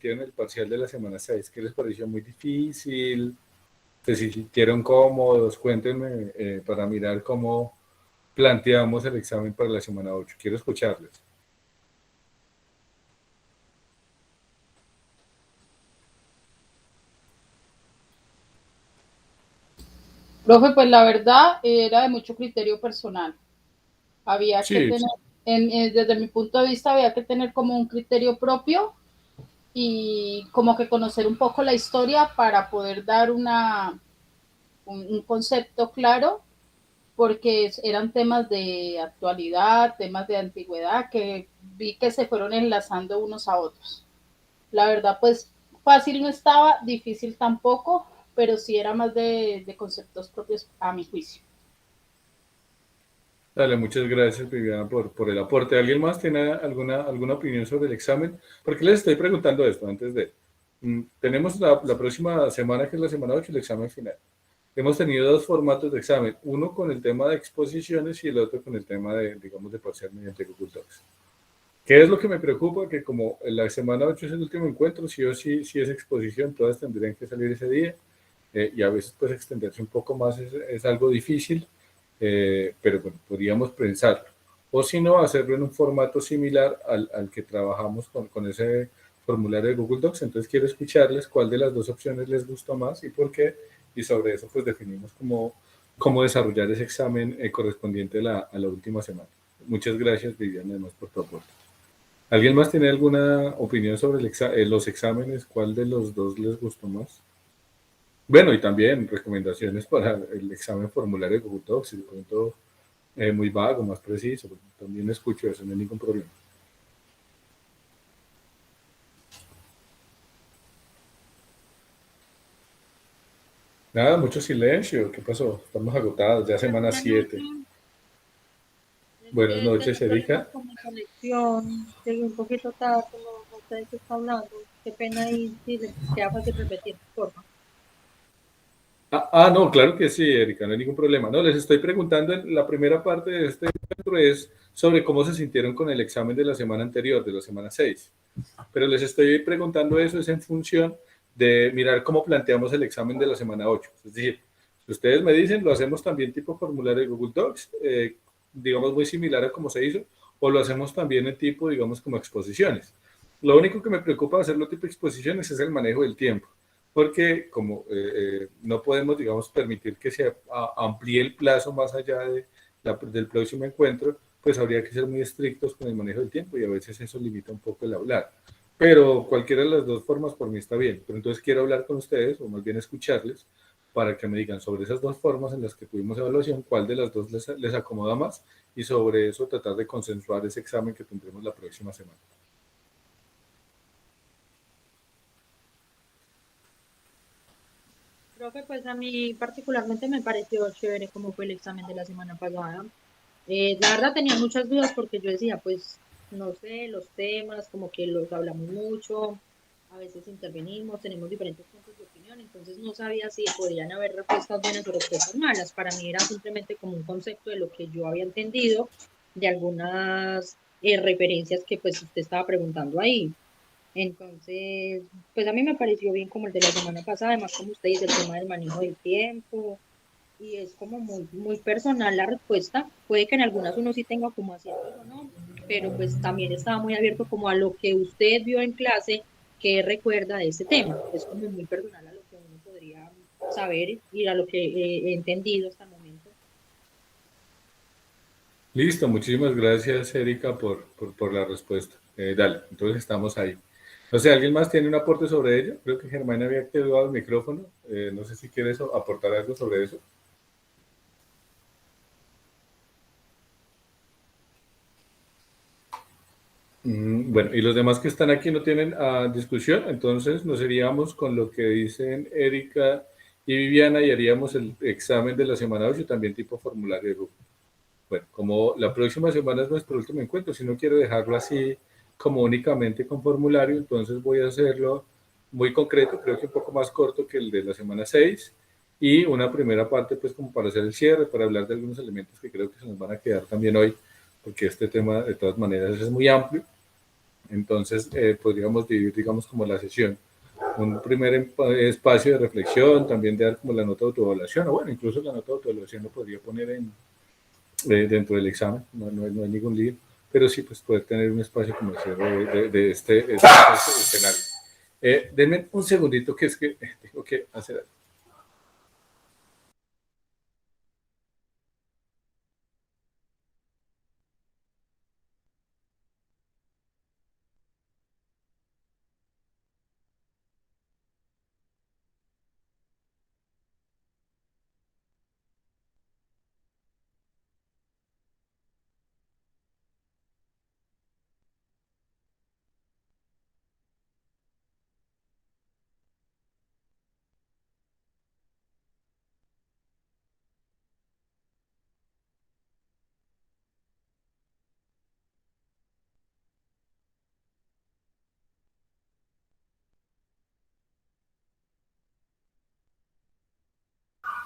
sintieron el parcial de la semana 6? ¿Qué les pareció muy difícil? ¿Se sintieron cómodos? Cuéntenme para mirar cómo planteamos el examen para la semana 8. Quiero escucharles. Profe, pues la verdad era de mucho criterio personal. Había que Sí, tener, desde mi punto de vista, había que tener como un criterio propio y como que conocer un poco la historia para poder dar un concepto claro, porque eran temas de actualidad, temas de antigüedad, que vi que se fueron enlazando unos a otros. La verdad, pues fácil no estaba, difícil tampoco, pero sí era más de conceptos propios a mi juicio. dale, muchas gracias, Viviana, por el aporte. ¿Alguien más tiene alguna opinión sobre el examen? ¿Por qué les estoy preguntando esto antes de? Tenemos la próxima semana, que es la semana 8, el examen final. Hemos tenido dos formatos de examen, uno con el tema de exposiciones y el otro con el tema de, digamos, de parcial mediante Google Docs. ¿Qué es lo que me preocupa? Que como la semana 8 es el último encuentro, sí o sí, si es exposición, todas tendrían que salir ese día, y a veces pues extenderse un poco más es algo difícil, pero bueno, podríamos pensarlo. O si no, hacerlo en un formato similar al que trabajamos con ese formulario de Google Docs. Entonces quiero escucharles cuál de las dos opciones les gustó más y por qué, y sobre eso pues definimos cómo desarrollar ese examen correspondiente a la última semana. Muchas gracias, Viviana, además por tu aporte. ¿Alguien más tiene alguna opinión sobre los exámenes? ¿Cuál de los dos les gustó más? Bueno, y también recomendaciones para el examen formulario de Google Docs, si de pronto muy vago, más preciso. También escucho eso, no hay ningún problema. Nada, mucho silencio. ¿Qué pasó? Estamos agotados, ya semana Buenas noches. 7. Buenas noches, Tengo problemas Erika. con mi conexión. Llegué un poquito tarde, no sé de qué está hablando. Qué pena ahí, si le queda fácil repetir, por favor. No, claro que sí, Erika, no hay ningún problema. No, les estoy preguntando, en la primera parte de este encuentro es sobre cómo se sintieron con el examen de la semana anterior, de la semana 6. Pero les estoy preguntando eso es en función de mirar cómo planteamos el examen de la semana 8. Es decir, si ustedes me dicen, lo hacemos también tipo formulario de Google Docs, digamos muy similar a como se hizo, o lo hacemos también en tipo, digamos, como exposiciones. Lo único que me preocupa hacerlo tipo exposiciones es el manejo del tiempo, porque como no podemos, digamos, permitir que se amplíe el plazo más allá del próximo encuentro, pues habría que ser muy estrictos con el manejo del tiempo y a veces eso limita un poco el hablar. Pero cualquiera de las dos formas por mí está bien. Pero entonces quiero hablar con ustedes, o más bien escucharles, para que me digan sobre esas dos formas en las que tuvimos evaluación, cuál de las dos les acomoda más, y sobre eso tratar de consensuar ese examen que tendremos la próxima semana. Profe, pues a mí particularmente me pareció chévere cómo fue el examen de la semana pasada. La verdad tenía muchas dudas porque yo decía, pues, no sé, los temas, como que los hablamos mucho, a veces intervenimos, tenemos diferentes puntos de opinión, entonces no sabía si podían haber respuestas buenas o respuestas malas. Para mí era simplemente como un concepto de lo que yo había entendido, de algunas referencias que pues usted estaba preguntando ahí. Entonces, pues a mí me pareció bien como el de la semana pasada, además como usted dice, el tema del manejo del tiempo, y es como muy, muy personal la respuesta. Puede que en algunas uno sí tenga como aciertos o no, pero pues también estaba muy abierto como a lo que usted vio en clase, que recuerda de ese tema. Es como muy personal a lo que uno podría saber y a lo que he entendido hasta el momento. Listo, muchísimas gracias, Erika, por la respuesta. Dale, entonces estamos ahí. No sé, ¿alguien más tiene un aporte sobre ello? Creo que Germán había activado el micrófono. No sé si quieres aportar algo sobre eso. Bueno, y los demás que están aquí no tienen discusión, entonces nos iríamos con lo que dicen Erika y Viviana y haríamos el examen de la semana 8 también tipo formulario de Google. Bueno, como la próxima semana es nuestro último encuentro, si no quiero dejarlo así como únicamente con formulario, entonces voy a hacerlo muy concreto, creo que un poco más corto que el de la semana 6 y una primera parte pues como para hacer el cierre, para hablar de algunos elementos que creo que se nos van a quedar también hoy, porque este tema de todas maneras es muy amplio. Entonces, podríamos dividir, digamos, como la sesión. Un primer espacio de reflexión, también de dar como la nota de autoevaluación, o bueno, incluso la nota de autoevaluación lo podría poner dentro del examen, no hay ningún lío, pero sí, pues poder tener un espacio como cierre de este escenario. Denme un segundito, que es que tengo que hacer algo.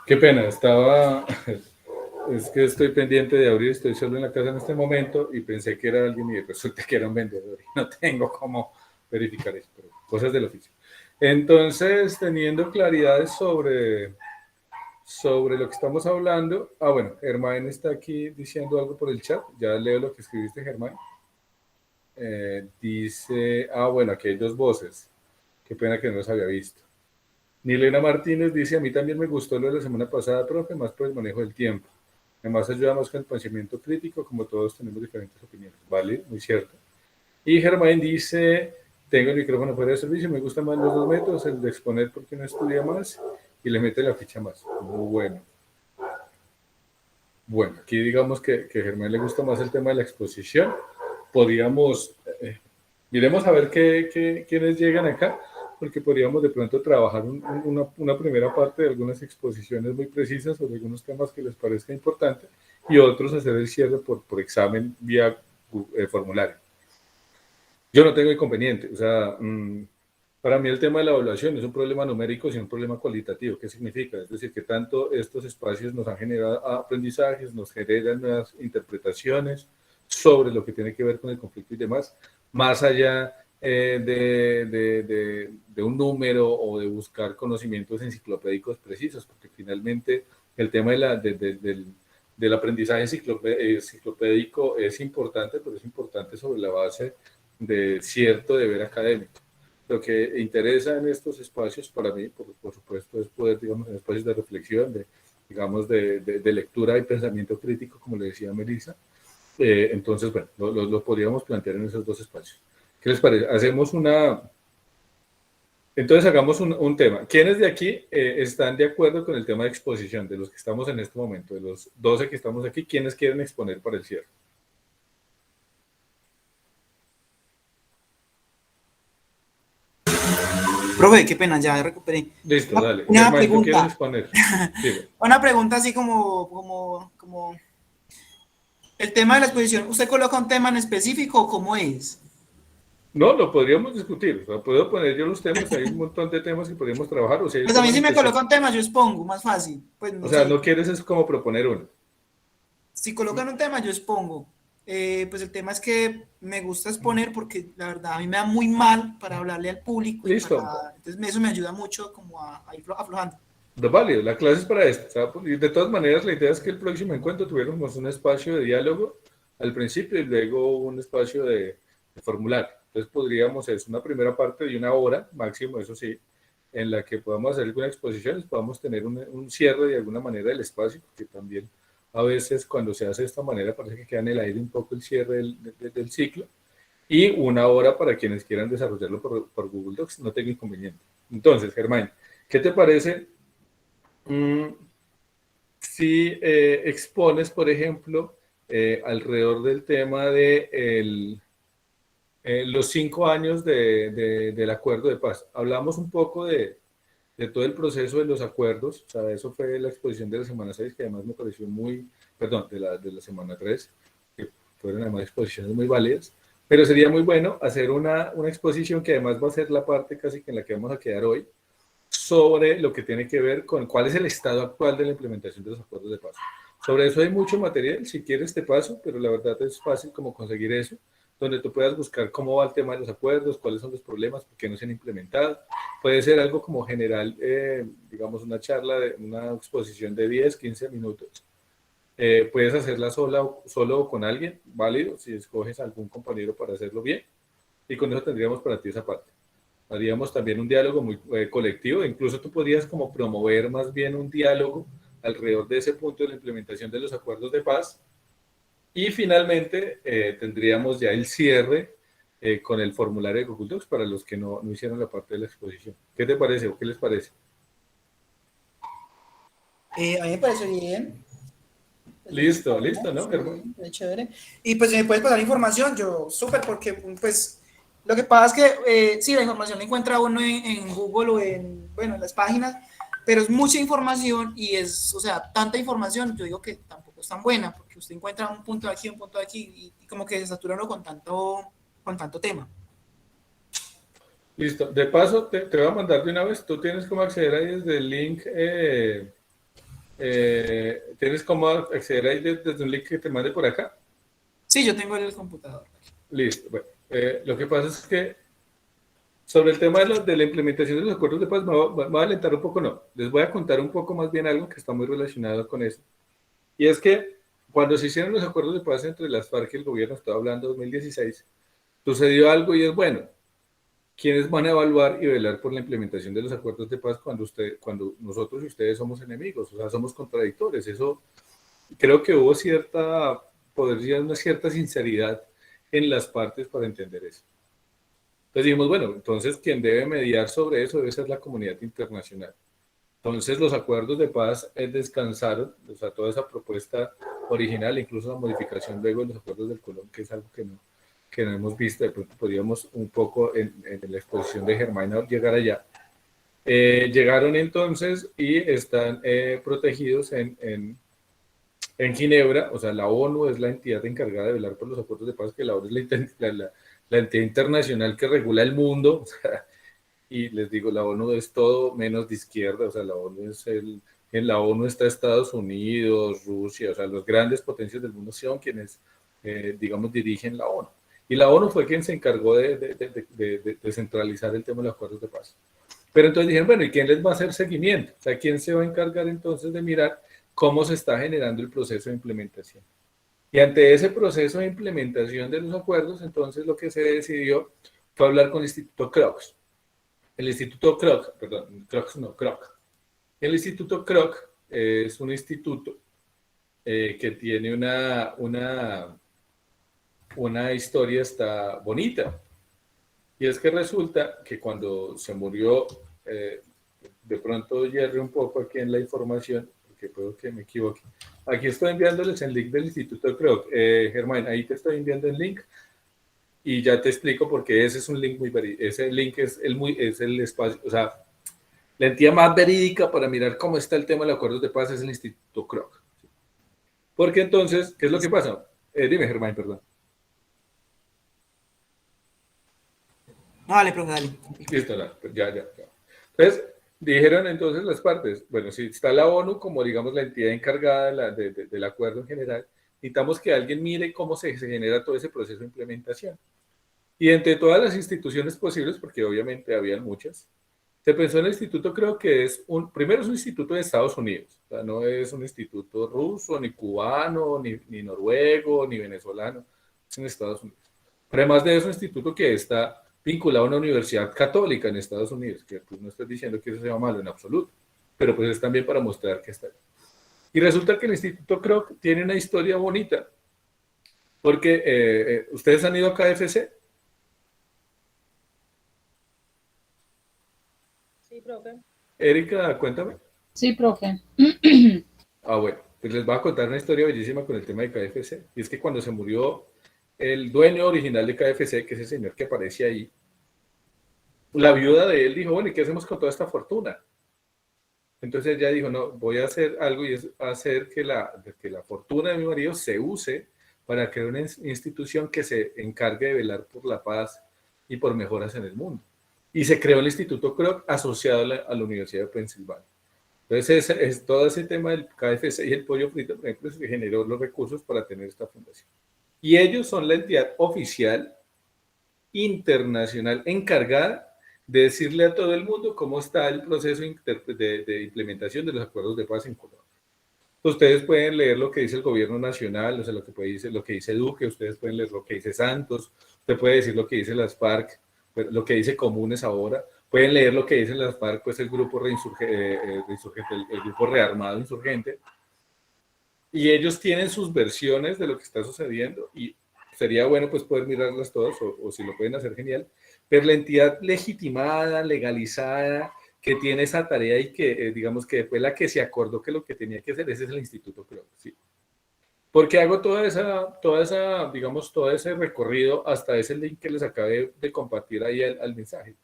Qué pena, es que estoy pendiente de abrir, estoy solo en la casa en este momento y pensé que era alguien y resulta que era un vendedor y no tengo cómo verificar eso, pero cosas del oficio. Entonces, teniendo claridades sobre lo que estamos hablando, bueno, Germán está aquí diciendo algo por el chat, ya leo lo que escribiste, Germán. Dice, bueno, aquí hay dos voces, qué pena que no los había visto. Nilena Martínez dice, a mí también me gustó lo de la semana pasada, profe, más por el manejo del tiempo. Además ayuda más con el pensamiento crítico, como todos tenemos diferentes opiniones. Vale, muy cierto. Y Germán dice, tengo el micrófono fuera de servicio, me gustan más los dos métodos, el de exponer porque uno estudia más y le mete la ficha más. Muy bueno. Bueno, aquí digamos que a Germán le gusta más el tema de la exposición. Podríamos, miremos a ver quiénes llegan acá, porque podríamos de pronto trabajar una primera parte de algunas exposiciones muy precisas sobre algunos temas que les parezca importante y otros hacer el cierre por examen vía formulario. Yo no tengo inconveniente, o sea, para mí el tema de la evaluación es un problema numérico, sino un problema cualitativo. ¿Qué significa? Es decir, que tanto estos espacios nos han generado aprendizajes, nos generan nuevas interpretaciones sobre lo que tiene que ver con el conflicto y demás, más allá de un número o de buscar conocimientos enciclopédicos precisos, porque finalmente el tema del aprendizaje enciclopédico es importante, pero es importante sobre la base de cierto deber académico. Lo que interesa en estos espacios para mí, por supuesto, es poder, digamos, en espacios de reflexión, digamos, de lectura y pensamiento crítico, como le decía Melissa. Entonces, bueno, lo podríamos plantear en esos dos espacios. ¿Qué les parece? Entonces hagamos un tema. ¿Quiénes de aquí están de acuerdo con el tema de exposición? De los que estamos en este momento, de los 12 que estamos aquí, ¿quiénes quieren exponer para el cierre? Profe, qué pena, ya recuperé. Listo, dale. Una Germán, ¿tú quieres pregunta. exponer? Una pregunta así como el tema de la exposición. ¿Usted coloca un tema en específico o cómo es? No, lo podríamos discutir. O sea, puedo poner yo los temas, hay un montón de temas que podríamos trabajar. O sea, Pues a mí si me coloca un tema, yo expongo, más fácil. Pues no o sea, sé. no quieres es como proponer uno. Si colocan un tema, yo expongo. Pues el tema es que me gusta exponer porque la verdad a mí me da muy mal para hablarle al público. Listo. Entonces eso me ayuda mucho como a ir aflojando. Vale, la clase es para esto. O sea, y de todas maneras, la idea es que el próximo encuentro tuviéramos un espacio de diálogo al principio y luego un espacio de formulario. Entonces podríamos, es una primera parte de una hora máximo, eso sí, en la que podamos hacer alguna exposición, podamos tener un cierre de alguna manera del espacio, porque también a veces cuando se hace de esta manera parece que queda en el aire un poco el cierre del ciclo, y una hora para quienes quieran desarrollarlo por Google Docs, no tengo inconveniente. Entonces, Germán, ¿qué te parece si expones, por ejemplo, alrededor del tema de los 5 años del acuerdo de paz? Hablamos un poco de todo el proceso de los acuerdos, o sea, eso fue la exposición de la semana 6, que además me pareció perdón, de la semana 3, que fueron además exposiciones muy válidas, pero sería muy bueno hacer una exposición que además va a ser la parte casi que en la que vamos a quedar hoy, sobre lo que tiene que ver con cuál es el estado actual de la implementación de los acuerdos de paz. Sobre eso hay mucho material, si quieres te paso, pero la verdad es fácil como conseguir eso. donde tú puedas buscar cómo va el tema de los acuerdos, cuáles son los problemas, por qué no se han implementado. Puede ser algo como general, digamos una charla, una exposición de 10, 15 minutos. Puedes hacerla solo o con alguien, válido, si escoges algún compañero para hacerlo bien, y con eso tendríamos para ti esa parte. Haríamos también un diálogo muy colectivo, incluso tú podrías como promover más bien un diálogo alrededor de ese punto de la implementación de los acuerdos de paz, y finalmente tendríamos ya el cierre con el formulario de Google Docs para los que no hicieron la parte de la exposición. ¿Qué te parece o qué les parece? A mí me parece bien. Listo, ¿no, Germán? Sí, chévere. Y pues si me puedes pasar información, yo súper, porque pues lo que pasa es que sí, la información la encuentra uno en Google o bueno, en las páginas, pero es mucha información y o sea, tanta información, yo digo que tampoco es tan buena, porque usted encuentra un punto de aquí, un punto de aquí, y como que se satura uno con tanto tema. Listo. De paso, te voy a mandar de una vez. Tú tienes cómo acceder ahí desde el link. ¿Tienes cómo acceder ahí desde un link que te mande por acá? Sí, yo tengo el computador. Listo. Bueno, lo que pasa es que sobre el tema de la implementación de los acuerdos de paz, me voy a alentar un poco, no. Les voy a contar un poco más bien algo que está muy relacionado con eso. Y es que cuando se hicieron los acuerdos de paz entre las FARC y el gobierno, estaba hablando de 2016, sucedió algo y es bueno. ¿Quiénes van a evaluar y velar por la implementación de los acuerdos de paz cuando nosotros y ustedes somos enemigos? O sea, somos contradictores. Eso creo que hubo podría una cierta sinceridad en las partes para entender eso. Entonces dijimos, bueno, entonces quien debe mediar sobre eso debe ser la comunidad internacional. Entonces los acuerdos de paz descansaron, o sea, toda esa propuesta original, incluso la modificación luego de los acuerdos del Colón, que es algo que no hemos visto, de pronto podríamos un poco en la exposición de Germán llegar allá. Llegaron entonces y están protegidos en Ginebra, o sea, la ONU es la entidad encargada de velar por los acuerdos de paz, que la ONU es la entidad internacional que regula el mundo, o sea, y les digo, la ONU es todo menos de izquierda, o sea, la ONU en la ONU está Estados Unidos, Rusia, o sea, las grandes potencias del mundo son quienes, digamos, dirigen la ONU. Y la ONU fue quien se encargó de centralizar el tema de los acuerdos de paz. Pero entonces dijeron, bueno, ¿y quién les va a hacer seguimiento? O sea, ¿quién se va a encargar entonces de mirar cómo se está generando el proceso de implementación? Y ante ese proceso de implementación de los acuerdos, entonces lo que se decidió fue hablar con el Instituto Kroc. El Instituto Kroc, perdón, Kroc. El Instituto Kroc es un instituto que tiene una historia está bonita. Y es que resulta que cuando se murió, de pronto yerre un poco aquí en la información, porque puedo que me equivoque. Aquí estoy enviándoles el link del Instituto Kroc. Germán, ahí te estoy enviando el link y ya te explico porque ese es un link muy verídico. Ese link es el espacio, o sea, la entidad más verídica para mirar cómo está el tema de los acuerdos de paz es el Instituto Kroc. Porque entonces, ¿qué es lo que pasa? Dime, Germán, perdón. No, dale, profe, dale. Listo, ya. Entonces, dijeron entonces las partes, bueno, si está la ONU como, digamos, la entidad encargada del acuerdo en general, necesitamos que alguien mire cómo se genera todo ese proceso de implementación. Y entre todas las instituciones posibles, porque obviamente habían muchas, se pensó en el instituto, creo que primero es un instituto de Estados Unidos, o sea, no es un instituto ruso, ni cubano, ni noruego, ni venezolano, es en Estados Unidos. Pero además de eso, un instituto que está vinculado a una universidad católica en Estados Unidos, que pues no estoy diciendo que eso sea malo en absoluto, pero pues es también para mostrar que está ahí. Y resulta que el instituto Kroc tiene una historia bonita, porque ustedes han ido a KFC. Sí, profe. Erika, cuéntame. Sí, profe. Bueno, pues les voy a contar una historia bellísima con el tema de KFC. Y es que cuando se murió el dueño original de KFC, que es ese señor que aparece ahí, la viuda de él dijo, bueno, ¿y qué hacemos con toda esta fortuna? Entonces ella dijo, no, voy a hacer algo y es hacer que la fortuna de mi marido se use para crear una institución que se encargue de velar por la paz y por mejoras en el mundo. Y se creó el Instituto Kroc asociado a la Universidad de Pensilvania. Entonces, todo ese tema del KFC y el pollo frito, por ejemplo, se generó los recursos para tener esta fundación. Y ellos son la entidad oficial internacional encargada de decirle a todo el mundo cómo está el proceso de implementación de los acuerdos de paz en Colombia. Ustedes pueden leer lo que dice el gobierno nacional, o sea, lo que dice Duque, ustedes pueden leer lo que dice Santos, usted puede decir lo que dice las FARC, lo que dice Comunes ahora, pueden leer lo que dicen las FARC, pues el grupo reinsurgente, el grupo rearmado insurgente, y ellos tienen sus versiones de lo que está sucediendo, y sería bueno pues poder mirarlas todas, o si lo pueden hacer, genial, pero la entidad legitimada, legalizada, que tiene esa tarea y que, digamos, que fue la que se acordó que lo que tenía que hacer, ese es el Instituto Creo, ¿sí? Porque hago digamos, todo ese recorrido hasta ese link que les acabé de compartir ahí al mensaje,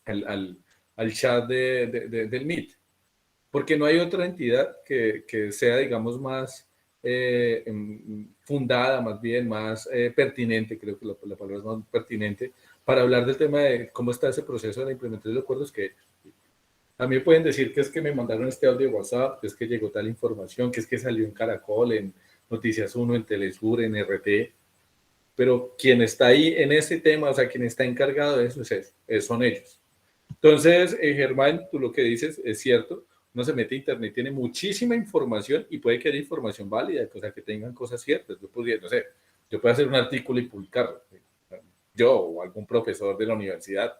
al chat del Meet. Porque no hay otra entidad que sea, digamos, más fundada, más bien, más pertinente, creo que la palabra es más pertinente, para hablar del tema de cómo está ese proceso de la implementación de acuerdos que a mí pueden decir que es que me mandaron este audio de WhatsApp, que es que llegó tal información, que es que salió en Caracol, en Noticias 1, en Telesur, en RT, pero quien está ahí en ese tema, o sea, quien está encargado de eso son ellos. Entonces, Germán, tú lo que dices es cierto, uno se mete a internet, tiene muchísima información y puede que haya información válida, o sea, que tengan cosas ciertas. Yo podría, no sé, yo puedo hacer un artículo y publicarlo, yo o algún profesor de la universidad,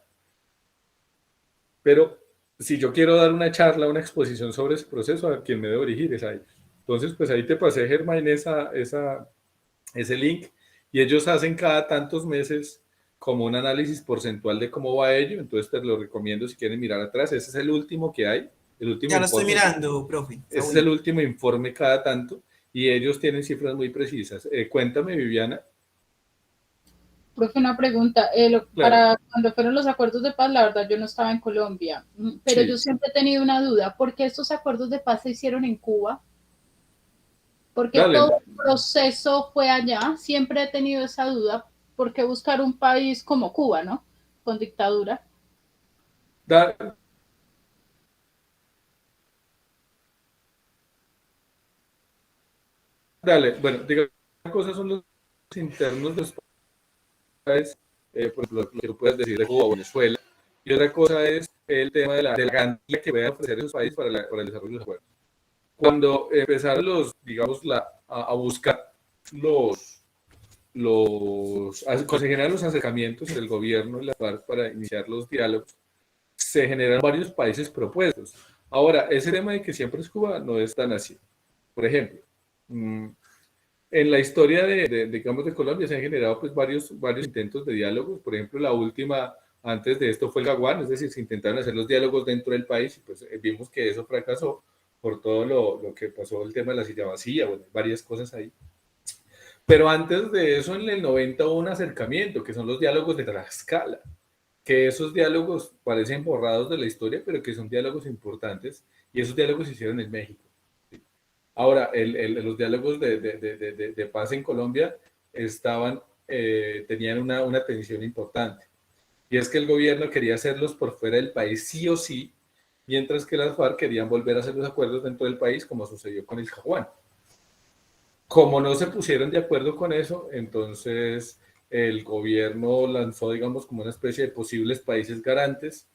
pero si yo quiero dar una charla, una exposición sobre ese proceso, a quien me debo dirigir es a ellos. Entonces, pues ahí te pasé, Germán, ese link, y ellos hacen cada tantos meses como un análisis porcentual de cómo va ello, entonces te lo recomiendo si quieren mirar atrás, ese es el último que hay, el último Ya lo informe. estoy mirando, profe. Ese es el último informe cada tanto, y ellos tienen cifras muy precisas. Cuéntame, Viviana. Profe, una pregunta. Claro. Para cuando fueron los acuerdos de paz, la verdad yo no estaba en Colombia, pero Sí. yo siempre he tenido una duda. ¿Por qué estos acuerdos de paz se hicieron en Cuba? ¿Por qué Dale. todo el proceso fue allá? Siempre he tenido esa duda. ¿Por qué buscar un país como Cuba, ¿no? Con dictadura. Dale, bueno, digamos, una cosa son los internos de los países, por ejemplo, lo que tú puedes decir de Cuba o Venezuela, y otra cosa es el tema de la garantía que puedan ofrecer esos países para el desarrollo de los acuerdos. Cuando empezaron a buscar cuando se generan los acercamientos del gobierno y la FARC para iniciar los diálogos, se generan varios países propuestos. Ahora, ese tema de que siempre es Cuba no es tan así. Por ejemplo, en la historia digamos, de Colombia se han generado pues varios intentos de diálogos. Por ejemplo, la última antes de esto fue el Gaguán, es decir, se intentaron hacer los diálogos dentro del país y pues vimos que eso fracasó por todo lo que pasó, el tema de la silla vacía, bueno, varias cosas ahí. Pero antes de eso, en el 90 hubo un acercamiento, que son los diálogos de Tlaxcala, que esos diálogos parecen borrados de la historia, pero que son diálogos importantes, y esos diálogos se hicieron en México. Ahora, los diálogos de paz en Colombia tenían una tensión importante, y es que el gobierno quería hacerlos por fuera del país sí o sí, mientras que las FARC querían volver a hacer los acuerdos dentro del país, como sucedió con el Caguán. Como no se pusieron de acuerdo con eso, entonces el gobierno lanzó, digamos, como una especie de posibles países garantes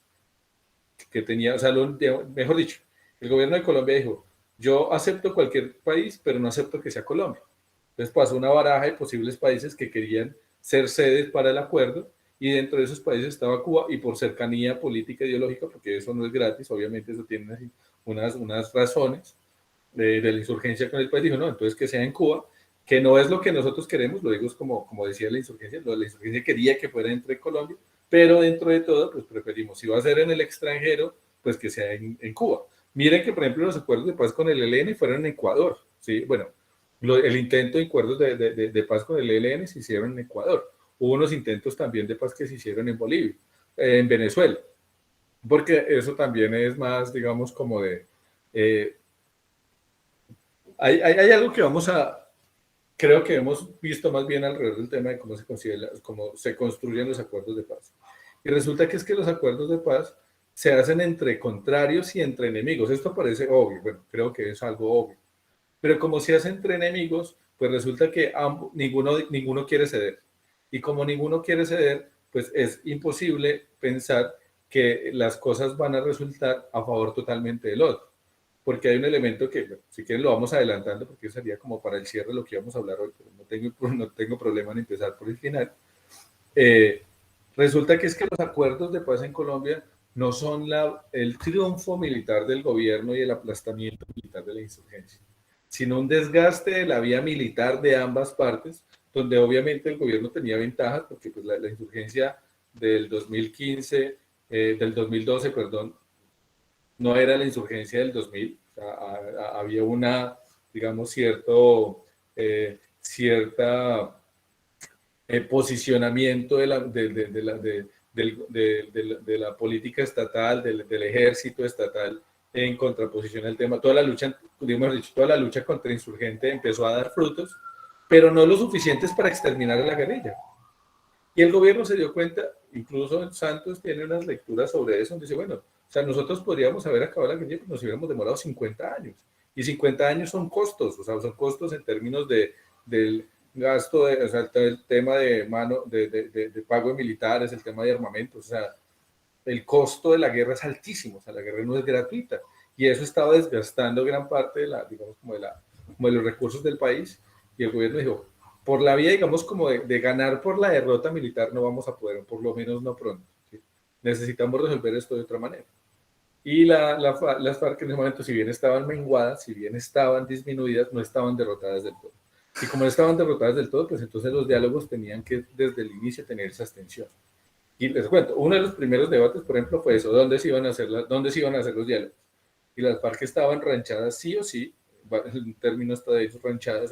que tenía, o sea, mejor dicho, el gobierno de Colombia dijo, yo acepto cualquier país, pero no acepto que sea Colombia. Entonces pasó una baraja de posibles países que querían ser sedes para el acuerdo, y dentro de esos países estaba Cuba, y por cercanía política e ideológica, porque eso no es gratis, obviamente eso tiene unas razones de la insurgencia con el país, dijo, no, entonces que sea en Cuba, que no es lo que nosotros queremos, lo digo como decía la insurgencia quería que fuera entre Colombia, pero dentro de todo, pues preferimos, si va a ser en el extranjero, pues que sea en Cuba. Miren que, por ejemplo, los acuerdos de paz con el ELN fueron en Ecuador, ¿sí? Bueno, el intento de acuerdos de paz con el ELN se hicieron en Ecuador. Hubo unos intentos también de paz que se hicieron en Bolivia, en Venezuela, porque eso también es más, digamos, como hay algo que creo que hemos visto más bien alrededor del tema de cómo se construyen los acuerdos de paz. Y resulta que es que los acuerdos de paz se hacen entre contrarios y entre enemigos. Esto parece obvio, bueno, creo que es algo obvio. Pero como se hace entre enemigos, pues resulta que ninguno quiere ceder. Y como ninguno quiere ceder, pues es imposible pensar que las cosas van a resultar a favor totalmente del otro. Porque hay un elemento que, bueno, si quieren lo vamos adelantando, porque eso sería como para el cierre de lo que íbamos a hablar hoy, pero no tengo problema en empezar por el final. Resulta que es que los acuerdos de paz en Colombia no son el triunfo militar del gobierno y el aplastamiento militar de la insurgencia, sino un desgaste de la vía militar de ambas partes, donde obviamente el gobierno tenía ventajas, porque pues, la insurgencia del 2015, del 2012, perdón, no era la insurgencia del 2000, o sea, había una, digamos, cierta posicionamiento de la política estatal, del ejército estatal en contraposición al tema. Toda la lucha contra insurgente empezó a dar frutos, pero no lo suficientes para exterminar a la guerrilla. Y el gobierno se dio cuenta, incluso Santos tiene unas lecturas sobre eso, donde dice, bueno, o sea, nosotros podríamos haber acabado la guerrilla, pero nos hubiéramos demorado 50 años. Y 50 años son costos, o sea, son costos en términos del gasto, o sea, el tema de pago de militares, el tema de armamentos, o sea, el costo de la guerra es altísimo, o sea, la guerra no es gratuita. Y eso estaba desgastando gran parte digamos, como de los recursos del país. Y el gobierno dijo, por la vía, digamos, como de ganar por la derrota militar no vamos a poder, por lo menos no pronto. ¿Sí? Necesitamos resolver esto de otra manera. Y las FARC en ese momento, si bien estaban menguadas, si bien estaban disminuidas, no estaban derrotadas del todo. Y como no estaban derrotadas del todo, pues entonces los diálogos tenían que desde el inicio tener esa extensión. Y les cuento, uno de los primeros debates, por ejemplo, fue eso, ¿dónde se iban a hacer los diálogos? Y las FARC estaban ranchadas sí o sí, en términos hasta de ellos ranchadas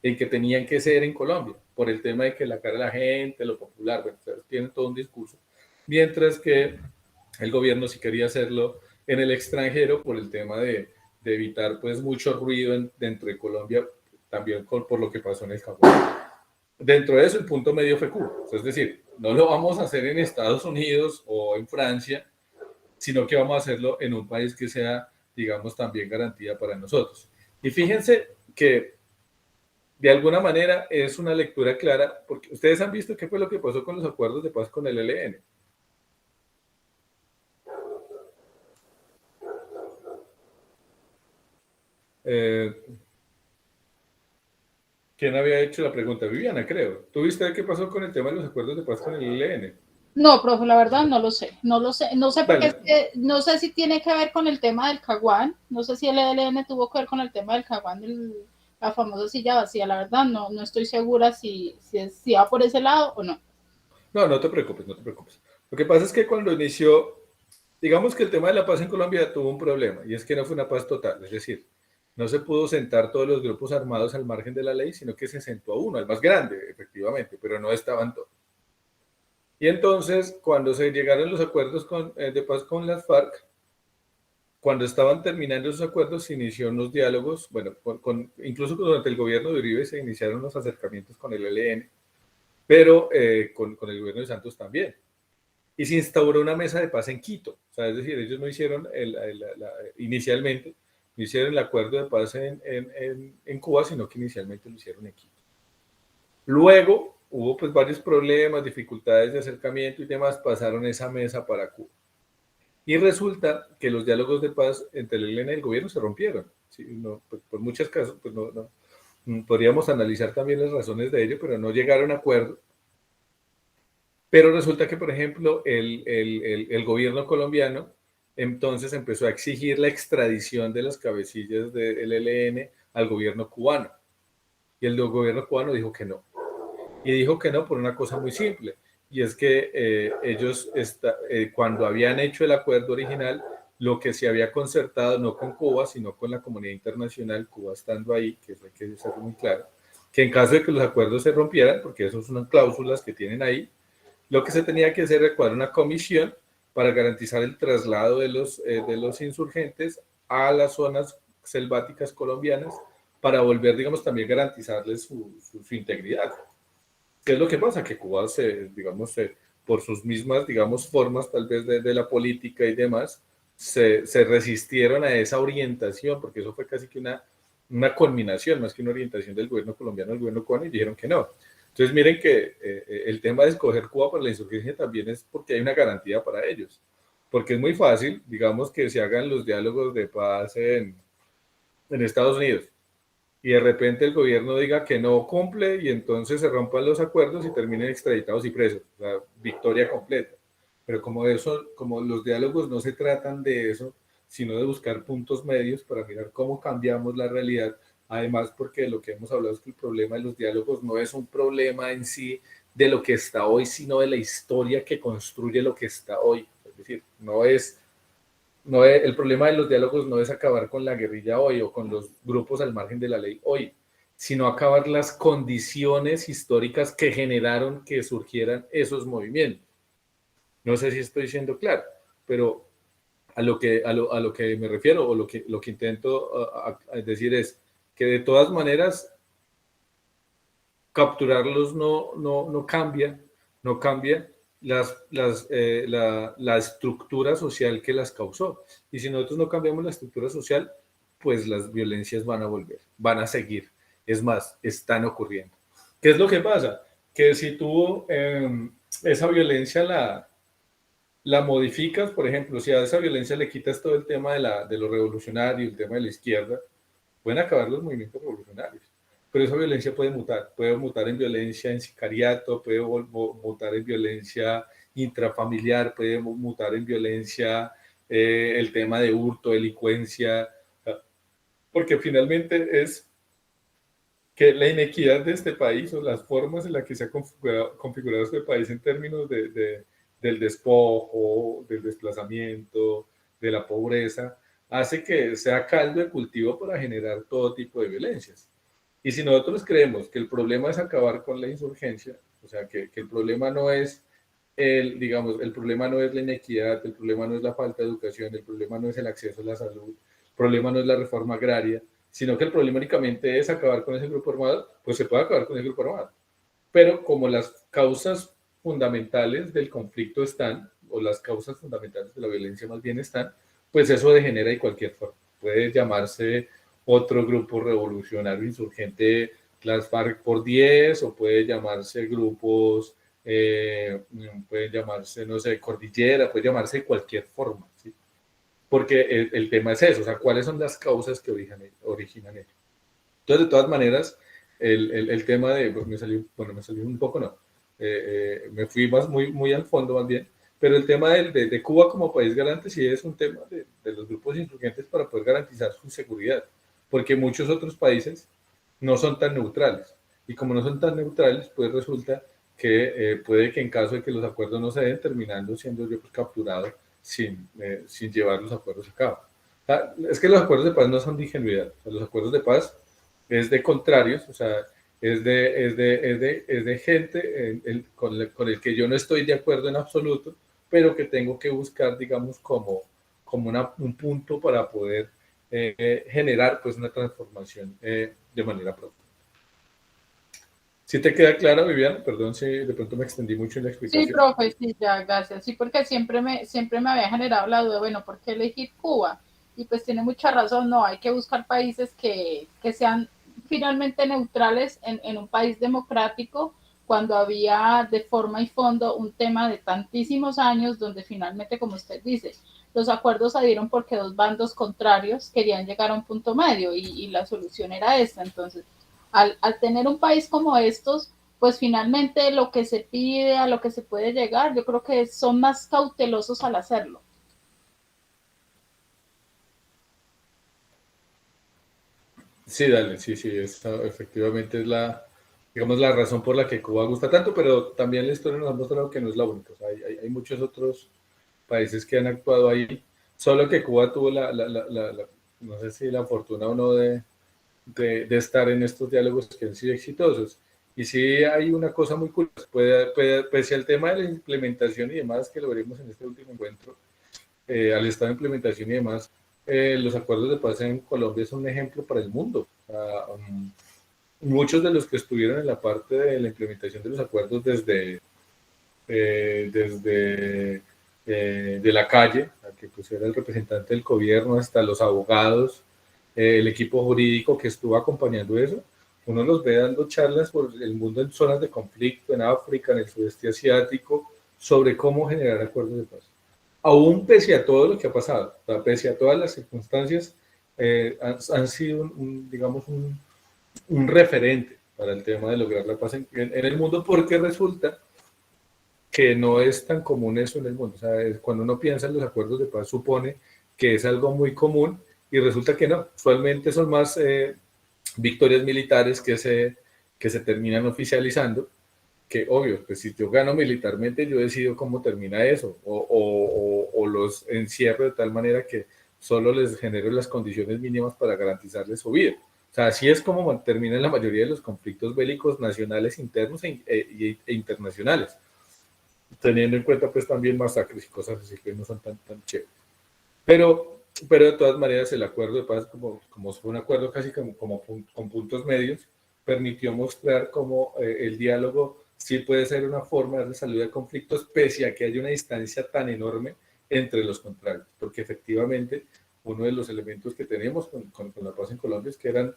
en que tenían que ser en Colombia, por el tema de que la cara de la gente, lo popular, bueno, tienen todo un discurso. Mientras que el gobierno sí quería hacerlo en el extranjero por el tema de evitar pues mucho ruido dentro de Colombia, también por lo que pasó en el Cagua. Dentro de eso el punto medio fue Cuba, es decir, no lo vamos a hacer en Estados Unidos o en Francia, sino que vamos a hacerlo en un país que sea, digamos, también garantía para nosotros. Y fíjense que de alguna manera es una lectura clara, porque ustedes han visto qué fue lo que pasó con los acuerdos de paz con el ELN. ¿Quién había hecho la pregunta? Viviana, creo. ¿Tú viste qué pasó con el tema de los acuerdos de paz con el ELN? No, profe, la verdad no lo sé, no sé porque es que, no sé si tiene que ver con el tema del Caguán, no sé si el ELN tuvo que ver con el tema del Caguán, la famosa silla vacía, la verdad no estoy segura si va por ese lado o no. No te preocupes, no te preocupes. Lo que pasa es que cuando inició, digamos que el tema de la paz en Colombia tuvo un problema, y es que no fue una paz total, es decir, no se pudo sentar todos los grupos armados al margen de la ley, sino que se sentó a uno, el más grande, efectivamente, pero no estaban todos. Y entonces, cuando se llegaron los acuerdos de paz con las FARC, cuando estaban terminando esos acuerdos, se inició unos diálogos, bueno, incluso durante el gobierno de Uribe se iniciaron unos acercamientos con el ELN, pero con el gobierno de Santos también. Y se instauró una mesa de paz en Quito, o sea, es decir, ellos no hicieron, inicialmente, no hicieron el acuerdo de paz en Cuba, sino que inicialmente lo hicieron en Quito. Luego, hubo pues varios problemas, dificultades de acercamiento y demás, pasaron esa mesa para Cuba. Y resulta que los diálogos de paz entre el ELN y el gobierno se rompieron. ¿Sí? No, pues, por muchos casos, pues podríamos analizar también las razones de ello, pero no llegaron a acuerdo. Pero resulta que, por ejemplo, el gobierno colombiano entonces empezó a exigir la extradición de las cabecillas del ELN al gobierno cubano. Y el gobierno cubano dijo que no. Y dijo que no por una cosa muy simple, y es que ellos, cuando habían hecho el acuerdo original, lo que se había concertado no con Cuba, sino con la comunidad internacional, Cuba estando ahí, que eso hay que ser muy claro, que en caso de que los acuerdos se rompieran, porque esas son unas cláusulas que tienen ahí, lo que se tenía que hacer era crear una comisión para garantizar el traslado de los insurgentes a las zonas selváticas colombianas para volver, digamos, también garantizarles su integridad. ¿Qué es lo que pasa? Que Cuba, por sus mismas, digamos, formas tal vez de la política y demás, se resistieron a esa orientación, porque eso fue casi que una culminación más que una orientación del gobierno colombiano al gobierno cubano y dijeron que no. Entonces miren que el tema de escoger Cuba para la insurgencia también es porque hay una garantía para ellos, porque es muy fácil, digamos, que se hagan los diálogos de paz en Estados Unidos y de repente el gobierno diga que no cumple y entonces se rompan los acuerdos y terminen extraditados y presos, o sea, victoria completa. Pero como los diálogos no se tratan de eso, sino de buscar puntos medios para mirar cómo cambiamos la realidad. Además, porque lo que hemos hablado es que el problema de los diálogos no es un problema en sí de lo que está hoy, sino de la historia que construye lo que está hoy. Es decir, el problema de los diálogos no es acabar con la guerrilla hoy o con los grupos al margen de la ley hoy, sino acabar las condiciones históricas que generaron que surgieran esos movimientos. No sé si estoy siendo claro, pero a lo que me refiero o lo que intento decir es que de todas maneras capturarlos no cambia la estructura social que las causó. Y si nosotros no cambiamos la estructura social, pues las violencias van a volver, van a seguir. Es más, están ocurriendo. ¿Qué es lo que pasa? Que si tú esa violencia la modificas, por ejemplo, si a esa violencia le quitas todo el tema de lo revolucionario, el tema de la izquierda, pueden acabar los movimientos revolucionarios. Pero esa violencia puede mutar en violencia en sicariato, puede mutar en violencia intrafamiliar, puede mutar en violencia el tema de hurto, delincuencia, porque finalmente es que la inequidad de este país o las formas en las que se ha configurado este país en términos del despojo, del desplazamiento, de la pobreza, hace que sea caldo de cultivo para generar todo tipo de violencias. Y si nosotros creemos que el problema es acabar con la insurgencia, o sea, que el problema no es el problema no es la inequidad, el problema no es la falta de educación, el problema no es el acceso a la salud, el problema no es la reforma agraria, sino que el problema únicamente es acabar con ese grupo armado, pues se puede acabar con ese grupo armado. Pero como las causas fundamentales del conflicto están, o las causas fundamentales de la violencia más bien están, pues eso degenera de cualquier forma. Puede llamarse otro grupo revolucionario insurgente, las FARC por 10, o puede llamarse grupos, puede llamarse, no sé, Cordillera, puede llamarse de cualquier forma, ¿sí? Porque el tema es eso, o sea, ¿cuáles son las causas que originan ello? Entonces, de todas maneras, el tema de, pues me salió un poco, no, me fui muy al fondo más bien, pero el tema de Cuba como país garante sí es un tema de los grupos insurgentes para poder garantizar su seguridad, porque muchos otros países no son tan neutrales, y como no son tan neutrales, pues resulta que puede que en caso de que los acuerdos no se den, terminando siendo yo pues, capturado sin llevar los acuerdos a cabo. O sea, es que los acuerdos de paz no son de ingenuidad, o sea, los acuerdos de paz es de contrarios, o sea, es de gente con el que yo no estoy de acuerdo en absoluto, pero que tengo que buscar, digamos, como un punto para poder generar pues una transformación de manera propia. ¿Sí te queda claro, Viviana? Perdón si de pronto me extendí mucho en la explicación. Sí, profe, sí, ya, gracias. Sí, porque siempre me había generado la duda, bueno, ¿por qué elegir Cuba? Y pues tiene mucha razón, no, hay que buscar países que sean finalmente neutrales en un país democrático cuando había de forma y fondo un tema de tantísimos años donde finalmente, como usted dice, los acuerdos se dieron porque dos bandos contrarios querían llegar a un punto medio y la solución era esta. Entonces, al tener un país como estos, pues finalmente lo que se pide, a lo que se puede llegar, yo creo que son más cautelosos al hacerlo. Sí, dale, sí, efectivamente es digamos, la razón por la que Cuba gusta tanto, pero también la historia nos ha mostrado que no es la única. O sea, hay muchos otros países que han actuado ahí, solo que Cuba tuvo no sé si la fortuna o no de estar en estos diálogos que han sido exitosos. Y sí hay una cosa muy curiosa, pese al tema de la implementación y demás, que lo veremos en este último encuentro, al estado de implementación y demás, los acuerdos de paz en Colombia son un ejemplo para el mundo. Muchos de los que estuvieron en la parte de la implementación de los acuerdos desde de la calle, que pues era el representante del gobierno, hasta los abogados, el equipo jurídico que estuvo acompañando eso, uno los ve dando charlas por el mundo en zonas de conflicto, en África, en el sudeste asiático, sobre cómo generar acuerdos de paz. Aún pese a todo lo que ha pasado, o sea, pese a todas las circunstancias, han sido, digamos, un referente para el tema de lograr la paz en el mundo, porque resulta que no es tan común eso en el mundo. O sea, cuando uno piensa en los acuerdos de paz, supone que es algo muy común y resulta que no. Usualmente son más victorias militares que se terminan oficializando, que obvio, pues si yo gano militarmente, yo decido cómo termina eso, o los encierro de tal manera que solo les genero las condiciones mínimas para garantizarles su vida. O sea, así es como terminan la mayoría de los conflictos bélicos nacionales, internos e internacionales, teniendo en cuenta pues también masacres y cosas así que no son tan chéveres. Pero de todas maneras el acuerdo de paz, como fue un acuerdo casi como con puntos medios, permitió mostrar cómo el diálogo sí puede ser una forma de salida de conflictos, pese a que haya una distancia tan enorme entre los contrarios, porque efectivamente uno de los elementos que tenemos con la paz en Colombia es que eran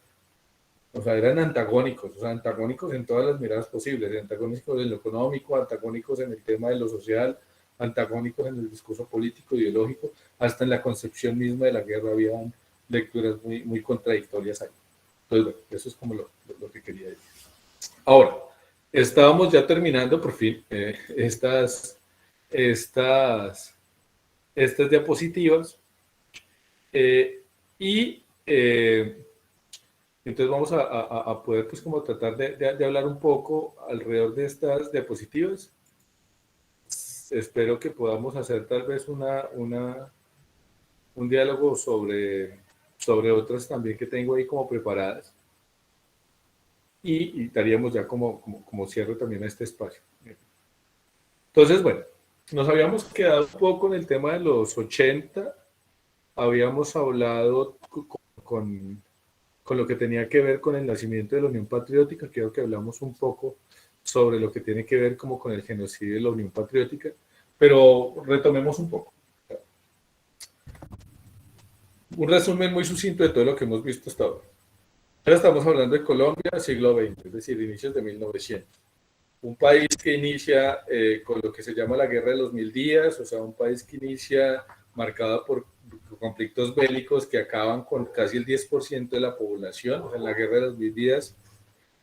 antagónicos, antagónicos en todas las miradas posibles, antagónicos en lo económico, antagónicos en el tema de lo social, antagónicos en el discurso político, ideológico, hasta en la concepción misma de la guerra había lecturas muy contradictorias ahí. Entonces, bueno, eso es como lo que quería decir. Ahora, estábamos ya terminando por fin estas diapositivas y entonces vamos a poder pues como tratar de hablar un poco alrededor de estas diapositivas. Espero que podamos hacer tal vez un diálogo sobre otras también que tengo ahí como preparadas. Y daríamos ya como cierre también a este espacio. Entonces, bueno, nos habíamos quedado un poco en el tema de los 80, habíamos hablado con lo que tenía que ver con el nacimiento de la Unión Patriótica, creo que hablamos un poco sobre lo que tiene que ver como con el genocidio de la Unión Patriótica, pero retomemos un poco. Un resumen muy sucinto de todo lo que hemos visto hasta ahora. Ahora estamos hablando de Colombia, siglo XX, es decir, inicios de 1900. Un país que inicia con lo que se llama la Guerra de los 1000 días, o sea, un país que inicia marcado por conflictos bélicos que acaban con casi el 10% de la población. O sea, en la Guerra de los 1000 días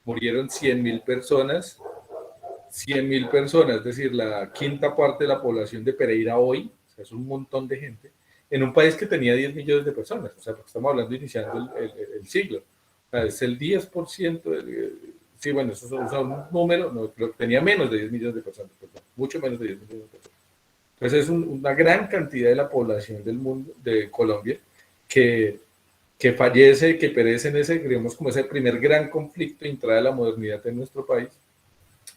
murieron 100.000 personas, 100.000 personas, es decir, la quinta parte de la población de Pereira hoy, o sea, es un montón de gente, en un país que tenía 10 millones de personas, o sea, porque estamos hablando iniciando el siglo. O sea, es el 10% sí, bueno, eso es un número, no, tenía menos de 10 millones de personas, perdón, mucho menos de 10 millones de personas. Entonces es una gran cantidad de la población del mundo, de Colombia, que fallece, que perece en ese, digamos, como ese primer gran conflicto de entrada de la modernidad en nuestro país.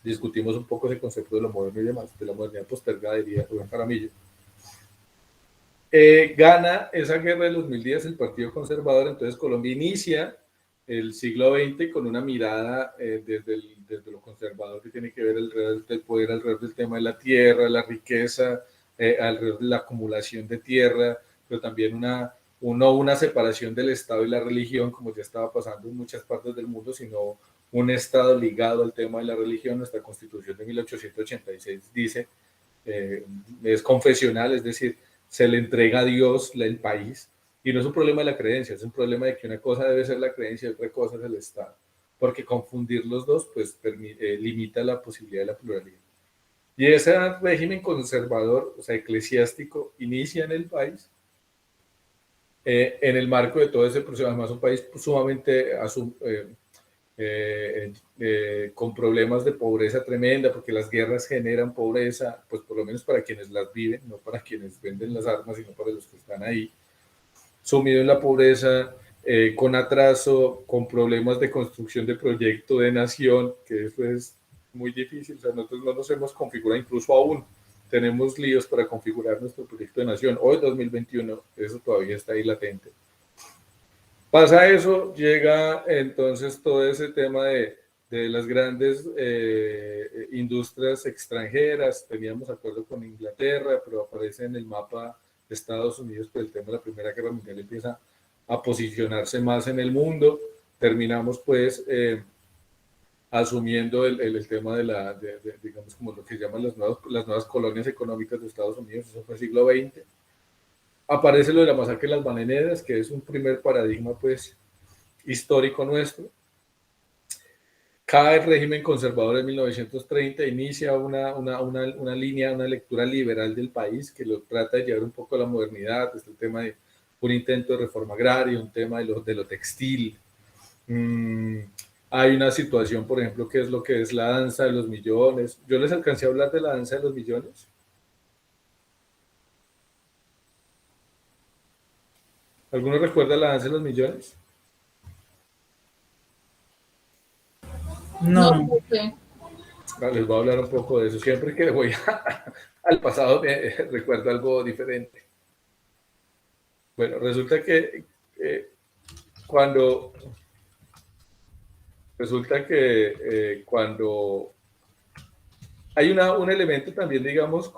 Discutimos un poco ese concepto de lo moderno y demás, de la modernidad postergada, diría Rubén Jaramillo. Gana esa guerra de los 1000 días el Partido Conservador, entonces Colombia inicia el siglo XX con una mirada desde lo conservador que tiene que ver alrededor del poder, alrededor del tema de la tierra, la riqueza, alrededor de la acumulación de tierra, pero también una separación del Estado y la religión, como ya estaba pasando en muchas partes del mundo, sino un Estado ligado al tema de la religión. Nuestra Constitución de 1886 dice, es confesional, es decir, se le entrega a Dios el país, y no es un problema de la creencia, es un problema de que una cosa debe ser la creencia y otra cosa es el Estado, porque confundir los dos pues limita la posibilidad de la pluralidad. Y ese régimen conservador, o sea, eclesiástico, inicia en el país, en el marco de todo ese proceso, además un país sumamente con problemas de pobreza tremenda, porque las guerras generan pobreza, pues por lo menos para quienes las viven, no para quienes venden las armas, sino para los que están ahí, sumido en la pobreza, con atraso, con problemas de construcción de proyecto de nación, que eso es muy difícil. O sea, nosotros no nos hemos configurado, incluso aún tenemos líos para configurar nuestro proyecto de nación. Hoy, 2021, eso todavía está ahí latente. Pasa eso, llega entonces todo ese tema de las grandes industrias extranjeras. Teníamos acuerdo con Inglaterra, pero aparece en el mapa de Estados Unidos, pero el tema de la Primera Guerra Mundial empieza a posicionarse más en el mundo. Terminamos pues asumiendo el tema digamos, como lo que llaman las nuevas colonias económicas de Estados Unidos, eso fue el siglo XX. Aparece lo de la masacre de las Bananeras, que es un primer paradigma pues histórico nuestro. Cae el régimen conservador en 1930, inicia una línea, una lectura liberal del país que lo trata de llevar un poco a la modernidad, este tema de un intento de reforma agraria, un tema de lo textil. Hay una situación, por ejemplo, que es lo que es la danza de los millones. Yo les alcancé a hablar de la danza de los millones. ¿Alguno recuerda la danza de los millones? No, No. no sé. Les voy a hablar un poco de eso. Siempre que voy al pasado recuerdo algo diferente. Bueno, resulta que cuando hay un elemento también, digamos,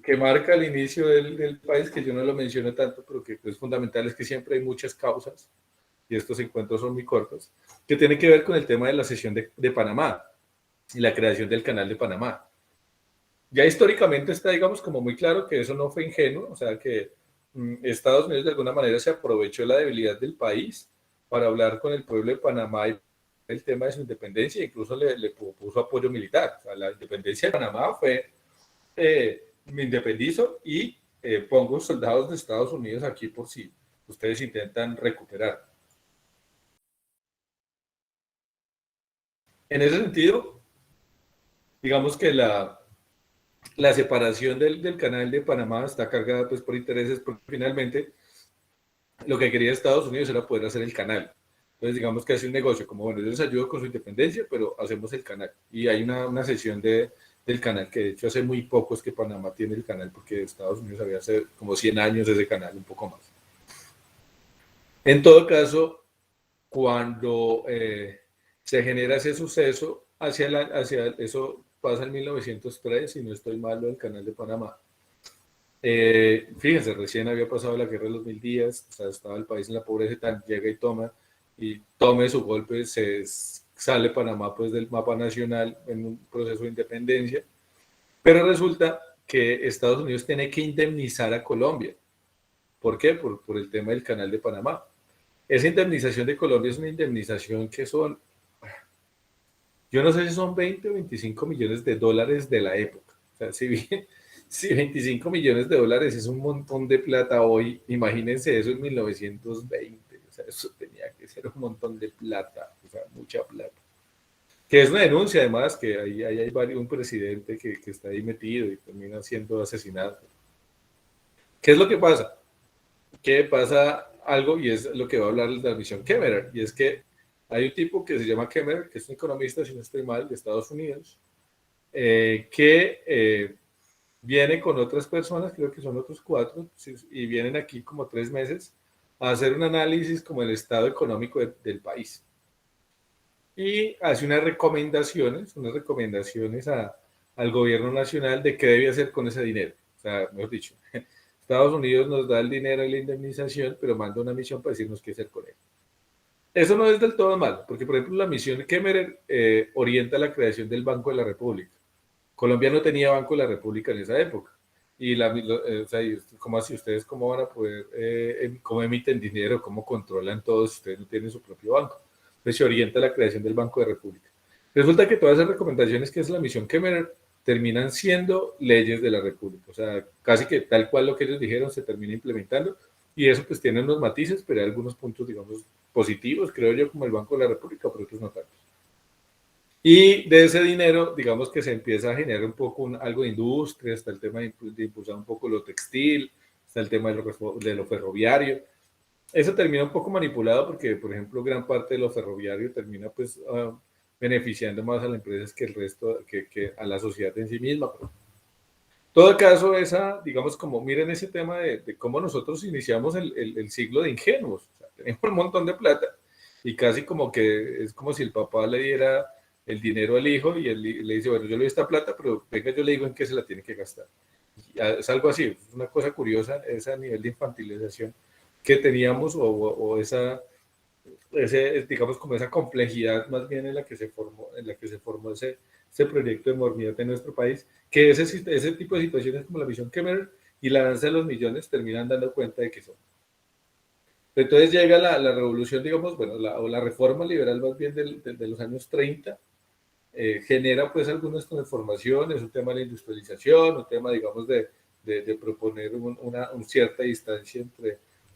que marca el inicio del país, que yo no lo menciono tanto, pero que es fundamental, es que siempre hay muchas causas, y estos encuentros son muy cortos, que tiene que ver con el tema de la cesión de Panamá y la creación del Canal de Panamá. Ya históricamente está, digamos, como muy claro que eso no fue ingenuo, o sea, que Estados Unidos de alguna manera se aprovechó de la debilidad del país para hablar con el pueblo de Panamá y el tema de su independencia, incluso le puso apoyo militar. O sea, la independencia de Panamá fue, me independizo y pongo soldados de Estados Unidos aquí por si ustedes intentan recuperar. En ese sentido, digamos que la separación del canal de Panamá está cargada pues por intereses, porque finalmente lo que quería Estados Unidos era poder hacer el canal. Entonces digamos que hace un negocio, como bueno, yo les ayudo con su independencia, pero hacemos el canal. Y hay una sesión del canal, que de hecho hace muy poco es que Panamá tiene el canal, porque Estados Unidos había hace como 100 años ese canal, un poco más. En todo caso, cuando se genera ese suceso, hacia eso pasa en 1903, si no estoy mal, del canal de Panamá. Fíjense, recién había pasado la guerra de los 1000 días, o sea, estaba el país en la pobreza, tal, llega y tome su golpe, sale Panamá pues del mapa nacional en un proceso de independencia, pero resulta que Estados Unidos tiene que indemnizar a Colombia. ¿Por qué? Por el tema del canal de Panamá. Esa indemnización de Colombia es una indemnización que son, yo no sé si son 20 o 25 millones de dólares de la época. O sea, si 25 millones de dólares es un montón de plata hoy, imagínense eso en 1920. O sea, eso tenía que ser un montón de plata, o sea, mucha plata. Que es una denuncia, además, que ahí hay un presidente que está ahí metido y termina siendo asesinado. ¿Qué es lo que pasa? Que pasa algo, y es lo que va a hablar de la misión Kemmerer, y es que hay un tipo que se llama Kemmerer, que es un economista, si no estoy mal, de Estados Unidos, que viene con otras personas, creo que son otros 4, y vienen aquí como 3 meses a hacer un análisis como el estado económico del país. Y hace unas recomendaciones al gobierno nacional de qué debe hacer con ese dinero. O sea, mejor dicho, Estados Unidos nos da el dinero y la indemnización, pero manda una misión para decirnos qué hacer con él. Eso no es del todo malo, porque por ejemplo la misión Kemmerer orienta la creación del Banco de la República. Colombia no tenía Banco de la República en esa época. Y o sea, ¿cómo así? ¿Ustedes cómo van a poder, cómo emiten dinero, cómo controlan todo si ustedes no tienen su propio banco? Entonces se orienta la creación del Banco de la República. Resulta que todas esas recomendaciones que es la misión Kemmerer terminan siendo leyes de la República. O sea, casi que tal cual lo que ellos dijeron se termina implementando. Y eso pues tiene unos matices, pero hay algunos puntos, digamos, positivos, creo yo, como el Banco de la República, pero otros no tantos. Y de ese dinero, digamos que se empieza a generar un poco algo de industria, está el tema de impulsar un poco lo textil, está el tema de lo ferroviario. Eso termina un poco manipulado porque, por ejemplo, gran parte de lo ferroviario termina pues beneficiando más a las empresas que el resto, que a la sociedad en sí misma. En todo caso, digamos, como miren ese tema de cómo nosotros iniciamos el siglo de ingenuos. O sea, tenemos un montón de plata y casi como que es como si el papá le diera el dinero al hijo y él le dice, bueno, yo le doy esta plata, pero venga, yo le digo en qué se la tiene que gastar. es algo así, es una cosa curiosa, ese nivel de infantilización que teníamos o digamos, como esa complejidad más bien en la que se formó ese proyecto de modernidad en nuestro país, que ese tipo de situaciones como la misión Kemmerer y la danza de los millones terminan dando cuenta de que son. Entonces llega la revolución, digamos, bueno, o la reforma liberal más bien de los años 30, genera pues algunas transformaciones, un tema de la industrialización, un tema, digamos, de proponer una cierta distancia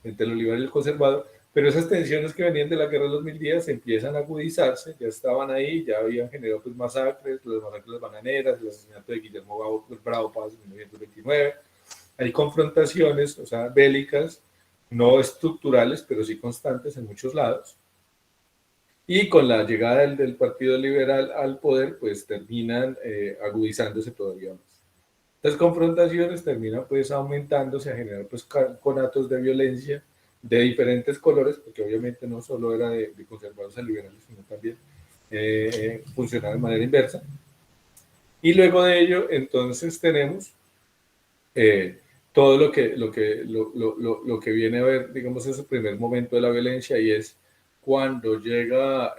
entre lo liberal y el conservador, pero esas tensiones que venían de la guerra de los 1000 días empiezan a agudizarse, ya estaban ahí, ya habían generado pues masacres, las masacres bananeras, el asesinato de Guillermo Bravo Paz en 1929, hay confrontaciones, o sea, bélicas, no estructurales, pero sí constantes en muchos lados. Y con la llegada del Partido Liberal al poder, pues terminan agudizándose todavía más. Las confrontaciones terminan pues aumentándose a generar pues conatos de violencia de diferentes colores, porque obviamente no solo era de conservadores a liberales, sino también funcionaba de manera inversa. Y luego de ello, entonces tenemos todo lo que viene a ver, digamos, ese primer momento de la violencia, y es cuando llega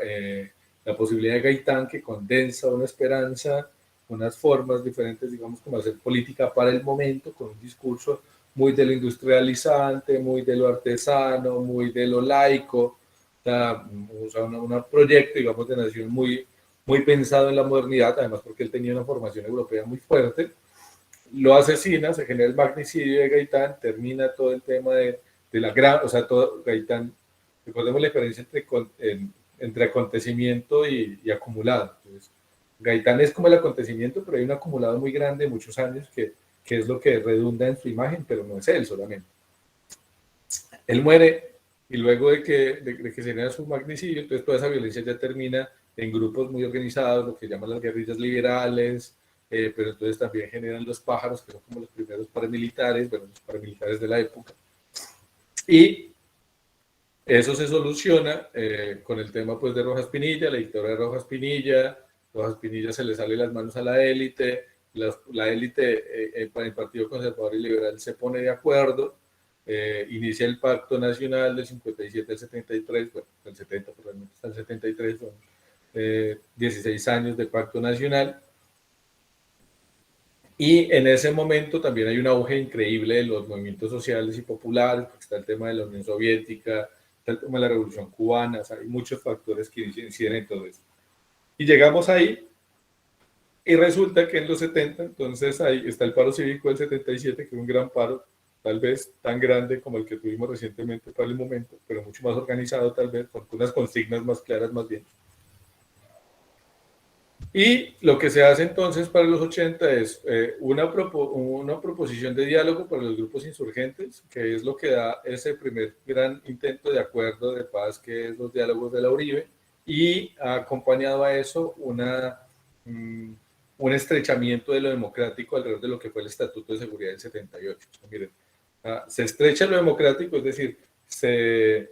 la posibilidad de Gaitán, que condensa una esperanza, unas formas diferentes, digamos, como hacer política para el momento, con un discurso muy de lo industrializante, muy de lo artesano, muy de lo laico, o sea un proyecto, digamos, de nación muy pensado en la modernidad, además porque él tenía una formación europea muy fuerte. Lo asesina, se genera el magnicidio de Gaitán, termina todo el tema de la gran, o sea, todo Gaitán, recordemos la diferencia entre acontecimiento y acumulado. Entonces, Gaitán es como el acontecimiento, pero hay un acumulado muy grande de muchos años que es lo que redunda en su imagen, pero no es él solamente. Él muere y luego de que se genera su magnicidio, entonces toda esa violencia ya termina en grupos muy organizados, lo que llaman las guerrillas liberales, pero entonces también generan los pájaros, que son como los primeros paramilitares, bueno, los paramilitares de la época. Y eso se soluciona con el tema pues de Rojas Pinilla, la dictadura de Rojas Pinilla se le sale las manos a la élite, la élite el Partido Conservador y Liberal se pone de acuerdo, inicia el Pacto Nacional del 57 al 73, bueno, del 70 probablemente hasta el 73, son 16 años de Pacto Nacional. Y en ese momento también hay un auge increíble de los movimientos sociales y populares, porque está el tema de la Unión Soviética, está el tema de la Revolución Cubana, o sea, hay muchos factores que inciden en todo eso. Y llegamos ahí, y resulta que en los 70, entonces ahí está el paro cívico del 77, que es un gran paro, tal vez tan grande como el que tuvimos recientemente para el momento, pero mucho más organizado tal vez, con unas consignas más claras más bien. Y lo que se hace entonces para los 80 es una proposición de diálogo para los grupos insurgentes, que es lo que da ese primer gran intento de acuerdo de paz, que es los diálogos de la Uribe, y acompañado a eso un estrechamiento de lo democrático alrededor de lo que fue el Estatuto de Seguridad del 78. Miren, se estrecha lo democrático, es decir, se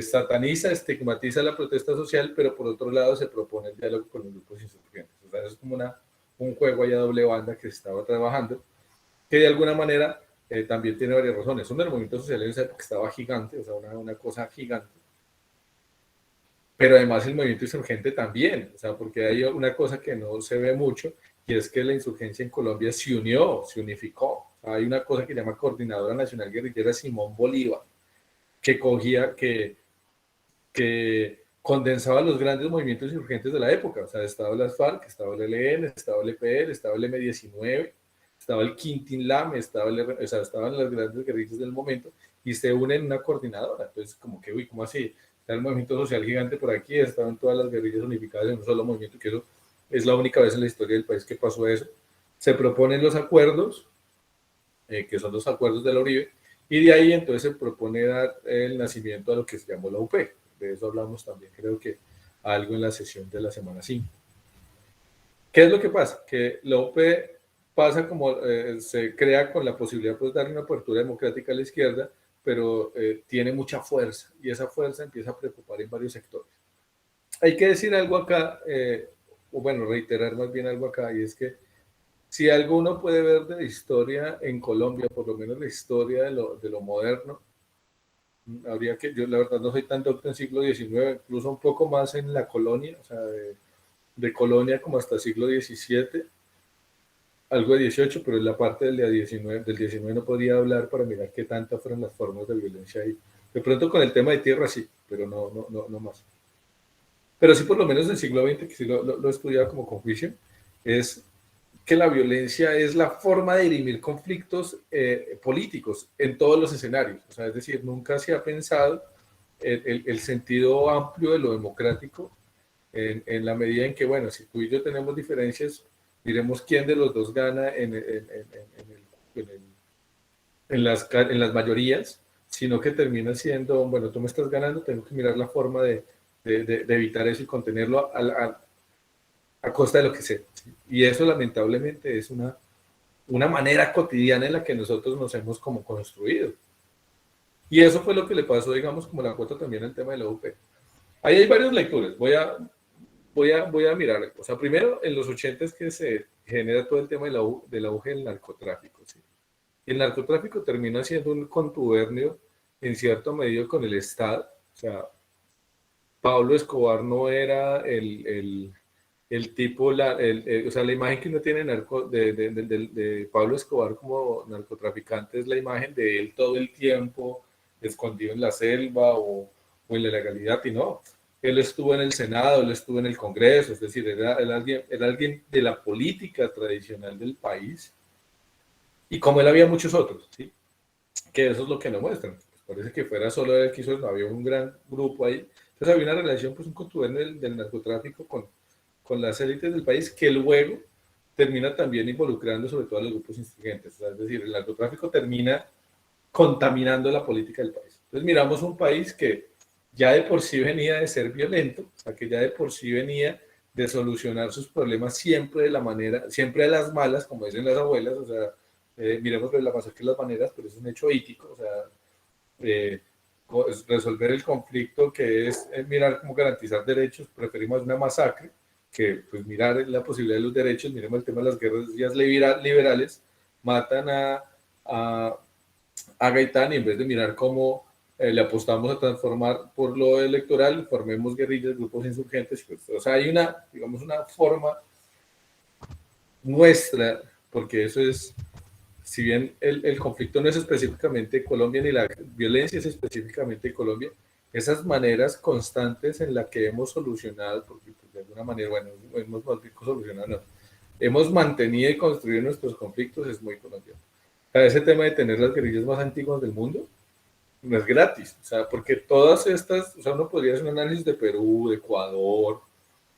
sataniza, estigmatiza la protesta social, pero por otro lado se propone el diálogo con los grupos insurgentes. O sea, es como un juego allá doble banda que se estaba trabajando, que de alguna manera también tiene varias razones. Uno, el movimiento social en esa época estaba gigante, o sea, una cosa gigante. Pero además el movimiento insurgente también, o sea, porque hay una cosa que no se ve mucho, y es que la insurgencia en Colombia se unió, se unificó. O sea, hay una cosa que se llama Coordinadora Nacional Guerrillera Simón Bolívar, que cogía, que condensaba los grandes movimientos insurgentes de la época. O sea, estaba las FARC, estaba el ELN, estaba el EPL, estaba el M-19, estaba el Quintín Lame, estaban las grandes guerrillas del momento, y se unen en una coordinadora. Entonces, como que, uy, ¿cómo así? Está el movimiento social gigante por aquí, estaban todas las guerrillas unificadas en un solo movimiento, que eso es la única vez en la historia del país que pasó eso. Se proponen los acuerdos, que son los acuerdos de la Uribe, y de ahí entonces se propone dar el nacimiento a lo que se llamó la UP. De eso hablamos también, creo que algo en la sesión de la semana 5. ¿Qué es lo que pasa? Que la UP pasa como se crea con la posibilidad pues, de darle una apertura democrática a la izquierda, pero tiene mucha fuerza, y esa fuerza empieza a preocupar en varios sectores. Hay que decir algo acá, o bueno, reiterar más bien algo acá, y es que si algo uno puede ver de la historia en Colombia, por lo menos la historia de lo moderno, habría que, yo la verdad no soy tan docto en siglo XIX, incluso un poco más en la colonia, o sea, de colonia como hasta siglo XVII, algo de 18, pero en la parte del 19 no podría hablar para mirar qué tantas fueron las formas de violencia ahí. De pronto con el tema de tierra sí, pero no más. Pero sí por lo menos del siglo XX, que sí lo he estudiado como con juicio, es que la violencia es la forma de dirimir conflictos políticos en todos los escenarios. O sea, es decir, nunca se ha pensado el sentido amplio de lo democrático en la medida en que, bueno, si tú y yo tenemos diferencias, diremos quién de los dos gana en las mayorías, sino que termina siendo, bueno, tú me estás ganando, tengo que mirar la forma de evitar eso y contenerlo a costa de lo que sea. ¿Sí? Y eso lamentablemente es una manera cotidiana en la que nosotros nos hemos como construido. Y eso fue lo que le pasó, digamos, como la cuota también al tema de la UP. Ahí hay varias lecturas. Voy a mirar. O sea, primero, en los 80 es que se genera todo el tema del auge del narcotráfico. ¿Sí? Y el narcotráfico termina siendo un contubernio en cierto medio con el Estado. O sea, Pablo Escobar no era el tipo, o sea, la imagen que uno tiene de Pablo Escobar como narcotraficante es la imagen de él todo el tiempo escondido en la selva o en la legalidad, y no. Él estuvo en el Senado, él estuvo en el Congreso, es decir, era alguien de la política tradicional del país, y como él había muchos otros, ¿sí? Que eso es lo que nos muestran. Pues parece que fuera solo él que hizo, no había un gran grupo ahí. Entonces había una relación, pues un contubernio del narcotráfico con las élites del país, que luego termina también involucrando sobre todo a los grupos insurgentes. O sea, es decir, el narcotráfico termina contaminando la política del país. Entonces miramos un país que ya de por sí venía de ser violento, o sea, que ya de por sí venía de solucionar sus problemas siempre de la manera, siempre de las malas, como dicen las abuelas, o sea, miremos de la masacre de las maneras, pero es un hecho ético, o sea, eh, resolver el conflicto que es mirar cómo garantizar derechos, preferimos una masacre que pues mirar la posibilidad de los derechos. Miremos el tema de las guerras liberales, matan a Gaitán, y en vez de mirar cómo le apostamos a transformar por lo electoral, formemos guerrillas, grupos insurgentes, pues, o sea, hay digamos, una forma nuestra, porque eso es, si bien el conflicto no es específicamente Colombia ni la violencia es específicamente Colombia, esas maneras constantes en las que hemos solucionado, porque pues, de alguna manera, bueno, hemos solucionado, no, hemos mantenido y construido nuestros conflictos es muy colombiano. O sea, ese tema de tener las guerrillas más antiguas del mundo no es gratis, o sea, porque todas estas, o sea, uno podría hacer un análisis de Perú, de Ecuador,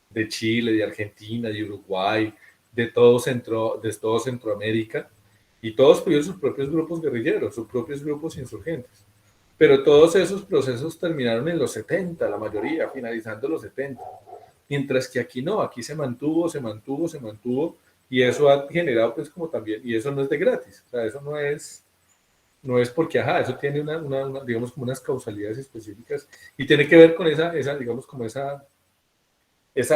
de Chile, de Argentina, de Uruguay, de todo Centroamérica, y todos tuvieron sus propios grupos guerrilleros, sus propios grupos insurgentes. Pero todos esos procesos terminaron en los 70, la mayoría, finalizando los 70. Mientras que aquí no, aquí se mantuvo, y eso ha generado pues como también, y eso no es de gratis, o sea, eso no es porque, ajá, eso tiene digamos, como unas causalidades específicas, y tiene que ver con digamos, como esa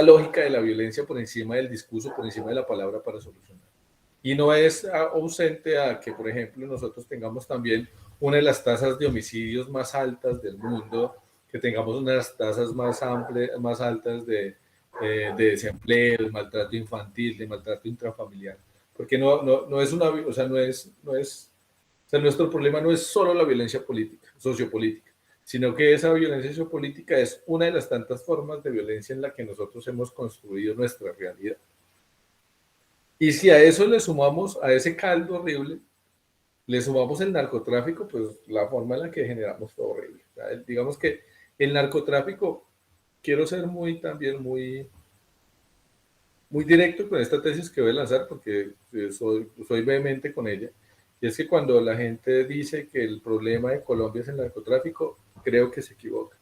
lógica de la violencia por encima del discurso, por encima de la palabra para solucionar. Y no es ausente a que, por ejemplo, nosotros tengamos también una de las tasas de homicidios más altas del mundo, que tengamos una de las tasas más altas de desempleo, de maltrato infantil, de maltrato intrafamiliar. Porque no es o sea, o sea, nuestro problema no es solo la violencia política, sociopolítica, sino que esa violencia sociopolítica es una de las tantas formas de violencia en la que nosotros hemos construido nuestra realidad. Y si a eso le sumamos, a ese caldo horrible, le sumamos el narcotráfico, pues la forma en la que generamos fue horrible. O sea, digamos que el narcotráfico, quiero ser también muy directo con esta tesis que voy a lanzar, porque soy vehemente con ella, y es que cuando la gente dice que el problema de Colombia es el narcotráfico, creo que se equivoca.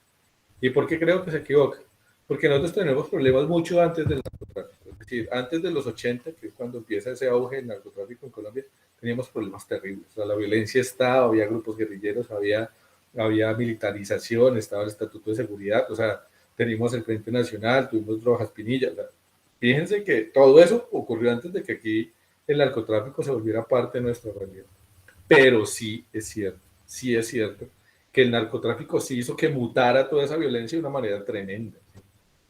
¿Y por qué creo que se equivoca? Porque nosotros tenemos problemas mucho antes del narcotráfico. Es decir, antes de los 80, que es cuando empieza ese auge del narcotráfico en Colombia, teníamos problemas terribles. O sea, la violencia estaba, había grupos guerrilleros, había militarización, estaba el Estatuto de Seguridad, o sea, teníamos el Frente Nacional, tuvimos Rojas Pinilla. O sea, fíjense que todo eso ocurrió antes de que aquí el narcotráfico se volviera parte de nuestra realidad. Pero sí es cierto que el narcotráfico sí hizo que mutara toda esa violencia de una manera tremenda.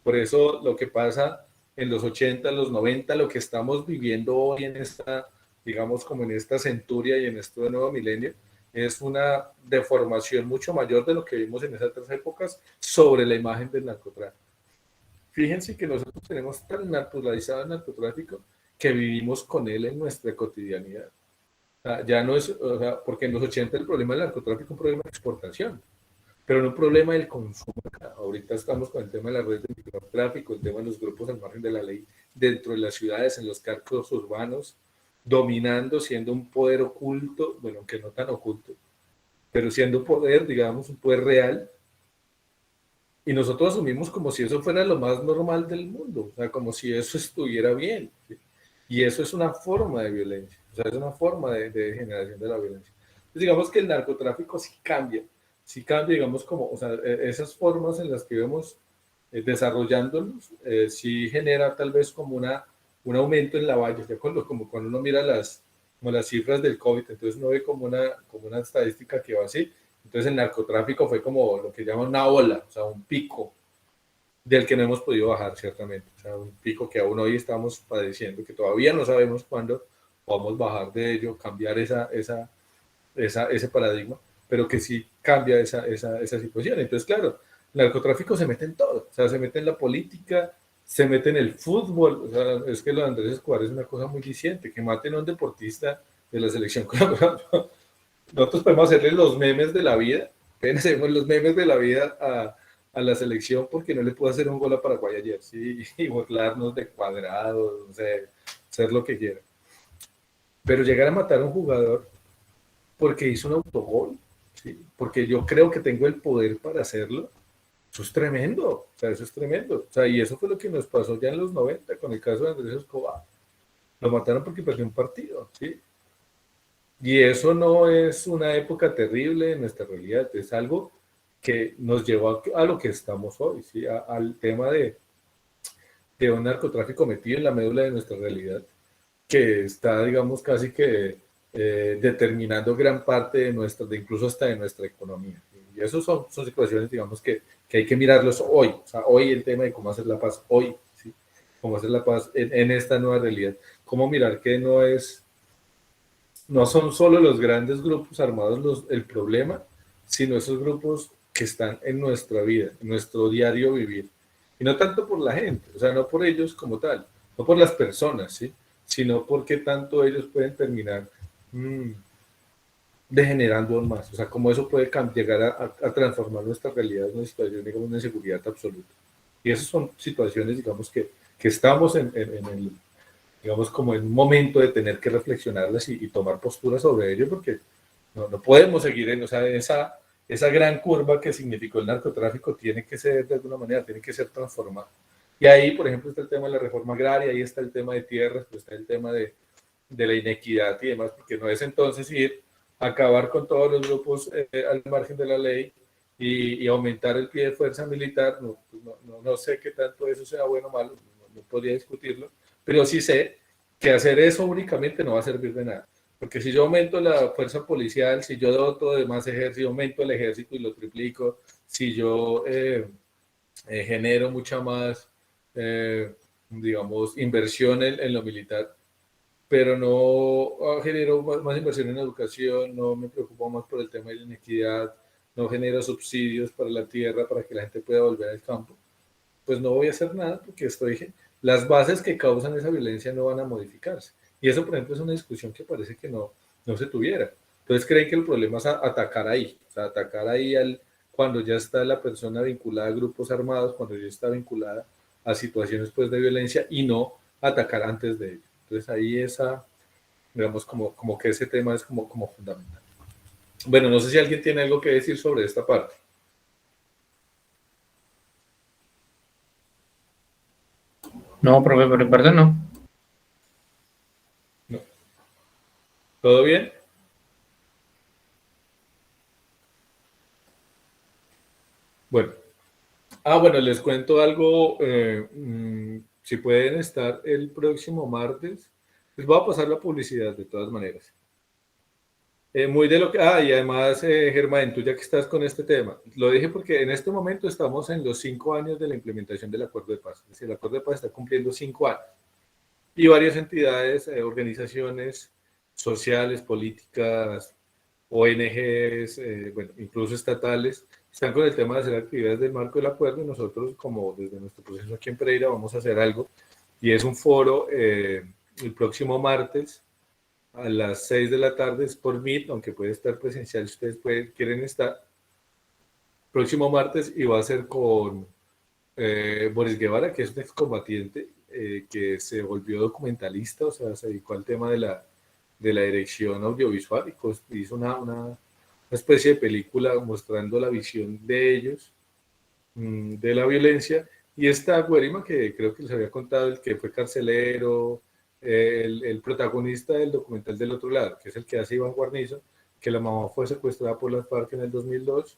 Por eso lo que pasa en los 80, los 90, lo que estamos viviendo hoy en esta, digamos, como en esta centuria y en este nuevo milenio, es una deformación mucho mayor de lo que vimos en esas otras épocas sobre la imagen del narcotráfico. Fíjense que nosotros tenemos tan naturalizado el narcotráfico que vivimos con él en nuestra cotidianidad. O sea, ya no es, o sea, porque en los 80 el problema del narcotráfico es un problema de exportación, pero no un problema del consumo. Ahorita estamos con el tema de la red de microtráfico, el tema de los grupos al margen de la ley dentro de las ciudades, en los cascos urbanos, dominando, siendo un poder oculto, bueno, aunque no tan oculto, pero siendo un poder, digamos, un poder real, y nosotros asumimos como si eso fuera lo más normal del mundo, o sea, como si eso estuviera bien, ¿sí? Y eso es una forma de violencia, o sea, es una forma de generación de la violencia. Entonces, digamos que el narcotráfico sí cambia, digamos, como, o sea, esas formas en las que vemos desarrollándonos, sí genera tal vez como un aumento en la valla, ya como cuando uno mira como las cifras del COVID, entonces uno ve como una estadística que va así. Entonces el narcotráfico fue como lo que llaman una ola, o sea, un pico del que no hemos podido bajar, ciertamente. O sea, un pico que aún hoy estamos padeciendo, que todavía no sabemos cuándo podamos bajar de ello, cambiar ese paradigma, pero que sí cambia esa situación. Entonces, claro, el narcotráfico se mete en todo, o sea, se mete en la política, se mete en el fútbol, o sea, es que lo de Andrés Escobar es una cosa muy diciente, que maten a un deportista de la selección colombiana. Nosotros podemos hacerle los memes de la vida, hacemos los memes de la vida a la selección porque no le pudo hacer un gol a Paraguay ayer, ¿sí? Y burlarnos de Cuadrado, o sea, hacer lo que quiera. Pero llegar a matar a un jugador porque hizo un autogol, ¿sí? Porque yo creo que tengo el poder para hacerlo, eso es tremendo, o sea, eso es tremendo. O sea, y eso fue lo que nos pasó ya en los 90 con el caso de Andrés Escobar. Lo mataron porque perdió un partido, ¿sí? Y eso no es una época terrible en nuestra realidad, es algo que nos llevó a lo que estamos hoy, ¿sí? Al tema de un narcotráfico metido en la médula de nuestra realidad, que está, digamos, casi que determinando gran parte de nuestra, de incluso hasta de nuestra economía. Y eso son situaciones, digamos, que hay que mirarlos hoy, o sea, hoy el tema de cómo hacer la paz, hoy, ¿sí? Cómo hacer la paz en esta nueva realidad, cómo mirar que no son solo los grandes grupos armados el problema, sino esos grupos que están en nuestra vida, en nuestro diario vivir. Y no tanto por la gente, o sea, no por ellos como tal, no por las personas, ¿sí? Sino porque tanto ellos pueden terminar degenerando aún más. O sea, cómo eso puede llegar a transformar nuestra realidad en una situación, digamos, de inseguridad absoluta. Y esas son situaciones, digamos, que estamos en el, digamos, como en un momento de tener que reflexionarlas y tomar posturas sobre ello, porque no podemos seguir o sea, esa gran curva que significó el narcotráfico tiene que ser, de alguna manera, tiene que ser transformada. Y ahí, por ejemplo, está el tema de la reforma agraria, ahí está el tema de tierras, pues está el tema de la inequidad y demás, porque no es entonces ir a acabar con todos los grupos al margen de la ley y aumentar el pie de fuerza militar. No sé qué tanto eso sea bueno o malo, no podría discutirlo, pero sí sé que hacer eso únicamente no va a servir de nada. Porque si yo aumento la fuerza policial, si yo doto de más ejército, aumento el ejército y lo triplico, si yo genero mucha más, digamos, inversión en lo militar, pero no genero más inversión en educación, no me preocupo más por el tema de la inequidad, no genero subsidios para la tierra para que la gente pueda volver al campo, pues no voy a hacer nada porque las bases que causan esa violencia no van a modificarse. Y eso, por ejemplo, es una discusión que parece que no se tuviera. Entonces creen que el problema es atacar ahí, o sea, atacar ahí cuando ya está la persona vinculada a grupos armados, cuando ya está vinculada a situaciones pues, de violencia y no atacar antes de ello. Entonces ahí digamos, como que ese tema es como fundamental. Bueno, no sé si alguien tiene algo que decir sobre esta parte. No, profe, pero en verdad no. No. ¿Todo bien? Bueno. Bueno, les cuento algo. Si pueden estar el próximo martes, Les voy a pasar la publicidad de todas maneras. Muy de lo que... y además, Germán, tú ya que estás con este tema, lo dije porque en este momento estamos en los 5 años de la implementación del Acuerdo de Paz. Es decir, el Acuerdo de Paz está cumpliendo 5 años. Y varias entidades, organizaciones sociales, políticas, ONGs, bueno, incluso estatales, están con el tema de hacer actividades del marco del acuerdo y nosotros, como desde nuestro proceso aquí en Pereira, vamos a hacer algo y es un foro el próximo martes a las 6 de la tarde, es por Meet, aunque puede estar presencial si ustedes quieren estar, próximo martes, y va a ser con Boris Guevara, que es un excombatiente que se volvió documentalista, o sea, se dedicó al tema de la dirección audiovisual y hizo una especie de película mostrando la visión de ellos, de la violencia. Y esta Guerima, que creo que les había contado, el que fue carcelero, el protagonista del documental Del Otro Lado, que es el que hace Iván Guarnizo, que la mamá fue secuestrada por las FARC en el 2002.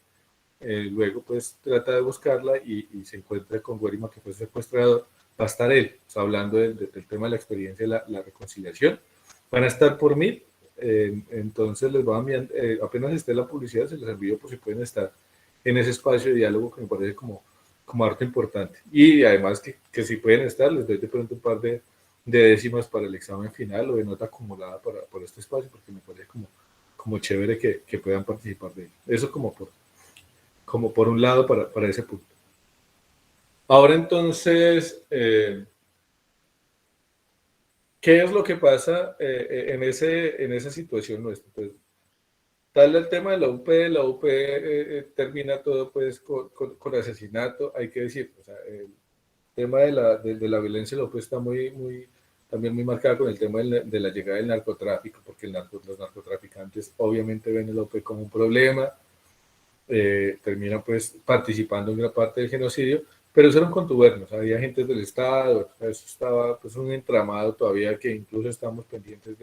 Luego pues trata de buscarla y se encuentra con Guerima, que fue secuestrador. Va a estar él, o sea, hablando del tema de la experiencia de la reconciliación. Van a estar por mí, entonces les va a enviar, apenas esté la publicidad, se les envío por si pueden estar en ese espacio de diálogo que me parece como harto importante. Y además que si pueden estar, les doy de pronto un par de décimas para el examen final o de nota acumulada por este espacio, porque me parece como chévere que puedan participar de ello. Eso como por un lado para ese punto. Ahora entonces, ¿qué es lo que pasa en esa situación nuestra? Pues, tal el tema de la UP termina todo pues con asesinato, hay que decir, o sea, el tema de la violencia de la UP está también muy marcada con el tema de la llegada del narcotráfico, porque los narcotraficantes obviamente ven el UP como un problema, terminan pues participando en gran parte del genocidio, pero eso eran contubernios, había agentes del Estado, eso estaba pues un entramado todavía que incluso estamos pendientes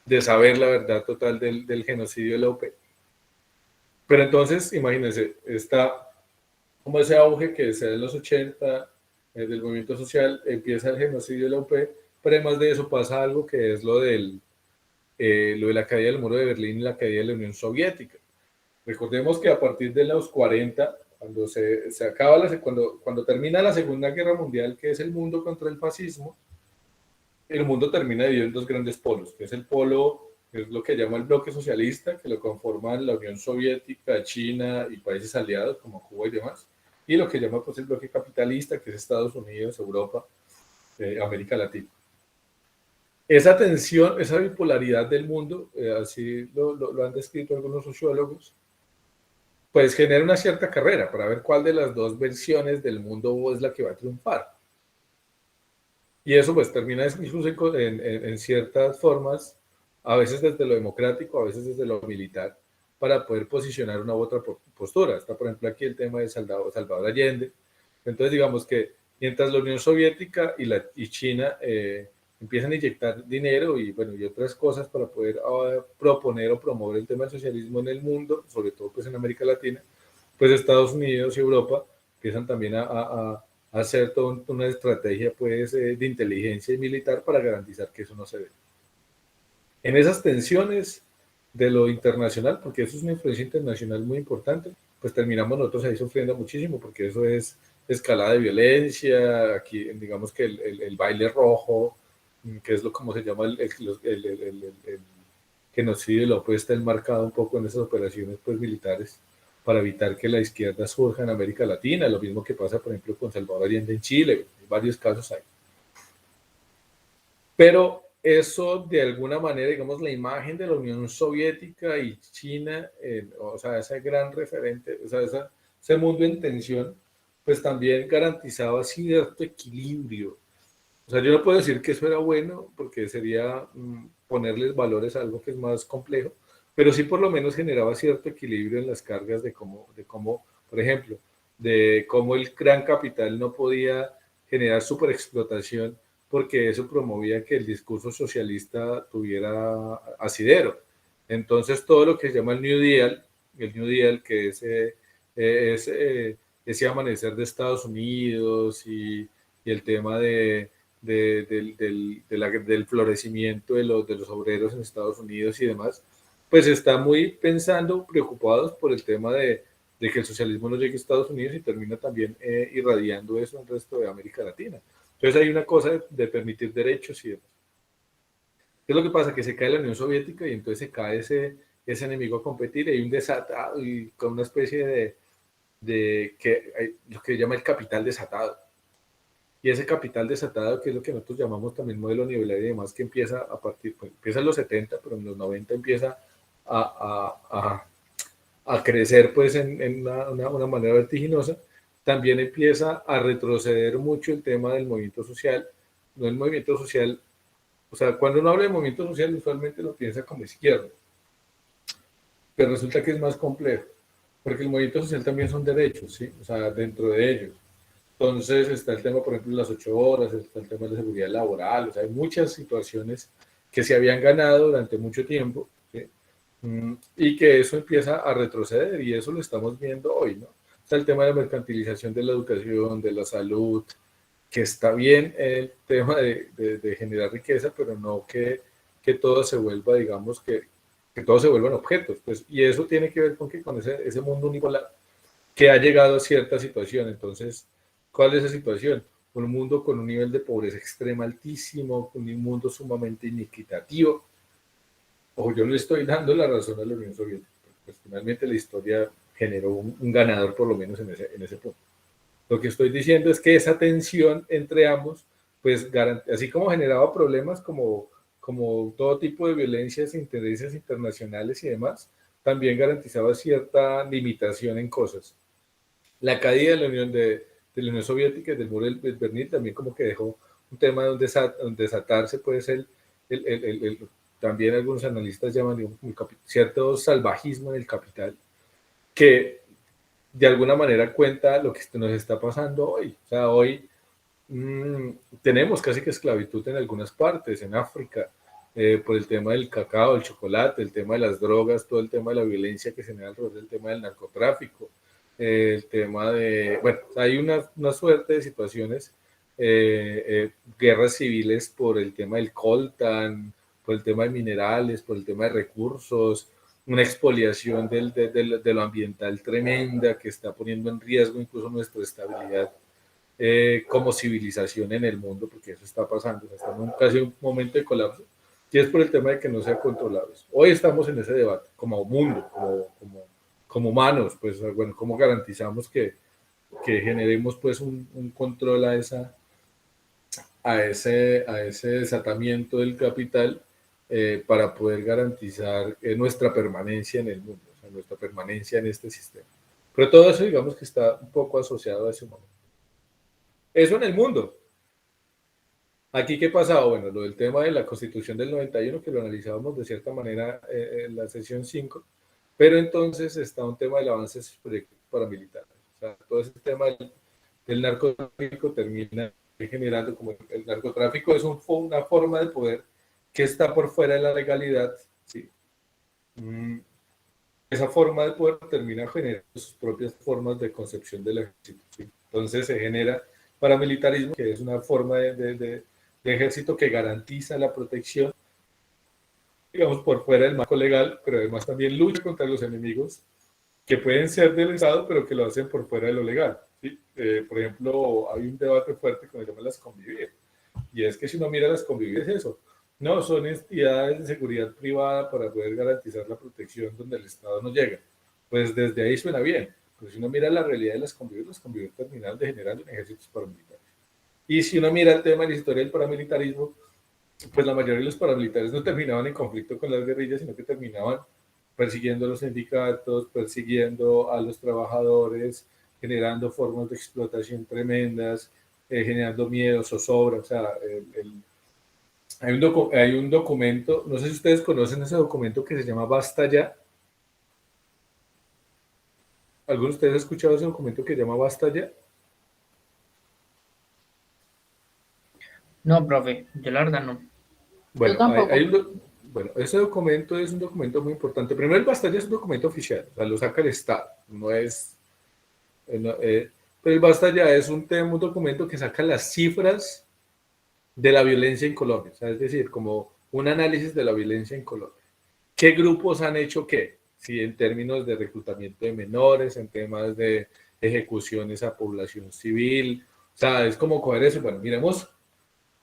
de saber la verdad total del genocidio de la UP. Pero entonces, imagínense, está como ese auge que se da en los 80 del movimiento social, empieza el genocidio de la UP, pero además de eso pasa algo que es lo de la caída del muro de Berlín y la caída de la Unión Soviética. Recordemos que a partir de los 40, cuando se acaba cuando termina la Segunda Guerra Mundial, que es el mundo contra el fascismo, el mundo termina dividido en dos grandes polos, que es el polo, que es lo que llama el bloque socialista, que lo conforman la Unión Soviética, China y países aliados como Cuba y demás, y lo que llama pues el bloque capitalista, que es Estados Unidos, Europa, América Latina. Esa tensión, esa bipolaridad del mundo, así lo han descrito algunos sociólogos, pues genera una cierta carrera para ver cuál de las dos versiones del mundo es la que va a triunfar. Y eso pues termina incluso en ciertas formas, a veces desde lo democrático, a veces desde lo militar, para poder posicionar una u otra postura. Está por ejemplo aquí el tema de Salvador Allende. Entonces digamos que mientras la Unión Soviética y China empiezan a inyectar dinero y otras cosas para poder proponer o promover el tema del socialismo en el mundo, sobre todo pues en América Latina, pues Estados Unidos y Europa empiezan también a hacer toda una estrategia pues, de inteligencia y militar para garantizar que eso no se dé. En esas tensiones de lo internacional, porque eso es una influencia internacional muy importante, pues terminamos nosotros ahí sufriendo muchísimo, porque eso es escalada de violencia, aquí digamos que el baile rojo, que es como se llama el genocidio, lo pues está enmarcado un poco en esas operaciones pues militares para evitar que la izquierda surja en América Latina, lo mismo que pasa, por ejemplo, con Salvador Allende en Chile, hay varios casos ahí. Pero eso, de alguna manera, digamos, la imagen de la Unión Soviética y China, o sea, ese gran referente, o sea, ese mundo en tensión, pues también garantizaba cierto equilibrio. O sea, yo no puedo decir que eso era bueno, porque sería ponerles valores a algo que es más complejo, pero sí por lo menos generaba cierto equilibrio en las cargas de cómo, por ejemplo, de cómo el gran capital no podía generar superexplotación porque eso promovía que el discurso socialista tuviera asidero. Entonces todo lo que se llama el New Deal que es ese amanecer de Estados Unidos y el tema de del florecimiento de los obreros en Estados Unidos y demás, pues está muy preocupados por el tema de que el socialismo no llegue a Estados Unidos y termina también irradiando eso en el resto de América Latina. Entonces hay una cosa de permitir derechos y demás. ¿Qué es lo que pasa? Que se cae la Unión Soviética y entonces se cae ese enemigo a competir y hay un desatado y con una especie lo que llama el capital desatado. Y ese capital desatado, que es lo que nosotros llamamos también modelo nivelar y demás, que empieza a partir, pues, empieza en los 70, pero en los 90 empieza a crecer pues en una manera vertiginosa, también empieza a retroceder mucho el tema del movimiento social. No el movimiento social, o sea, cuando uno habla de movimiento social usualmente lo piensa como izquierda, pero resulta que es más complejo, porque el movimiento social también son derechos, ¿sí? O sea, dentro de ellos. Entonces está el tema, por ejemplo, de las 8 horas, está el tema de la seguridad laboral, o sea, hay muchas situaciones que se habían ganado durante mucho tiempo, ¿sí? Y que eso empieza a retroceder y eso lo estamos viendo hoy, ¿no? Está el tema de la mercantilización de la educación, de la salud, que está bien el tema de generar riqueza, pero no que todo se vuelva, digamos, que todos se vuelvan objetos, pues, y eso tiene que ver con ese mundo unipolar que ha llegado a cierta situación. Entonces, ¿cuál es esa situación? Un mundo con un nivel de pobreza extrema altísimo, con un mundo sumamente inequitativo. Ojo, yo le estoy dando la razón a la Unión Soviética, pues finalmente la historia generó un ganador por lo menos en ese punto. Lo que estoy diciendo es que esa tensión entre ambos, pues así como generaba problemas como todo tipo de violencias e tendencias internacionales y demás, también garantizaba cierta limitación en cosas. La caída de la Unión Soviética y del muro de Berlín también como que dejó un tema donde desatarse pues también algunos analistas llaman, digamos, cierto salvajismo en el capital, que de alguna manera cuenta lo que nos está pasando hoy. O sea, hoy tenemos casi que esclavitud en algunas partes, en África, por el tema del cacao, el chocolate, el tema de las drogas, todo el tema de la violencia que se genera alrededor del tema del narcotráfico, el tema bueno, hay una suerte de situaciones, guerras civiles por el tema del coltan, por el tema de minerales, por el tema de recursos, una expoliación de lo ambiental tremenda que está poniendo en riesgo incluso nuestra estabilidad como civilización en el mundo, porque eso está pasando, o sea, estamos en casi un momento de colapso, y es por el tema de que no se ha controlado eso. Hoy estamos en ese debate, como mundo, como humanos, pues bueno, ¿cómo garantizamos que generemos pues un control a ese desatamiento del capital para poder garantizar nuestra permanencia en el mundo, o sea, nuestra permanencia en este sistema? Pero todo eso digamos que está un poco asociado a ese momento. Eso en el mundo. Aquí, ¿qué pasaba? Bueno, lo del tema de la Constitución del 91, que lo analizábamos de cierta manera en la sesión 5, pero entonces está un tema del avance de sus proyectos paramilitares. O sea, todo ese tema del narcotráfico termina generando, como el narcotráfico es una forma de poder que está por fuera de la legalidad, ¿sí? Esa forma de poder termina generando sus propias formas de concepción del ejército, ¿sí? Entonces se genera paramilitarismo, que es una forma de ejército que garantiza la protección, digamos, por fuera del marco legal, pero además también lucha contra los enemigos que pueden ser del Estado, pero que lo hacen por fuera de lo legal, ¿sí? Por ejemplo, hay un debate fuerte con el tema de las convivir, y es que si uno mira las convivir es eso, no, son entidades de seguridad privada para poder garantizar la protección donde el Estado no llega. Pues desde ahí suena bien, pero si uno mira la realidad de las convivir terminaron degenerando en ejércitos paramilitares. Y si uno mira el tema de la historia del paramilitarismo, pues la mayoría de los paramilitares no terminaban en conflicto con las guerrillas, sino que terminaban persiguiendo a los sindicatos, persiguiendo a los trabajadores, generando formas de explotación tremendas, generando miedo, zozobra. O sea, hay un documento, no sé si ustedes conocen ese documento que se llama Basta Ya. ¿Alguno de ustedes ha escuchado ese documento que se llama Basta Ya? No, profe, yo la verdad no. Bueno, Yo tampoco. Bueno, ese documento es un documento muy importante. Primero, el Basta Ya es un documento oficial, o sea, lo saca el Estado, no es... pero el Basta Ya es un documento que saca las cifras de la violencia en Colombia, o sea, es decir, como un análisis de la violencia en Colombia. ¿Qué grupos han hecho qué? Sí, en términos de reclutamiento de menores, en temas de ejecuciones a población civil, o sea, es como coger eso. Bueno, miremos,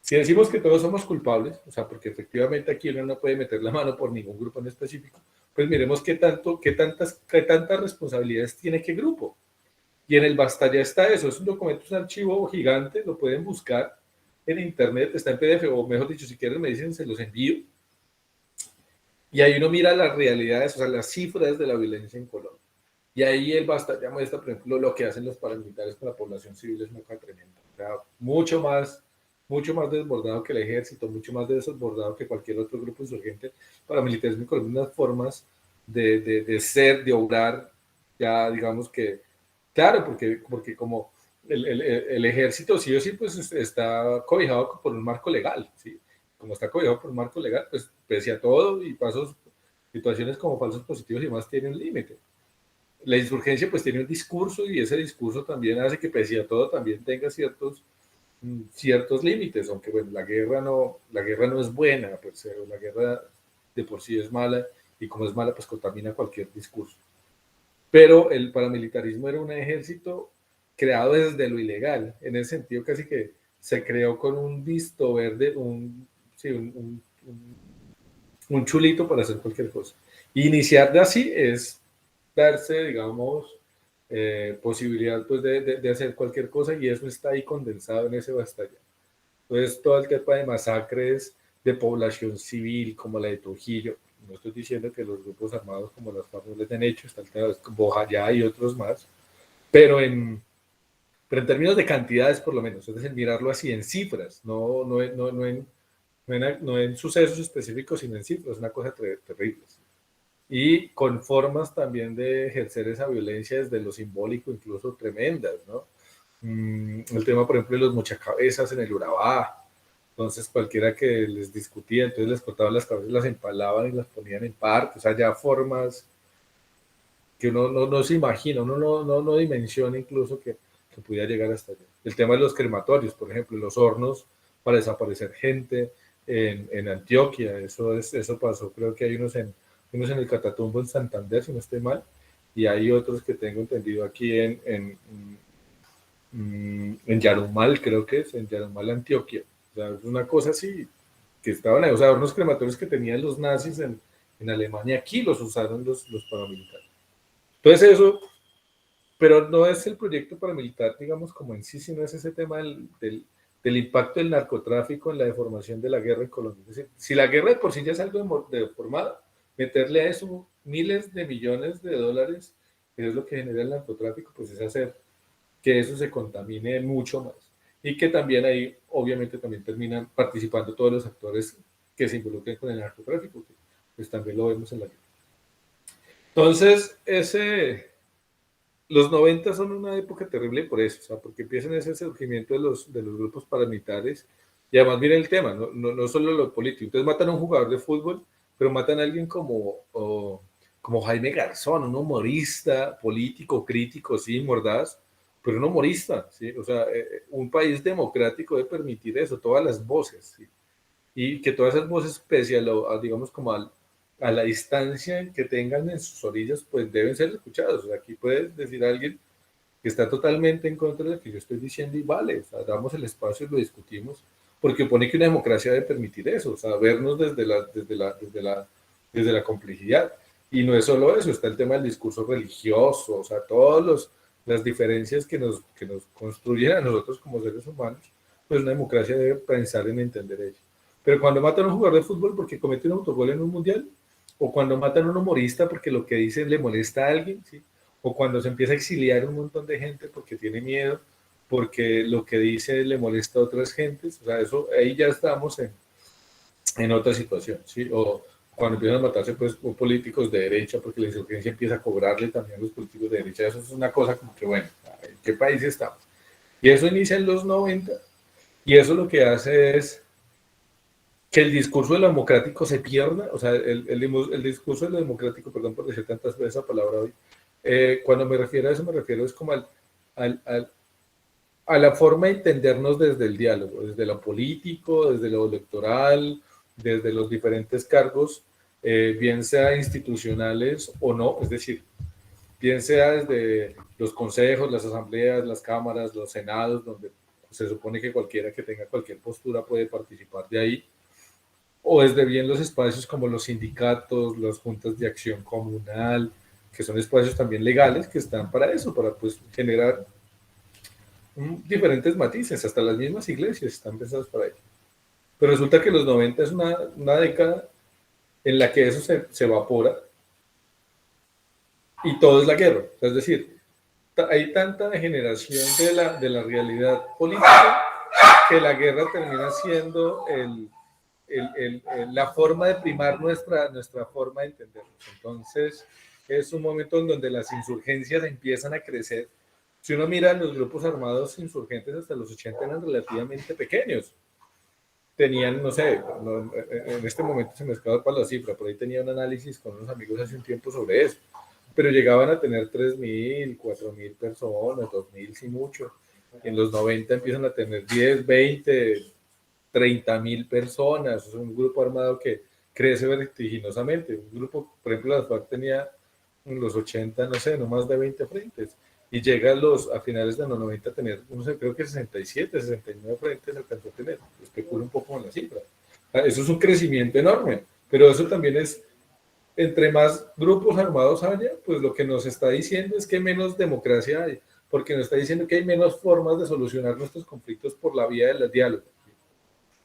si decimos que todos somos culpables, o sea, porque efectivamente aquí uno no puede meter la mano por ningún grupo en específico, pues miremos qué tantas responsabilidades tiene qué grupo. Y en el Basta ya está eso, es un documento, es un archivo gigante, lo pueden buscar en internet, está en PDF, o mejor dicho, si quieren me dicen, se los envío. Y ahí uno mira las realidades, o sea, las cifras de la violencia en Colombia. Y ahí el Basta ya muestra, por ejemplo, lo que hacen los paramilitares con la población civil es una cosa tremenda. O sea, mucho más desbordado que el ejército, mucho más desbordado que cualquier otro grupo insurgente. Paramilitares en Colombia, unas formas de ser, de obrar, ya digamos que, claro, porque como el ejército sí o sí, pues está cobijado por un marco legal, ¿sí? Como está cobijado por un marco legal, pues pese a todo y pasos, situaciones como falsos positivos y demás tienen un límite. La insurgencia pues tiene un discurso y ese discurso también hace que pese a todo también tenga ciertos límites, aunque bueno, la guerra no es buena, pues, la guerra de por sí es mala y como es mala pues contamina cualquier discurso. Pero el paramilitarismo era un ejército creado desde lo ilegal, en ese sentido casi que se creó con un visto verde, sí, un chulito para hacer cualquier cosa. Iniciar de así es darse, digamos, posibilidad pues, de hacer cualquier cosa y eso está ahí condensado en ese Basta Ya. Entonces, todo el tema de masacres de población civil, como la de Trujillo, no estoy diciendo que los grupos armados como las FARC no les den hecho, está el tema de Bojayá y otros más, pero en términos de cantidades por lo menos, es decir, mirarlo así en cifras, no en sucesos específicos, sino en cifras, es una cosa terrible. Y con formas también de ejercer esa violencia desde lo simbólico, incluso tremendas, ¿no? El tema, por ejemplo, de los mochacabezas en el Urabá. Entonces, cualquiera que les discutía, entonces les cortaban las cabezas, las empalaban y las ponían en partes. O sea, ya formas que uno no se imagina, uno no dimensiona incluso que pudiera llegar hasta allá. El tema de los crematorios, por ejemplo, los hornos para desaparecer gente en Antioquia. Eso pasó, creo que hay unos en el Catatumbo en Santander, si no estoy mal, y hay otros que tengo entendido aquí en Yarumal, creo que es, en Yarumal, Antioquia. O sea, es una cosa así, que estaban ahí, o sea, unos crematorios que tenían los nazis en Alemania, aquí los usaron los paramilitares. Entonces eso, pero no es el proyecto paramilitar, digamos, como en sí, sino es ese tema del impacto del narcotráfico en la deformación de la guerra en Colombia. Es decir, si la guerra de por sí ya es algo deformada, meterle a eso miles de millones de dólares, que es lo que genera el narcotráfico, pues es hacer que eso se contamine mucho más. Y que también ahí, obviamente, también terminan participando todos los actores que se involucren con el narcotráfico, que pues también lo vemos en la guerra. Entonces, los 90 son una época terrible por eso, o sea, porque empiezan ese surgimiento de los grupos paramilitares y además miren el tema, no solo lo político. Entonces matan a un jugador de fútbol, pero matan a alguien como Jaime Garzón, un humorista político, crítico, sí, mordaz, pero un humorista, ¿sí? O sea, un país democrático debe permitir eso, todas las voces, ¿sí? Y que todas esas voces, pese digamos, como a la distancia que tengan en sus orillas, pues deben ser escuchados. O sea, aquí puedes decir a alguien que está totalmente en contra de lo que yo estoy diciendo y vale, o sea, damos el espacio y lo discutimos, porque opone que una democracia debe permitir eso, o sea, vernos desde la complejidad. Y no es solo eso, está el tema del discurso religioso, o sea, todas las diferencias que nos construyen a nosotros como seres humanos, pues una democracia debe pensar en entender ello. Pero cuando matan a un jugador de fútbol porque comete un autogol en un mundial, o cuando matan a un humorista porque lo que dice le molesta a alguien, ¿sí? O cuando se empieza a exiliar un montón de gente porque tiene miedo, porque lo que dice le molesta a otras gentes, o sea, eso, ahí ya estamos en otra situación, ¿sí? O cuando empiezan a matarse pues políticos de derecha porque la insurgencia empieza a cobrarle también a los políticos de derecha, eso es una cosa como que, bueno, ¿en qué país estamos? Y eso inicia en los 90 y eso lo que hace es que el discurso de lo democrático se pierda, o sea, el discurso de lo democrático, perdón por decir tantas veces esa palabra hoy, cuando me refiero a eso, me refiero es como a la forma de entendernos desde el diálogo, desde lo político, desde lo electoral, desde los diferentes cargos, bien sea institucionales o no, es decir, bien sea desde los consejos, las asambleas, las cámaras, los senados, donde se supone que cualquiera que tenga cualquier postura puede participar de ahí, o desde bien los espacios como los sindicatos, las juntas de acción comunal, que son espacios también legales que están para eso, para pues generar diferentes matices, hasta las mismas iglesias están pensadas para ello. Pero resulta que los 90 es una década en la que eso se evapora y todo es la guerra. Es decir, hay tanta degeneración de la realidad política que la guerra termina siendo la forma de primar nuestra forma de entendernos. Entonces, es un momento en donde las insurgencias empiezan a crecer. Si uno mira, los grupos armados insurgentes hasta los 80 eran relativamente pequeños. Tenían, no sé, en este momento se me escapa la cifra, por ahí tenía un análisis con unos amigos hace un tiempo sobre eso, pero llegaban a tener 3.000, 4.000 personas, 2.000 si mucho. En los 90 empiezan a tener 10, 20, 30.000 personas. Es un grupo armado que crece vertiginosamente. Un grupo, por ejemplo, las FARC tenía en los 80, no sé, no más de 20 frentes. Y llega a finales de los 90 a tener, no sé, creo que 67, 69 frentes alcanzó a tener. Especulo un poco con la cifra. Eso es un crecimiento enorme, pero eso también es, entre más grupos armados haya, pues lo que nos está diciendo es que menos democracia hay, porque nos está diciendo que hay menos formas de solucionar nuestros conflictos por la vía del diálogo.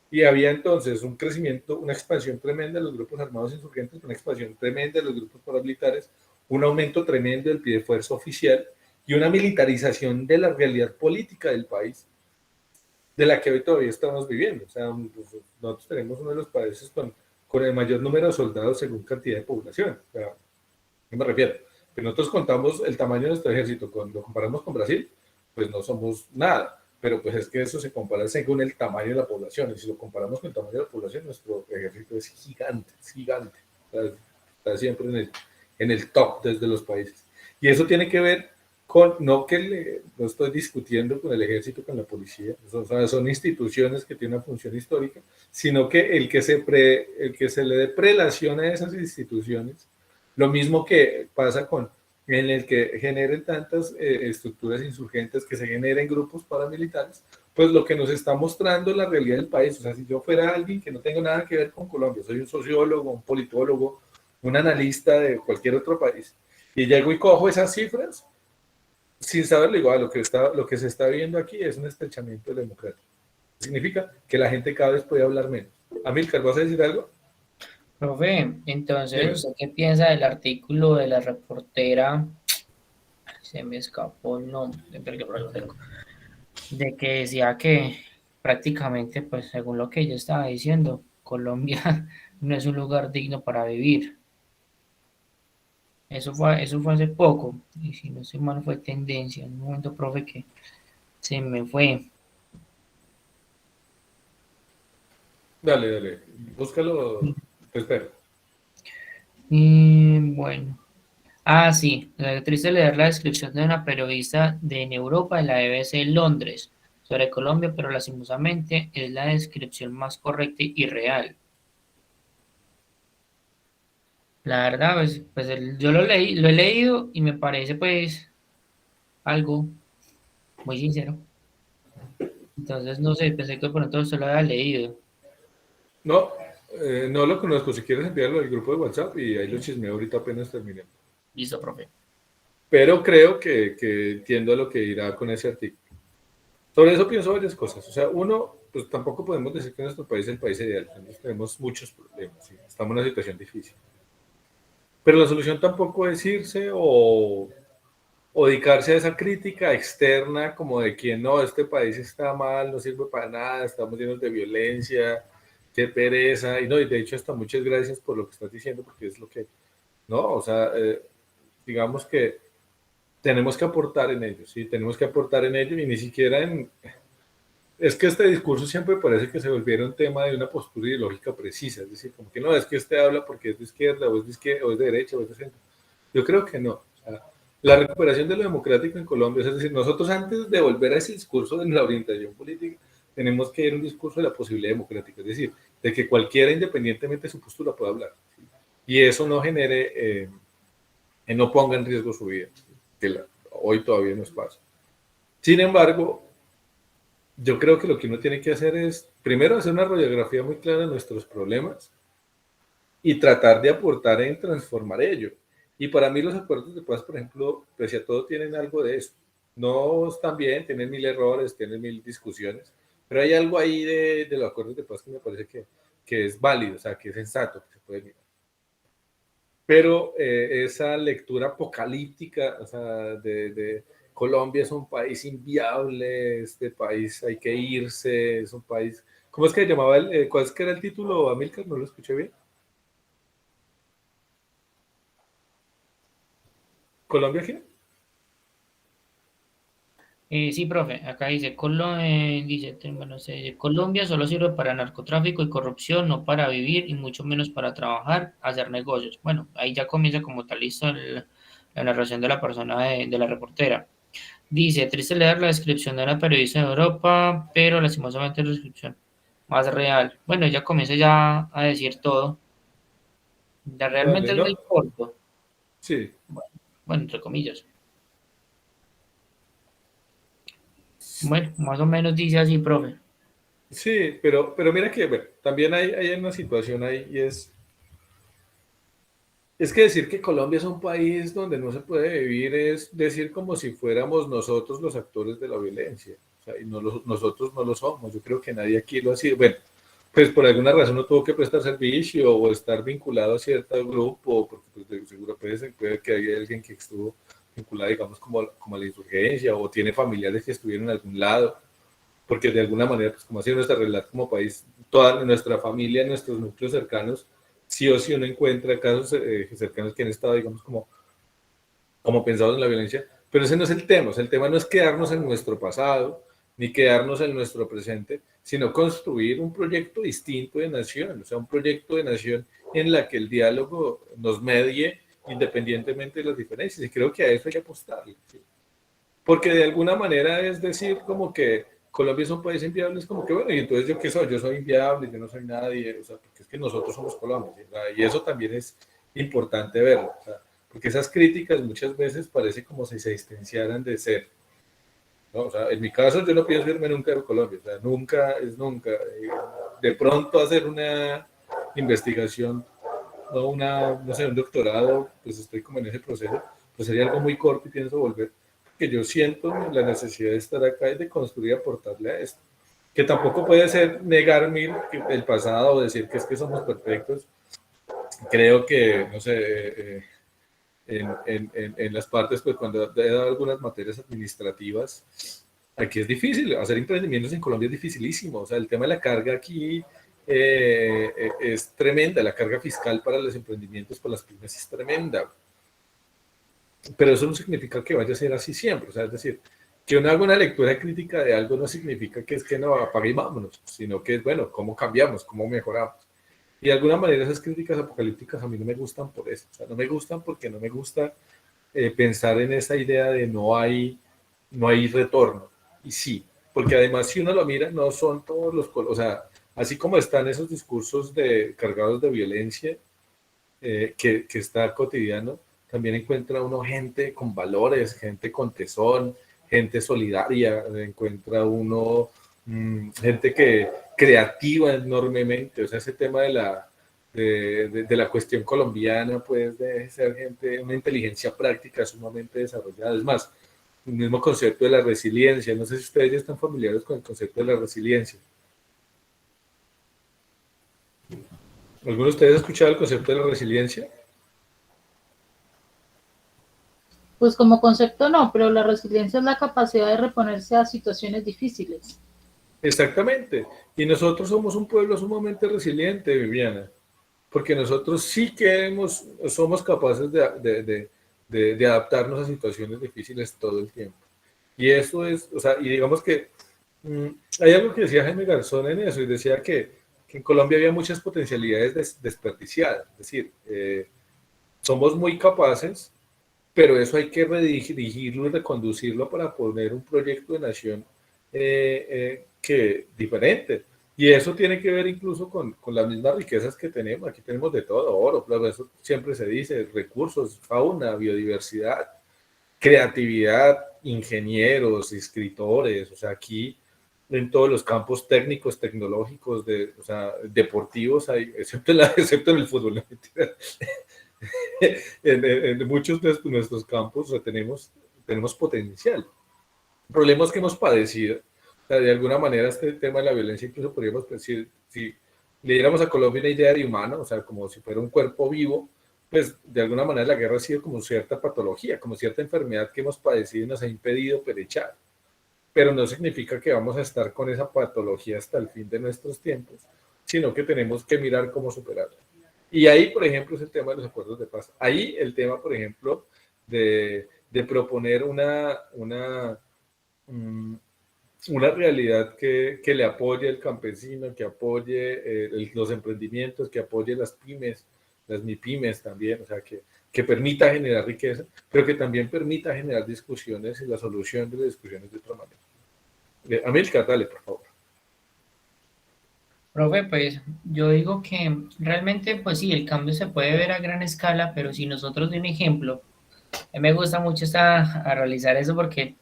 Y había entonces un crecimiento, una expansión tremenda de los grupos armados insurgentes, una expansión tremenda de los grupos paramilitares, un aumento tremendo del pie de fuerza oficial y una militarización de la realidad política del país, de la que hoy todavía estamos viviendo. O sea, nosotros tenemos uno de los países con el mayor número de soldados según cantidad de población. O sea, ¿a qué me refiero? Que nosotros contamos el tamaño de nuestro ejército, cuando lo comparamos con Brasil, pues no somos nada. Pero pues es que eso se compara según el tamaño de la población. Y si lo comparamos con el tamaño de la población, nuestro ejército es gigante, es gigante. Está siempre en el top desde los países. Y eso tiene que ver con, no estoy discutiendo con el ejército, con la policía, son instituciones que tienen una función histórica, sino que el que se le dé prelación a esas instituciones, lo mismo que pasa en el que generen tantas estructuras insurgentes, que se generen grupos paramilitares, pues lo que nos está mostrando la realidad del país. O sea, si yo fuera alguien que no tengo nada que ver con Colombia, soy un sociólogo, un politólogo, un analista de cualquier otro país, y llego y cojo esas cifras, sin saberlo, igual lo que se está viendo aquí es un estrechamiento democrático. Significa que la gente cada vez puede hablar menos. Amílcar, ¿vas a decir algo? Profe, entonces, ¿usted qué piensa del artículo de la reportera? Se me escapó el nombre, de que decía que prácticamente, pues según lo que ella estaba diciendo, Colombia no es un lugar digno para vivir. Eso fue hace poco, y si no sé mal fue tendencia. En un momento, profe, que se me fue. Dale, búscalo, te espero. Y bueno. Ah, sí, triste leer la descripción de una periodista en Europa de la BBC en Londres sobre Colombia, pero lastimosamente es la descripción más correcta y real. La verdad, yo lo he leído y me parece pues algo muy sincero. Entonces, no sé, pensé que de pronto usted lo había leído. No, no lo conozco. Si quieres enviarlo al grupo de WhatsApp y ahí lo chismeo ahorita apenas terminemos. Listo, profe. Pero creo que entiendo a lo que irá con ese artículo. Sobre eso pienso varias cosas. O sea, uno, pues tampoco podemos decir que nuestro país es el país ideal. Nosotros tenemos muchos problemas, ¿sí? Estamos en una situación difícil. Pero la solución tampoco es irse o dedicarse a esa crítica externa como de que no, este país está mal, no sirve para nada, estamos llenos de violencia, qué pereza. Y no, y de hecho hasta muchas gracias por lo que estás diciendo, porque es lo que, no, o sea, digamos que tenemos que aportar en ello, ¿sí? Tenemos que aportar en ello y ni siquiera Es que este discurso siempre parece que se volviera un tema de una postura ideológica precisa, es decir, como que no, es que usted habla porque es de izquierda o es de derecha o es de centro. Yo creo que no. O sea, la recuperación de lo democrático en Colombia, es decir, nosotros antes de volver a ese discurso de la orientación política, tenemos que ir a un discurso de la posibilidad democrática, es decir, de que cualquiera, independientemente de su postura, pueda hablar. Y eso no genere, no ponga en riesgo su vida, que hoy todavía no es fácil. Sin embargo, yo creo que lo que uno tiene que hacer es, primero, hacer una radiografía muy clara de nuestros problemas y tratar de aportar en transformar ello. Y para mí los acuerdos de paz, por ejemplo, pese a todo, tienen algo de eso. No están bien, tienen mil errores, tienen mil discusiones, pero hay algo ahí de los acuerdos de paz que me parece que es válido, o sea, que es sensato, que se puede mirar. Pero esa lectura apocalíptica, o sea, de Colombia es un país inviable, este país hay que irse, es un país... ¿Cómo es que llamaba cuál es que era el título, Amílcar? ¿No lo escuché bien? ¿Colombia qué? Sí, profe, acá dice, bueno, Colombia solo sirve para narcotráfico y corrupción, no para vivir y mucho menos para trabajar, hacer negocios. Bueno, ahí ya comienza como tal listo la narración de la persona de la reportera. Dice, triste leer la descripción de una periodista de Europa, pero lastimosamente la descripción más real. Bueno, ella comienza ya a decir todo. Ya realmente Dale, es muy ¿no? corto. Sí. Bueno, entre comillas. Bueno, más o menos dice así, profe. Sí, pero mira que bueno, también hay una situación ahí y es que decir que Colombia es un país donde no se puede vivir es decir como si fuéramos nosotros los actores de la violencia. O sea, y nosotros no lo somos. Yo creo que nadie aquí lo ha sido. Bueno, pues por alguna razón no tuvo que prestar servicio o estar vinculado a cierto grupo, porque pues, seguro puede que haya alguien que estuvo vinculado, digamos, como a la insurgencia o tiene familiares que estuvieron en algún lado, porque de alguna manera, pues como ha sido nuestra realidad como país, toda nuestra familia, nuestros núcleos cercanos, sí o sí uno encuentra casos cercanos que han estado, digamos, como pensados en la violencia, pero ese no es el tema. O sea, el tema no es quedarnos en nuestro pasado, ni quedarnos en nuestro presente, sino construir un proyecto distinto de nación, o sea, un proyecto de nación en la que el diálogo nos medie independientemente de las diferencias. Y creo que a eso hay que apostarle. ¿Sí? Porque de alguna manera es decir como que Colombia es un país inviable, es como que bueno, y entonces yo qué soy, yo soy inviable, yo no soy nadie, o sea, porque es que nosotros somos Colombia, ¿sí? Y eso también es importante verlo, o sea, porque esas críticas muchas veces parece como si se distanciaran de ser, ¿no? O sea, en mi caso yo no pienso irme nunca de Colombia, o sea, nunca es nunca. De pronto hacer una investigación, no sé, un doctorado, pues estoy como en ese proceso, pues sería algo muy corto y pienso volver, que yo siento la necesidad de estar acá y de construir y aportarle a esto. Que tampoco puede ser negar el pasado o decir que es que somos perfectos. Creo que, no sé, en las partes, pues cuando he dado algunas materias administrativas, aquí es difícil, hacer emprendimientos en Colombia es dificilísimo, o sea, el tema de la carga aquí es tremenda, la carga fiscal para los emprendimientos, para las pymes es tremenda, pero eso no significa que vaya a ser así siempre, o sea, es decir, que uno haga una lectura crítica de algo no significa que es que no apague y vámonos, sino que es, bueno, cómo cambiamos, cómo mejoramos. Y de alguna manera esas críticas apocalípticas a mí no me gustan por eso, o sea, no me gustan porque no me gusta pensar en esa idea de no hay retorno. Y sí, porque además si uno lo mira, no son todos o sea, así como están esos discursos cargados de violencia que está cotidiano, también encuentra uno gente con valores, gente con tesón, gente solidaria, encuentra uno gente que creativa enormemente, o sea, ese tema de la cuestión colombiana, pues de ser gente, una inteligencia práctica sumamente desarrollada. Es más, el mismo concepto de la resiliencia, no sé si ustedes ya están familiares con el concepto de la resiliencia. ¿Alguno de ustedes ha escuchado el concepto de la resiliencia? Pues como concepto no, pero la resiliencia es la capacidad de reponerse a situaciones difíciles. Exactamente. Y nosotros somos un pueblo sumamente resiliente, Viviana, porque nosotros sí somos capaces de adaptarnos a situaciones difíciles todo el tiempo. Y eso es, o sea, y digamos que hay algo que decía Jaime Garzón en eso, y decía que en Colombia había muchas potencialidades desperdiciadas, es decir, somos muy capaces, pero eso hay que redirigirlo y reconducirlo para poner un proyecto de nación que diferente. Y eso tiene que ver incluso con las mismas riquezas que tenemos. Aquí tenemos de todo, oro, claro, eso siempre se dice, recursos, fauna, biodiversidad, creatividad, ingenieros, escritores, o sea, aquí en todos los campos técnicos, tecnológicos, o sea, deportivos, hay, excepto en el fútbol, no, mentira. En muchos de nuestros campos, o sea, tenemos potencial. Problemas que hemos padecido, o sea, de alguna manera este tema de la violencia, incluso podríamos decir, si le diéramos a Colombia una idea de humano, o sea, como si fuera un cuerpo vivo, pues de alguna manera la guerra ha sido como cierta patología, como cierta enfermedad que hemos padecido y nos ha impedido perechar. Pero no significa que vamos a estar con esa patología hasta el fin de nuestros tiempos, sino que tenemos que mirar cómo superarla. Y ahí, por ejemplo, es el tema de los acuerdos de paz. Ahí el tema, por ejemplo, de proponer una realidad que le apoye al campesino, que apoye los emprendimientos, que apoye las pymes, las MIPYMES también, o sea, que permita generar riqueza, pero que también permita generar discusiones y la solución de las discusiones de otra manera. Amílcar, dale, por favor. Profe, pues yo digo que realmente, pues sí, el cambio se puede ver a gran escala, pero si nosotros de un ejemplo, a mí me gusta mucho a realizar eso porque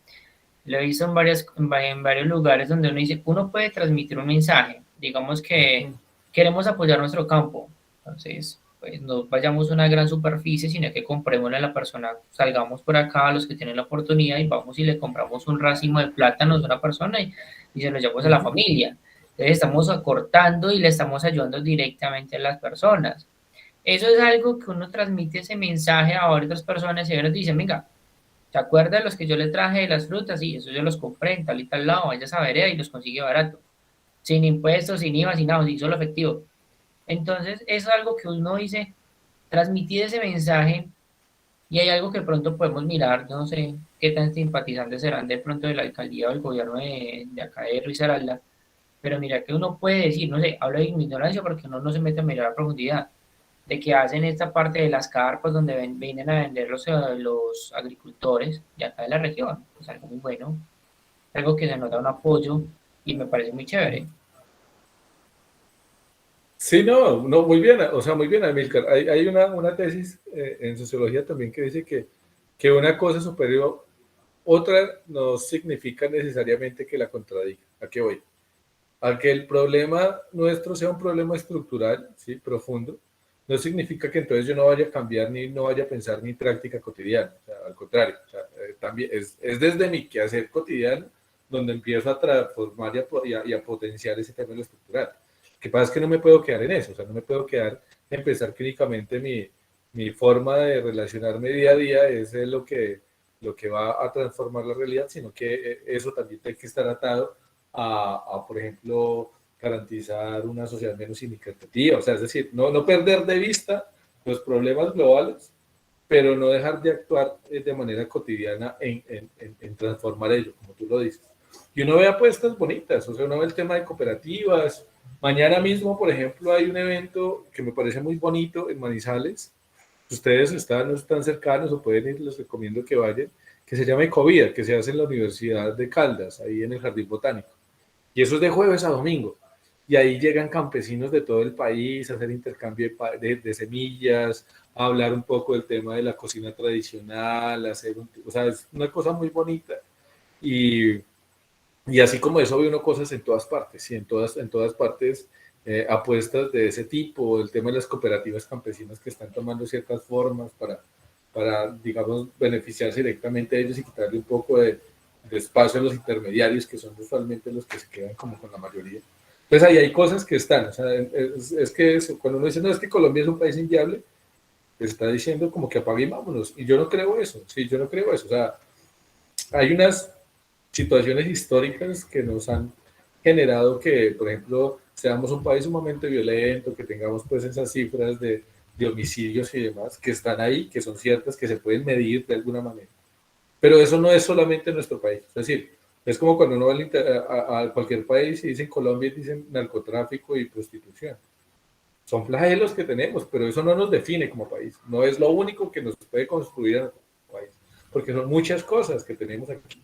lo he visto en varios lugares donde uno dice, uno puede transmitir un mensaje, digamos que queremos apoyar nuestro campo, entonces, pues no vayamos a una gran superficie, sino que comprémosle a la persona, salgamos por acá, a los que tienen la oportunidad, y vamos y le compramos un racimo de plátanos a una persona y se lo llevamos a la familia. Entonces estamos acortando y le estamos ayudando directamente a las personas. Eso es algo que uno transmite ese mensaje a otras personas y ellos dicen, venga, ¿se acuerda de los que yo le traje de las frutas? Sí, eso yo los compré en tal y tal lado, vaya a saber y los consigue barato, sin impuestos, sin IVA, sin nada, sin solo efectivo. Entonces, eso es algo que uno dice, transmitir ese mensaje, y hay algo que pronto podemos mirar, yo no sé qué tan simpatizantes serán de pronto de la alcaldía o del gobierno de acá de Risaralda, pero mira que uno puede decir, no sé, hablo de ignorancia porque uno no se mete a mirar a profundidad, de que hacen esta parte de las carpas donde vienen a vender los agricultores de acá de la región, es algo muy bueno, algo que se nota un apoyo y me parece muy chévere. Sí, no, muy bien, o sea, muy bien, Amílcar. Hay una tesis en sociología también que dice que una cosa superior, otra no significa necesariamente que la contradiga. ¿A qué voy? A que el problema nuestro sea un problema estructural, ¿sí? Profundo, no significa que entonces yo no vaya a cambiar ni no vaya a pensar mi práctica cotidiana. O sea, al contrario, o sea, también es desde mi quehacer cotidiano donde empiezo a transformar y a potenciar ese tema estructural. Lo que pasa es que no me puedo quedar en eso, o sea, no me puedo quedar en pensar que únicamente mi forma de relacionarme día a día es lo que va a transformar la realidad, sino que eso también tiene que estar atado por ejemplo, garantizar una sociedad menos significativa, o sea, es decir, no perder de vista los problemas globales, pero no dejar de actuar de manera cotidiana en transformar ello, como tú lo dices. Y uno ve apuestas bonitas, o sea, uno ve el tema de cooperativas. Mañana mismo, por ejemplo, hay un evento que me parece muy bonito en Manizales. Ustedes no están cercanos o pueden ir, les recomiendo que vayan, que se llama Ecovida, que se hace en la Universidad de Caldas, ahí en el Jardín Botánico. Y eso es de jueves a domingo. Y ahí llegan campesinos de todo el país a hacer intercambio de semillas, a hablar un poco del tema de la cocina tradicional, o sea, es una cosa muy bonita. Y, y así como eso, ve uno cosas en todas partes, y en todas partes apuestas de ese tipo, el tema de las cooperativas campesinas que están tomando ciertas formas para digamos, beneficiarse directamente a ellos y quitarle un poco de espacio a los intermediarios, que son usualmente los que se quedan como con la mayoría. Pues ahí hay cosas que están, o sea, es que eso, cuando uno dice, no, es que Colombia es un país inviable, pues está diciendo como que apague y vámonos, y yo no creo eso, sí, yo no creo eso, o sea, hay unas situaciones históricas que nos han generado que, por ejemplo, seamos un país sumamente violento, que tengamos pues esas cifras de homicidios y demás, que están ahí, que son ciertas, que se pueden medir de alguna manera. Pero eso no es solamente en nuestro país. Es decir, es como cuando uno va a cualquier país y dicen Colombia y dicen narcotráfico y prostitución. Son flagelos que tenemos, pero eso no nos define como país. No es lo único que nos puede construir a nuestro país. porque son muchas cosas que tenemos aquí.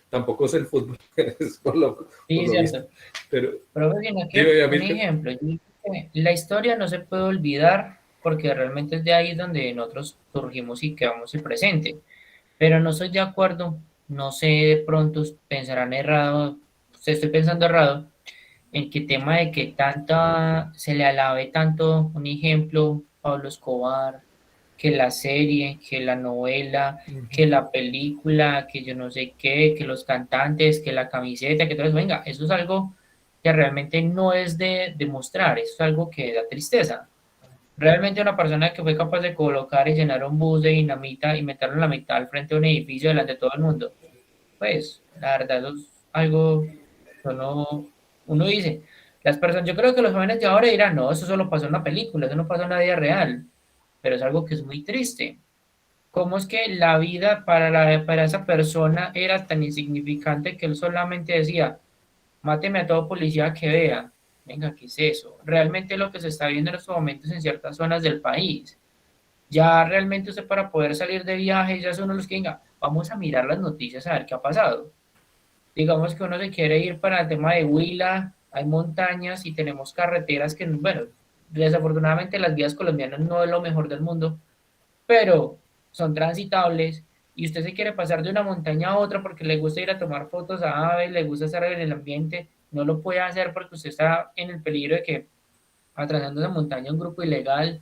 Tampoco es el fútbol, es Sí, por es lo visto. cierto. Pero, Pero sino que, dime, un Amílcar. ejemplo, yo digo que la historia no se puede olvidar porque realmente es de ahí donde nosotros surgimos y quedamos el presente. Pero no estoy de acuerdo, no sé, de pronto pensarán errado, estoy pensando errado, en qué tema de que tanta se le alabe tanto, un ejemplo, Pablo Escobar, que la serie, que la novela, que la película, que yo no sé qué, que los cantantes, que la camiseta, que todo eso, venga, eso es algo que realmente no es de demostrar, eso es algo que da tristeza. Realmente una persona que fue capaz de colocar y llenar un bus de dinamita y meterlo en la mitad al frente de un edificio delante de todo el mundo, pues la verdad eso es algo que uno dice, las personas, yo creo que los jóvenes de ahora dirán, no, eso solo pasó en una película, eso no pasó en la vida real, pero es algo que es muy triste. ¿Cómo es que la vida para esa persona era tan insignificante que él solamente decía, máteme a todo policía que vea? Venga, ¿qué es eso? Realmente lo que se está viendo en estos momentos en ciertas zonas del país. Ya realmente usted para poder salir de viaje, ya son uno de los que venga, vamos a mirar las noticias a ver qué ha pasado. Digamos que uno se quiere ir para el tema de Huila, hay montañas y tenemos carreteras que, bueno, desafortunadamente las vías colombianas no es lo mejor del mundo, pero son transitables y usted se quiere pasar de una montaña a otra porque le gusta ir a tomar fotos a aves, le gusta estar en el ambiente, no lo puede hacer porque usted está en el peligro de que atravesando esa montaña un grupo ilegal,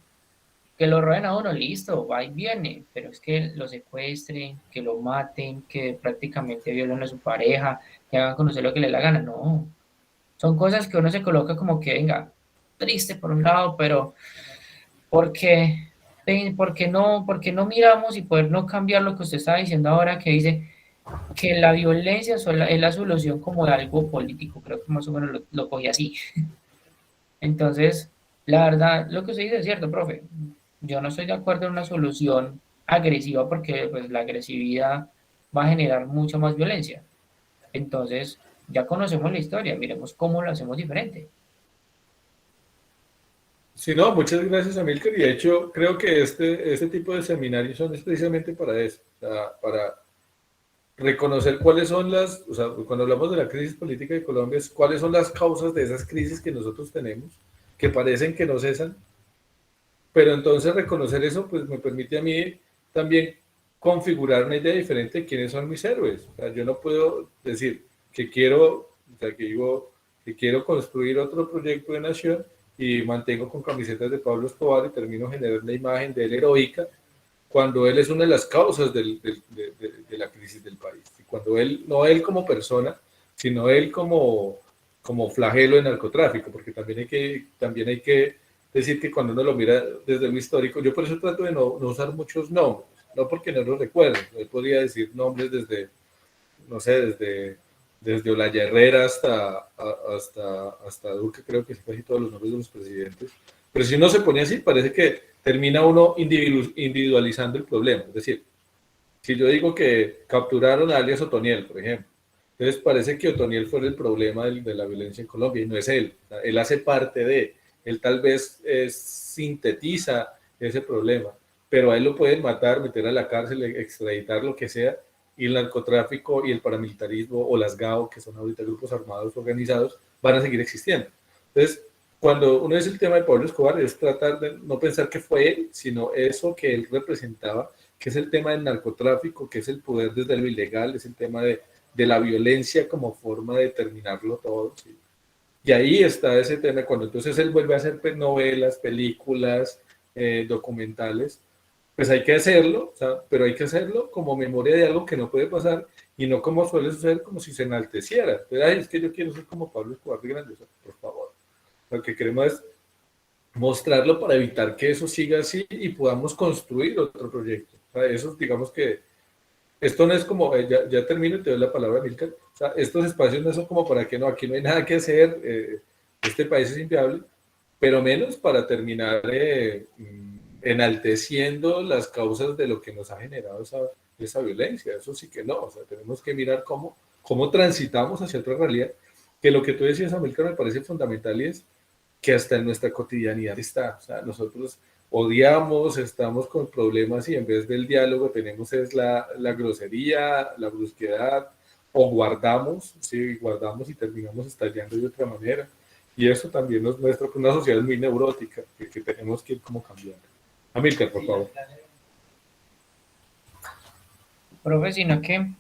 que lo roben a uno, listo, va y viene, pero es que lo secuestren, que lo maten, que prácticamente violen a su pareja, que hagan con usted lo que le dé la gana, no. Son cosas que uno se coloca como que, venga, triste por un lado, pero porque, porque no miramos y poder no cambiar lo que usted está diciendo ahora, que dice que la violencia es la solución como de algo político, creo que más o menos lo cogí así. Entonces, la verdad, lo que usted dice es cierto, profe. Yo no estoy de acuerdo en una solución agresiva porque pues, la agresividad va a generar mucha más violencia. Entonces, ya conocemos la historia, miremos cómo lo hacemos diferente. Sí, no, muchas gracias, Amílcar. Y de hecho, creo que este tipo de seminarios son precisamente para eso, o sea, para reconocer cuáles son o sea, cuando hablamos de la crisis política de Colombia, es cuáles son las causas de esas crisis que nosotros tenemos, que parecen que no cesan, pero entonces reconocer eso, pues me permite a mí también configurar una idea diferente de quiénes son mis héroes. O sea, yo no puedo decir que quiero, o sea, que digo, que quiero construir otro proyecto de nación y mantengo con camisetas de Pablo Escobar y termino generando una imagen de él heroica, cuando él es una de las causas de la crisis del país. Y cuando él, no él como persona, sino él como flagelo de narcotráfico, porque también hay que decir que cuando uno lo mira desde lo histórico, yo por eso trato de no usar muchos nombres, no porque no los recuerdo, yo podría decir nombres desde, no sé, desde Olaya Herrera hasta Duque, creo que es casi todos los nombres de los presidentes. Pero si uno se pone así, parece que termina uno individualizando el problema. Es decir, si yo digo que capturaron a alias Otoniel, por ejemplo, entonces parece que Otoniel fue el problema de la violencia en Colombia y no es él. Él hace parte él tal vez sintetiza ese problema, pero a él lo pueden matar, meter a la cárcel, extraditar, lo que sea, y el narcotráfico y el paramilitarismo o las GAO, que son ahorita grupos armados organizados, van a seguir existiendo. Entonces, cuando uno dice el tema de Pablo Escobar, es tratar de no pensar que fue él, sino eso que él representaba, que es el tema del narcotráfico, que es el poder desde lo ilegal, es el tema de la violencia como forma de terminarlo todo. ¿Sí? Y ahí está ese tema, cuando entonces él vuelve a hacer novelas, películas, documentales, pues hay que hacerlo, o sea, pero hay que hacerlo como memoria de algo que no puede pasar y no como suele suceder, como si se enalteciera. Pero, ay, es que yo quiero ser como Pablo Escobar de Grandiosa, por favor. Lo que queremos es mostrarlo para evitar que eso siga así y podamos construir otro proyecto. O sea, eso, digamos que esto no es como, ya termino y te doy la palabra, Milka. O sea, estos espacios no son como para que no, aquí no hay nada que hacer, este país es inviable, pero menos para terminar enalteciendo las causas de lo que nos ha generado esa violencia. Eso sí que no, o sea, tenemos que mirar cómo transitamos hacia otra realidad, que lo que tú decías, Amilcar, me parece fundamental y es que hasta en nuestra cotidianidad está. O sea, nosotros odiamos, estamos con problemas y en vez del diálogo tenemos es la grosería, la brusquedad, o guardamos, ¿sí? Guardamos y terminamos estallando de otra manera. Y eso también nos muestra que una sociedad muy neurótica, que tenemos que ir como cambiando. Amílcar, por favor. Profe, sino que,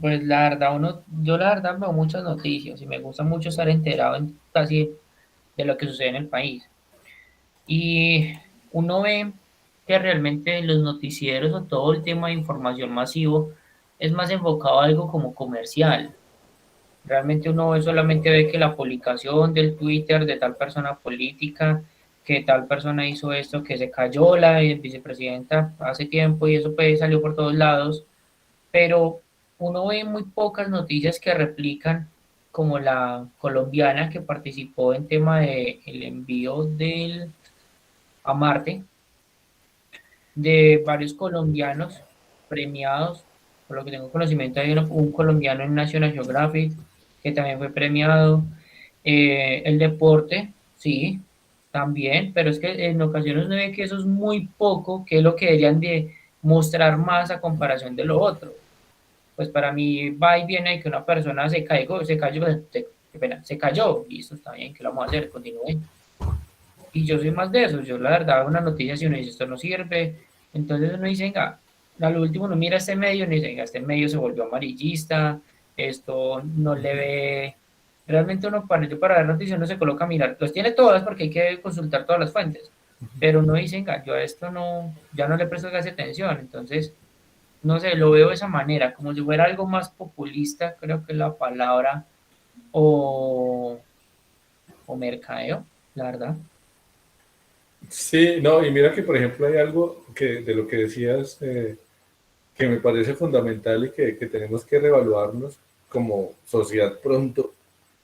pues la verdad, yo la verdad veo muchas noticias y me gusta mucho estar enterado en casi de lo que sucede en el país. Y uno ve que realmente los noticieros o todo el tema de información masivo es más enfocado a algo como comercial. Realmente uno solamente ve que la publicación del Twitter de tal persona política, que tal persona hizo esto, que se cayó la vicepresidenta hace tiempo y eso pues salió por todos lados, pero uno ve muy pocas noticias que replican como la colombiana que participó en tema de el envío a Marte, de varios colombianos premiados, por lo que tengo conocimiento hay un colombiano en National Geographic que también fue premiado, el deporte, sí, también, pero es que en ocasiones uno ve que eso es muy poco, que es lo que deberían de mostrar más a comparación de lo otro. Pues para mí va y viene que una persona se cayó, y esto está bien, que lo vamos a hacer, continúe. Y yo soy más de eso, yo la verdad, una noticia, si uno dice esto no sirve, entonces uno dice, venga, a lo último uno mira este medio y uno dice, venga, este medio se volvió amarillista, esto no le ve, realmente uno para ver noticias uno se coloca a mirar, los tiene todas porque hay que consultar todas las fuentes, pero uno dice, venga, yo a esto no, ya no le presto casi atención, entonces, no sé, lo veo de esa manera, como si fuera algo más populista, creo que es la palabra, o, o mercadeo, la verdad. Sí, no, y mira que por ejemplo hay algo que de lo que decías que me parece fundamental y que tenemos que reevaluarnos como sociedad pronto,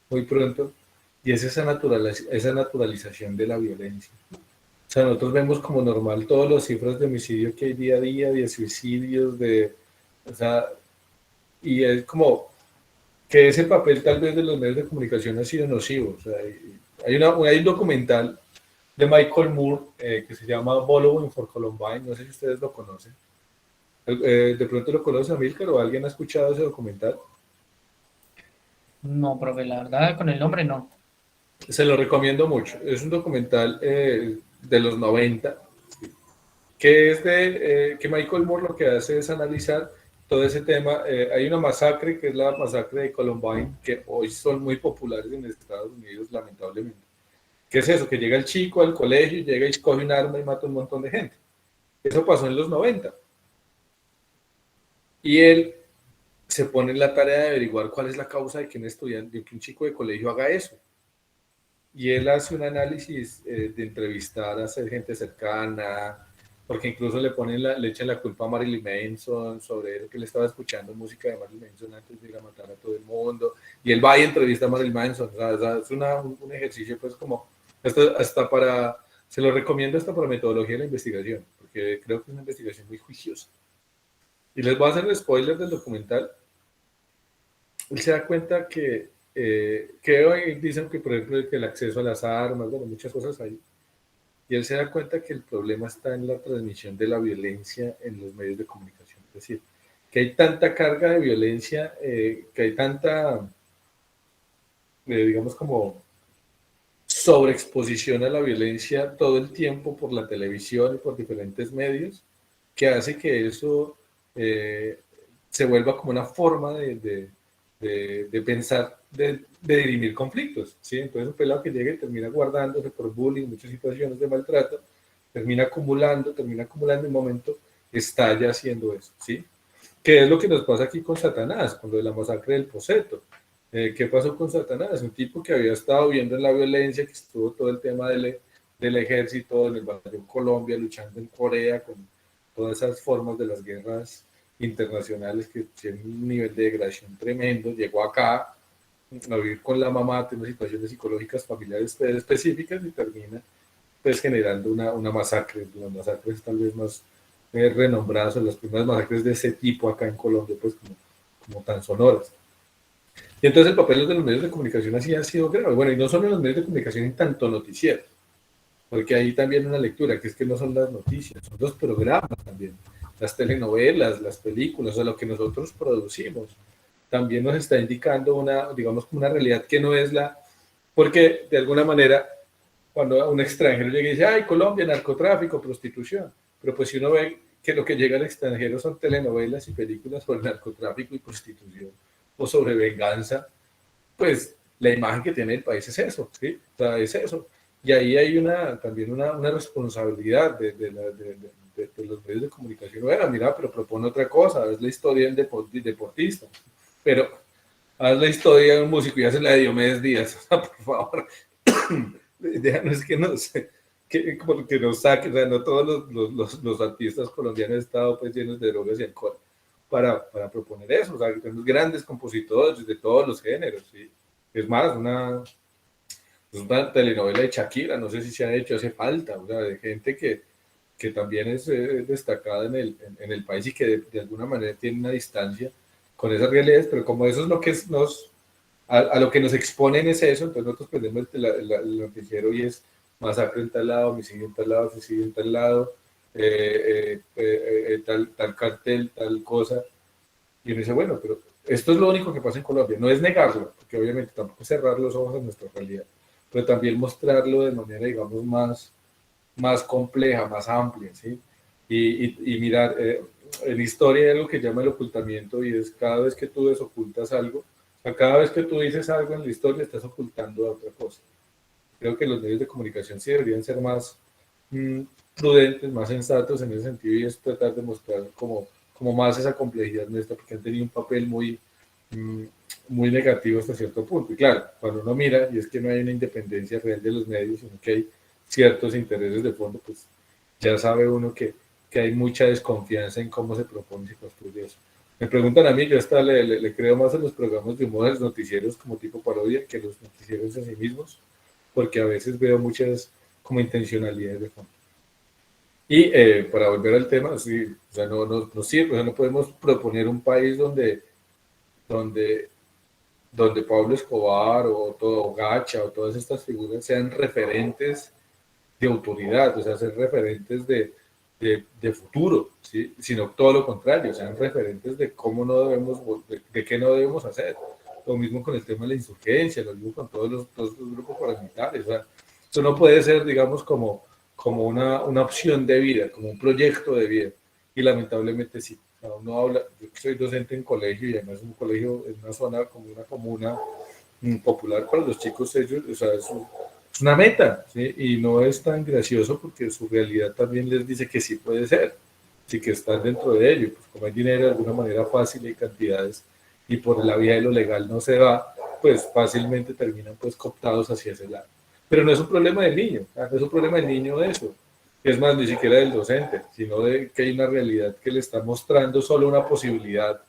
muy pronto, y es esa naturalización de la violencia. O sea, nosotros vemos como normal todas las cifras de homicidio que hay día a día, de suicidios, o sea, y es como que ese papel tal vez de los medios de comunicación ha sido nocivo. O sea, hay un documental de Michael Moore que se llama Following for Columbine, no sé si ustedes lo conocen. ¿De pronto lo conoce Amílcar o alguien ha escuchado ese documental? No, profe, la verdad, con el nombre no. Se lo recomiendo mucho. Es un documental de los 90 que es que Michael Moore lo que hace es analizar todo ese tema. Hay una masacre que es la masacre de Columbine, que hoy son muy populares en Estados Unidos, lamentablemente. ¿Qué es eso? Que llega el chico al colegio, llega y coge un arma y mata a un montón de gente. Eso pasó en los 90. Y él se pone en la tarea de averiguar cuál es la causa de que un estudiante, de que un chico de colegio haga eso. Y él hace un análisis de entrevistar a gente cercana, porque incluso le echan la culpa a Marilyn Manson sobre eso, que él estaba escuchando música de Marilyn Manson antes de ir a matar a todo el mundo. Y él va y entrevista a Marilyn Manson. O sea, es un ejercicio, pues, como, hasta para, se lo recomiendo hasta para metodología de la investigación, porque creo que es una investigación muy juiciosa. Y les voy a hacer el spoiler del documental. Él se da cuenta que hoy dicen que, por ejemplo, que el acceso a las armas, bueno, muchas cosas hay. Y él se da cuenta que el problema está en la transmisión de la violencia en los medios de comunicación. Es decir, que hay tanta carga de violencia, que hay tanta, digamos, como sobreexposición a la violencia todo el tiempo por la televisión y por diferentes medios, que hace que eso se vuelva como una forma de pensar, de dirimir conflictos, ¿sí? Entonces un pelado que llega y termina guardándose por bullying, muchas situaciones de maltrato, termina acumulando, en un momento estalla haciendo eso, ¿sí? ¿Qué es lo que nos pasa aquí con Satanás, con lo de la masacre del Poseto? ¿Qué pasó con Satanás? Un tipo que había estado viendo en la violencia, que estuvo todo el tema del ejército, en el batallón Colombia, luchando en Corea, con todas esas formas de las guerras internacionales que tienen un nivel de degradación tremendo, llegó acá a vivir con la mamá, tiene situaciones psicológicas familiares específicas y termina pues generando una masacre, las masacres tal vez más renombradas, o las primeras masacres de ese tipo acá en Colombia, pues como tan sonoras. Y entonces el papel de los medios de comunicación así ha sido grave. Bueno, y no solo en los medios de comunicación, en tanto noticiero. porque hay también una lectura, que es que no son las noticias, son los programas también, las telenovelas, las películas, o sea, lo que nosotros producimos, también nos está indicando una, digamos, una realidad que no es la, porque de alguna manera, cuando un extranjero llega y dice, ay, Colombia, narcotráfico, prostitución, pero pues si uno ve que lo que llega al extranjero son telenovelas y películas sobre narcotráfico y prostitución, o sobre venganza, pues la imagen que tiene el país es eso, ¿sí? O sea, es eso. Y ahí hay también una responsabilidad de los medios de comunicación. Bueno, mira, pero propone otra cosa, es la historia del deportista, pero haz la historia de un músico y hace la de Diomedes Díaz, o sea, por favor. La idea no es que porque nos saque, o sea, no todos los artistas colombianos han estado pues llenos de drogas y alcohol para proponer eso, o sea, que tenemos grandes compositores de todos los géneros, ¿sí? Es más, una telenovela de Shakira, no sé si se ha hecho, hace falta, o sea, de gente que también es destacada en el país y que de alguna manera tiene una distancia con esas realidades, pero como eso es lo que a lo que nos exponen es eso, entonces nosotros prendemos el noticiero y es masacre en tal lado, homicidio en tal lado, suicidio en tal lado, tal cartel, tal cosa, y uno dice, bueno, pero esto es lo único que pasa en Colombia, no es negarlo, porque obviamente tampoco es cerrar los ojos a nuestra realidad, pero también mostrarlo de manera, digamos, más compleja, más amplia, ¿sí? Y mirar, en historia hay algo que llama el ocultamiento y es cada vez que tú desocultas algo, o sea, cada vez que tú dices algo en la historia estás ocultando a otra cosa. Creo que los medios de comunicación sí deberían ser más prudentes, más sensatos en ese sentido y es tratar de mostrar como más esa complejidad nuestra, porque han tenido un papel muy negativo hasta cierto punto. Y claro, cuando uno mira, y es que no hay una independencia real de los medios, sino que hay ciertos intereses de fondo, pues ya sabe uno que hay mucha desconfianza en cómo se propone y se construye eso. Me preguntan a mí, yo hasta le creo más a los programas de humor, a los noticieros como tipo parodia, que los noticieros en sí mismos, porque a veces veo muchas como intencionalidades de fondo. Y para volver al tema, sí, o sea, no sirve, o sea, no podemos proponer un país donde Pablo Escobar o Gacha o todas estas figuras sean referentes de autoridad, o sea, ser referentes de futuro, ¿sí? Sino todo lo contrario, sean referentes de cómo no debemos, de qué no debemos hacer. Lo mismo con el tema de la insurgencia, lo mismo con todos los grupos paramilitares. O sea, eso no puede ser, digamos, como una opción de vida, como un proyecto de vida. Y lamentablemente sí. O sea, uno habla, yo soy docente en colegio y además un colegio en una zona como una comuna popular para los chicos, ellos, o sea, es una meta, ¿sí? Y no es tan gracioso porque su realidad también les dice que sí puede ser, sí que están dentro de ello, pues como hay dinero de alguna manera fácil y cantidades y por la vía de lo legal no se va, pues fácilmente terminan pues cooptados hacia ese lado. Pero no es un problema del niño, no es un problema del niño eso, es más, ni siquiera del docente, sino de que hay una realidad que le está mostrando solo una posibilidad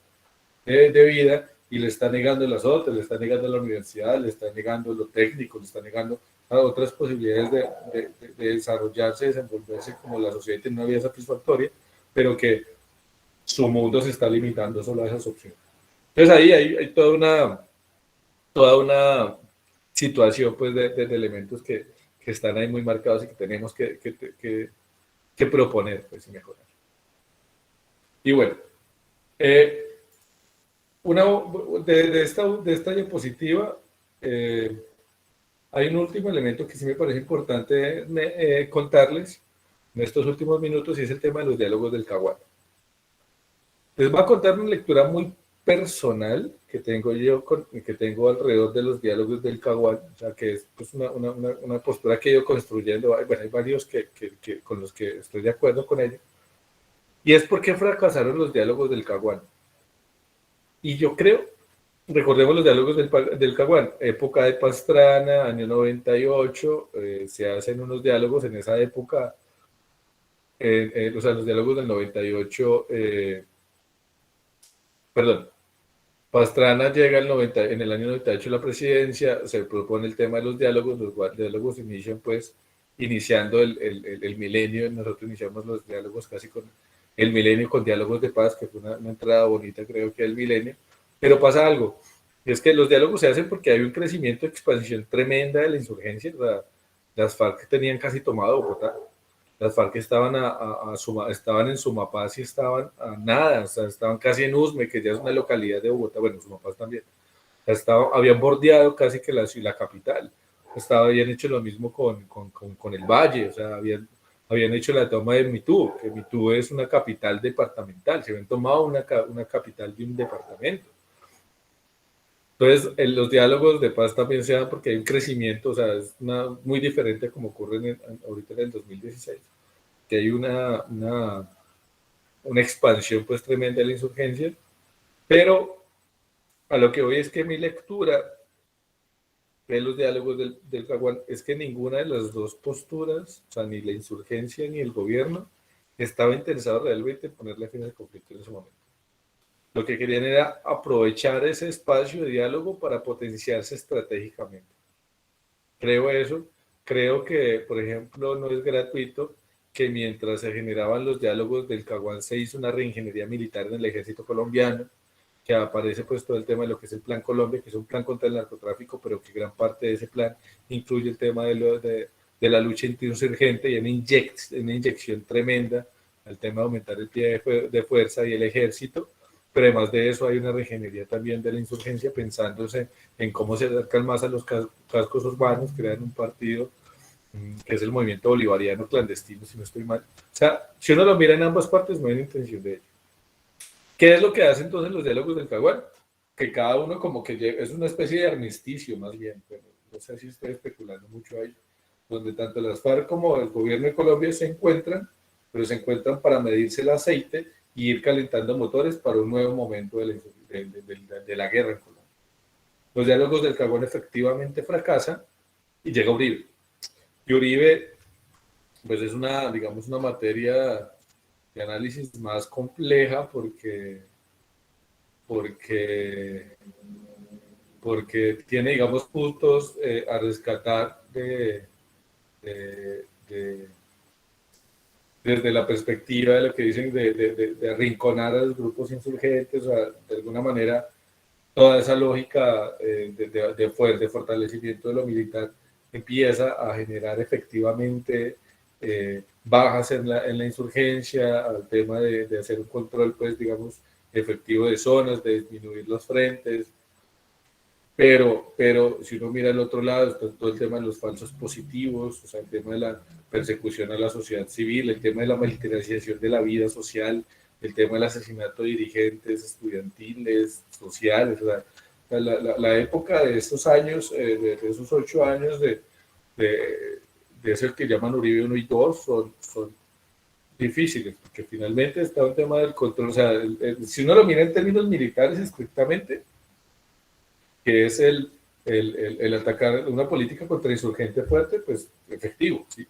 de vida y le está negando las otras, le está negando la universidad, le está negando lo técnico, le está negando a otras posibilidades de desarrollarse, desenvolverse como la sociedad tiene una vida satisfactoria, pero que su mundo se está limitando solo a esas opciones. Entonces ahí hay toda una situación pues de elementos que están ahí muy marcados y que tenemos que proponer pues, y mejorar. Y bueno, de esta diapositiva hay un último elemento que sí me parece importante contarles en estos últimos minutos y es el tema de los diálogos del Caguán. Les voy a contar una lectura muy personal que tengo yo, que tengo alrededor de los diálogos del Caguán, o sea, que es pues, una postura que he ido construyendo, bueno, hay varios con los que estoy de acuerdo con ellos, y es porque fracasaron los diálogos del Caguán. Y yo creo, recordemos los diálogos del Caguán, época de Pastrana, año 98, se hacen unos diálogos en esa época, o sea, los diálogos del 98, perdón, Pastrana llega en el año 98 a la presidencia, se propone el tema de los diálogos inician pues iniciando el milenio, nosotros iniciamos los diálogos casi con el milenio con diálogos de paz, que fue una entrada bonita creo que el milenio, pero pasa algo, y es que los diálogos se hacen porque hay un crecimiento, expansión tremenda de la insurgencia, o sea, las FARC tenían casi tomado Bogotá. Las FARC estaban, estaban en Sumapaz y estaban a nada, o sea, estaban casi en Usme, que ya es una localidad de Bogotá, bueno, Sumapaz también. Habían bordeado casi que la capital. Habían hecho lo mismo con el Valle, o sea, habían hecho la toma de Mitú, que Mitú es una capital departamental, se habían tomado una capital de un departamento. Entonces, los diálogos de paz también se dan porque hay un crecimiento, o sea, es muy diferente como ocurre ahorita en el 2016, que hay una expansión pues tremenda de la insurgencia, pero a lo que voy es que mi lectura de los diálogos del Caguán es que ninguna de las dos posturas, o sea, ni la insurgencia ni el gobierno, estaba interesado realmente en ponerle fin al conflicto en ese momento. Lo que querían era aprovechar ese espacio de diálogo para potenciarse estratégicamente. Creo eso. Creo que, por ejemplo, no es gratuito que mientras se generaban los diálogos del Caguán se hizo una reingeniería militar en el ejército colombiano, que aparece pues todo el tema de lo que es el Plan Colombia, que es un plan contra el narcotráfico, pero que gran parte de ese plan incluye el tema de la lucha insurgente y una inyección tremenda al tema de aumentar el pie de fuerza y el ejército. Pero además de eso hay una reingeniería también de la insurgencia pensándose en cómo se acercan más a los cascos urbanos, crean un partido que es el movimiento bolivariano clandestino, si no estoy mal. O sea, si uno lo mira en ambas partes, no hay intención de ello. ¿Qué es lo que hacen entonces los diálogos del Caguán? Que cada uno como que es una especie de armisticio más bien, pero no sé si estoy especulando mucho ahí, donde tanto las FARC como el gobierno de Colombia se encuentran, pero se encuentran para medirse el aceite y ir calentando motores para un nuevo momento de la guerra en Colombia. Los diálogos del Caguán efectivamente fracasan y llega Uribe. Y Uribe, pues es digamos, una materia de análisis más compleja porque tiene, digamos, puntos a rescatar desde la perspectiva de lo que dicen de arrinconar a los grupos insurgentes, o sea, de alguna manera toda esa lógica de fortalecimiento de lo militar empieza a generar efectivamente bajas en la insurgencia, al tema de hacer un control, pues, digamos, efectivo de zonas, de disminuir los frentes. Pero si uno mira al otro lado, está todo el tema de los falsos positivos, o sea, el tema de la persecución a la sociedad civil, el tema de la militarización de la vida social, el tema del asesinato de dirigentes estudiantiles, sociales. O sea, la época de estos años, de esos 8 años de ese que llaman Uribe 1 y 2, son difíciles, porque finalmente está un tema del control. O sea, si uno lo mira en términos militares estrictamente, que es el atacar una política contrainsurgente fuerte, pues efectivo, ¿sí?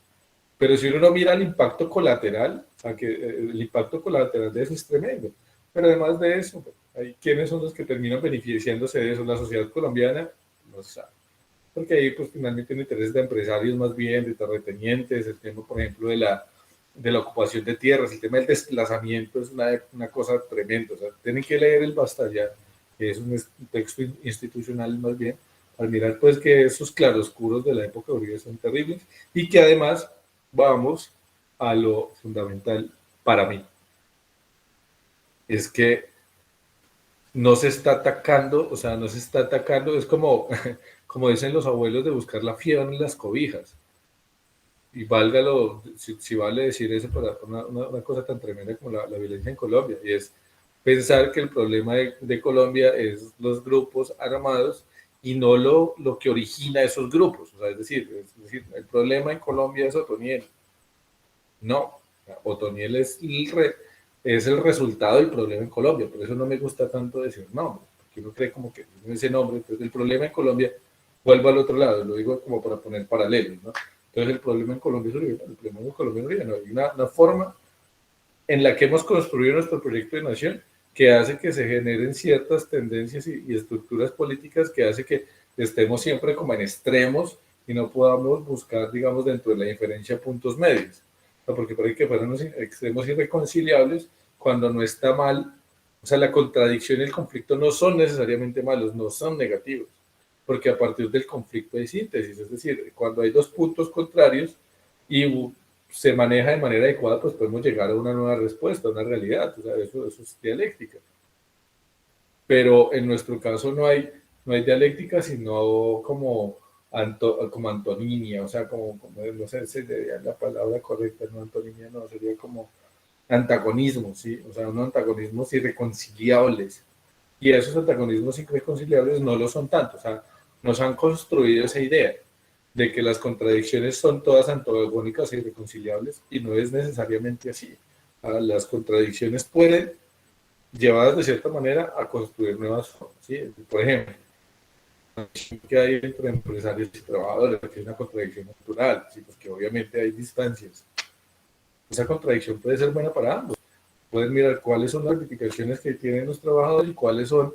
Pero si uno no mira el impacto colateral, el impacto colateral de eso es tremendo. Pero además de eso, ¿quiénes son los que terminan beneficiándose de eso? La sociedad colombiana no sabe. Porque ahí pues finalmente tiene intereses de empresarios más bien, de terratenientes, el tema, por ejemplo, de la ocupación de tierras, el tema del desplazamiento es una cosa tremenda. O sea, tienen que leer el Bastallán, que es un texto institucional más bien, al mirar pues que esos claroscuros de la época de Uribe son terribles y que además vamos a lo fundamental para mí, es que no se está atacando, o sea, no se está atacando, es como dicen los abuelos, de buscar la fiebre en las cobijas. Y válgalo, si vale decir eso para una cosa tan tremenda como la violencia en Colombia, y es pensar que el problema de Colombia es los grupos armados y no lo que origina esos grupos. O sea, es decir, el problema en Colombia es Otoniel. No, Otoniel es el resultado del problema en Colombia. Por eso no me gusta tanto decir nombre, porque uno cree como que ese nombre. Entonces, el problema en Colombia, vuelvo al otro lado, lo digo como para poner paralelos, ¿no? Entonces, el problema en Colombia es Uribe, el problema en Colombia es Uribe, ¿no? Hay una forma en la que hemos construido nuestro proyecto de nación que hace que se generen ciertas tendencias y estructuras políticas que hace que estemos siempre como en extremos y no podamos buscar, digamos, dentro de la diferencia puntos medios. O sea, porque parece que fueran extremos irreconciliables cuando no está mal. O sea, la contradicción y el conflicto no son necesariamente malos, no son negativos. porque a partir del conflicto hay síntesis, es decir, cuando hay dos puntos contrarios y se maneja de manera adecuada, pues podemos llegar a una nueva respuesta, a una realidad, o sea, eso es dialéctica. Pero en nuestro caso no hay dialéctica, sino como, como antonimia, o sea, como no sé, sería la palabra correcta, no antonimia, no, sería como antagonismos, ¿sí? O sea, unos antagonismos irreconciliables. Y esos antagonismos irreconciliables no lo son tanto, o sea, nos han construido esa idea de que las contradicciones son todas antagónicas e irreconciliables, y no es necesariamente así. Las contradicciones pueden, llevadas de cierta manera, a construir nuevas formas, ¿sí? Por ejemplo, que hay entre empresarios y trabajadores, que es una contradicción natural, ¿sí? Porque obviamente hay distancias. Esa contradicción puede ser buena para ambos. Pueden mirar cuáles son las gratificaciones que tienen los trabajadores y cuáles son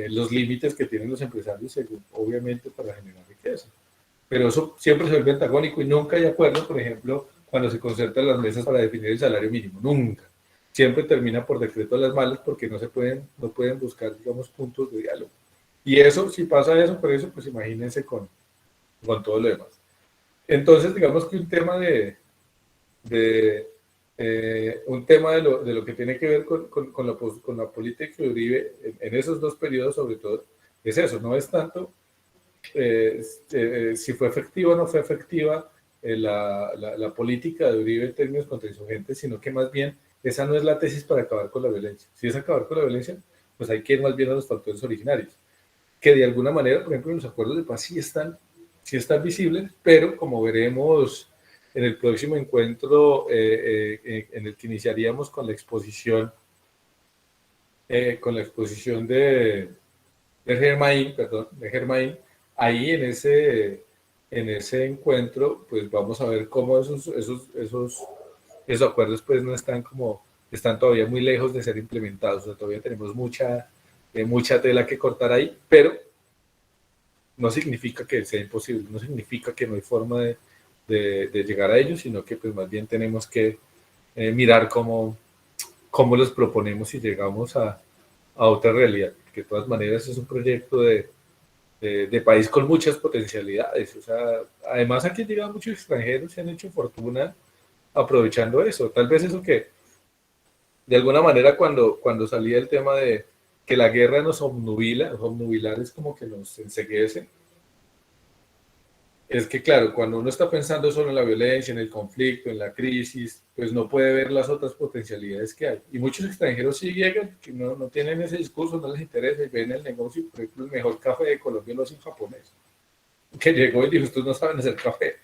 los límites que tienen los empresarios, según, obviamente, para generar riqueza. Pero eso siempre se vuelve antagónico y nunca hay acuerdo, por ejemplo, cuando se concertan las mesas para definir el salario mínimo. Nunca. Siempre termina por decreto a las malas porque no pueden buscar, digamos, puntos de diálogo. Y eso, si pasa eso, por eso, pues imagínense con todo lo demás. Entonces, digamos que un tema un tema de lo que tiene que ver con la política de Uribe, en esos dos periodos sobre todo, es eso, no es tanto si fue efectiva o no fue efectiva la política de Uribe en términos contrainsurgentes, sino que más bien esa no es la tesis para acabar con la violencia. Si es acabar con la violencia, pues hay que ir más bien a los factores originarios, que de alguna manera, por ejemplo, los acuerdos de paz sí están visibles, pero como veremos en el próximo encuentro en el que iniciaríamos con la exposición de Germain, ahí en ese encuentro, pues vamos a ver cómo esos acuerdos pues no están todavía muy lejos de ser implementados, o sea, todavía tenemos mucha tela que cortar ahí, pero no significa que sea imposible, no significa que no hay forma de llegar a ellos, sino que pues más bien tenemos que mirar cómo los proponemos y llegamos a otra realidad, que de todas maneras es un proyecto de país con muchas potencialidades. O sea, además aquí han llegado muchos extranjeros, se han hecho fortuna aprovechando eso. Tal vez eso que, de alguna manera, cuando salía el tema de que la guerra nos obnubilar es como que nos enceguece. Es que, claro, cuando uno está pensando solo en la violencia, en el conflicto, en la crisis, pues no puede ver las otras potencialidades que hay. Y muchos extranjeros sí llegan, que no tienen ese discurso, no les interesa y ven el negocio. Por ejemplo, el mejor café de Colombia lo hace un japonés, que llegó y dijo, ustedes no saben hacer café.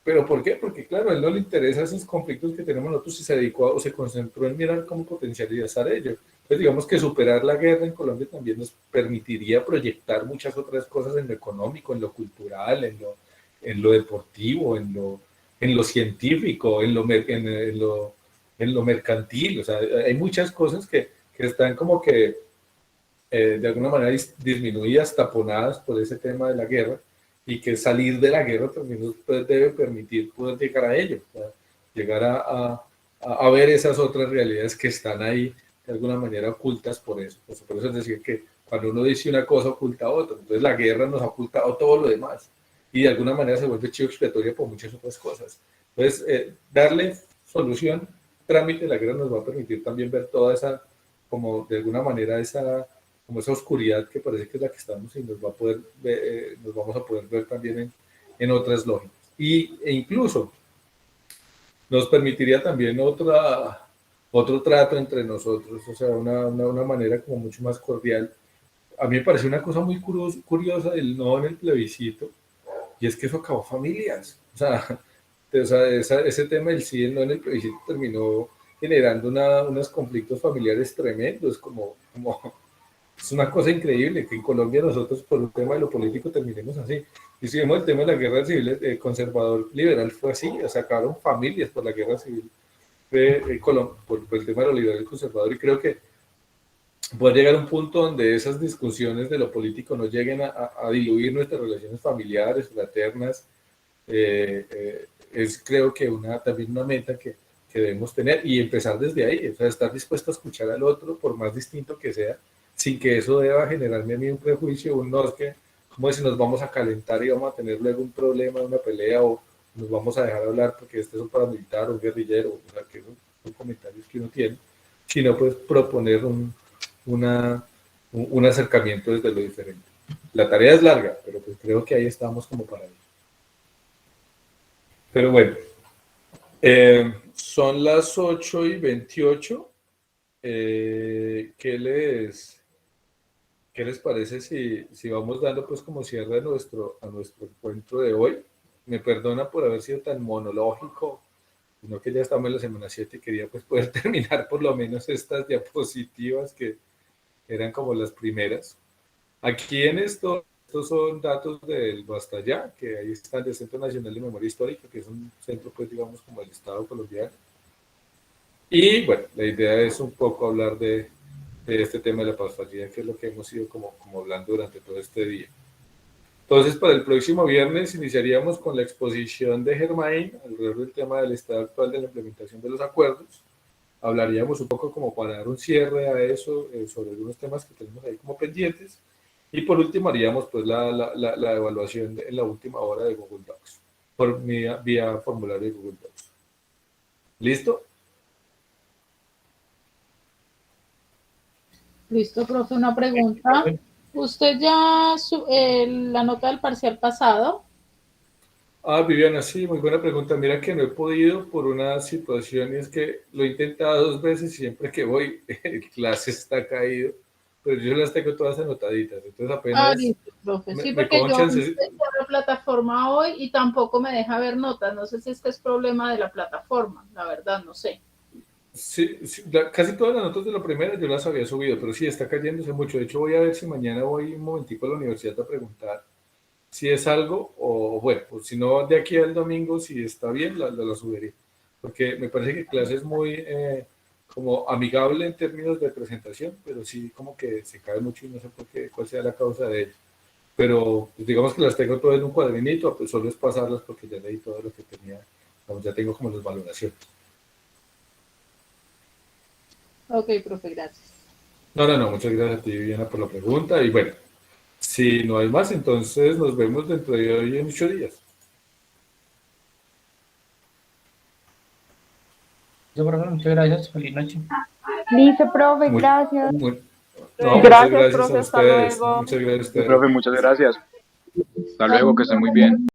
¿Pero por qué? Porque, claro, a él no le interesa esos conflictos que tenemos nosotros y se dedicó o se concentró en mirar cómo potencializar ello. Pues digamos que superar la guerra en Colombia también nos permitiría proyectar muchas otras cosas en lo económico, en lo cultural, en lo deportivo, en lo científico, en lo mercantil. O sea, hay muchas cosas que están como que de alguna manera disminuidas, taponadas por ese tema de la guerra, y que salir de la guerra también nos debe permitir poder llegar a ello, ¿verdad? Llegar a ver esas otras realidades que están ahí de alguna manera ocultas por eso. Por eso es decir que cuando uno dice una cosa oculta otra, entonces la guerra nos ha ocultado todo lo demás y de alguna manera se vuelve chivo expiatorio por muchas otras cosas. Entonces, darle solución, trámite, la guerra nos va a permitir también ver toda esa, como de alguna manera como esa oscuridad que parece que es la que estamos y nos vamos a poder ver también en otras lógicas. E incluso nos permitiría también otro trato entre nosotros, o sea, una manera como mucho más cordial. A mí me parece una cosa muy curiosa el no en el plebiscito, y es que eso acabó familias. O sea ese tema del sí y el no en el plebiscito terminó generando unos conflictos familiares tremendos, es una cosa increíble que en Colombia nosotros por un tema de lo político terminemos así. Y si vemos el tema de la guerra civil, conservador liberal fue así, sacaron familias por la guerra civil por el tema de lo liberal y conservador, y creo que puede llegar a un punto donde esas discusiones de lo político no lleguen a diluir nuestras relaciones familiares, fraternas. Es creo que también una meta que debemos tener y empezar desde ahí, o sea, estar dispuesto a escuchar al otro por más distinto que sea, sin que eso deba generarme a mí un prejuicio, un no, es que, como si nos vamos a calentar y vamos a tener luego un problema, una pelea, o nos vamos a dejar hablar porque este es un paramilitar o un guerrillero, o sea, que son comentarios que uno tiene, sino pues proponer un acercamiento desde lo diferente. La tarea es larga, pero pues creo que ahí estamos como para ello. Pero bueno, son las 8:28. ¿Qué les parece si vamos dando pues como cierre a nuestro encuentro de hoy? Me perdona por haber sido tan monológico, sino que ya estamos en la semana 7 y quería pues poder terminar por lo menos estas diapositivas que eran como las primeras. Aquí en estos son datos del Bastallá, que ahí están del Centro Nacional de Memoria Histórica, que es un centro pues digamos como el Estado colombiano. Y bueno, la idea es un poco hablar de este tema de la plusvalía, que es lo que hemos ido como hablando durante todo este día. Entonces, para el próximo viernes iniciaríamos con la exposición de Germain alrededor del tema del estado actual de la implementación de los acuerdos. Hablaríamos un poco como para dar un cierre a eso, sobre algunos temas que tenemos ahí como pendientes. Y por último haríamos pues la evaluación en la última hora de Google Docs, por vía formulario de Google Docs. ¿Listo? Listo, profe, una pregunta. ¿Usted ya la nota del parcial pasado? Viviana, sí, muy buena pregunta. Mira que no he podido por una situación y es que lo he intentado 2 veces y siempre que voy, el clase está caído, pero yo las tengo todas anotaditas, entonces apenas Listo, profe. Sí, me porque cojo yo chance. intenté la plataforma hoy y tampoco me deja ver notas. No sé si es que es problema de la plataforma, la verdad, no sé. Sí, casi todas las notas de la primera yo las había subido, pero sí, está cayéndose mucho. De hecho, voy a ver si mañana voy un momentico a la universidad a preguntar si es algo, o bueno, o si no, de aquí al domingo, si está bien, la subiría. Porque me parece que clase es muy como amigable en términos de presentación, pero sí como que se cae mucho y no sé por qué, cuál sea la causa de ello. Pero pues, digamos que las tengo todas en un cuadernito, pues solo es pasarlas porque ya leí todo lo que tenía, ya tengo como las valoraciones. Ok, profe, gracias. No, muchas gracias a ti, Viviana, por la pregunta. Y bueno, si no hay más, entonces nos vemos dentro de hoy en 8 días. Muchas gracias, feliz noche. Listo, profe, Muy, gracias. no, muchas Gracias, gracias a profe, hasta ustedes. luego. Muchas gracias a Sí, ustedes. profe, muchas gracias. Hasta luego, que estén muy bien.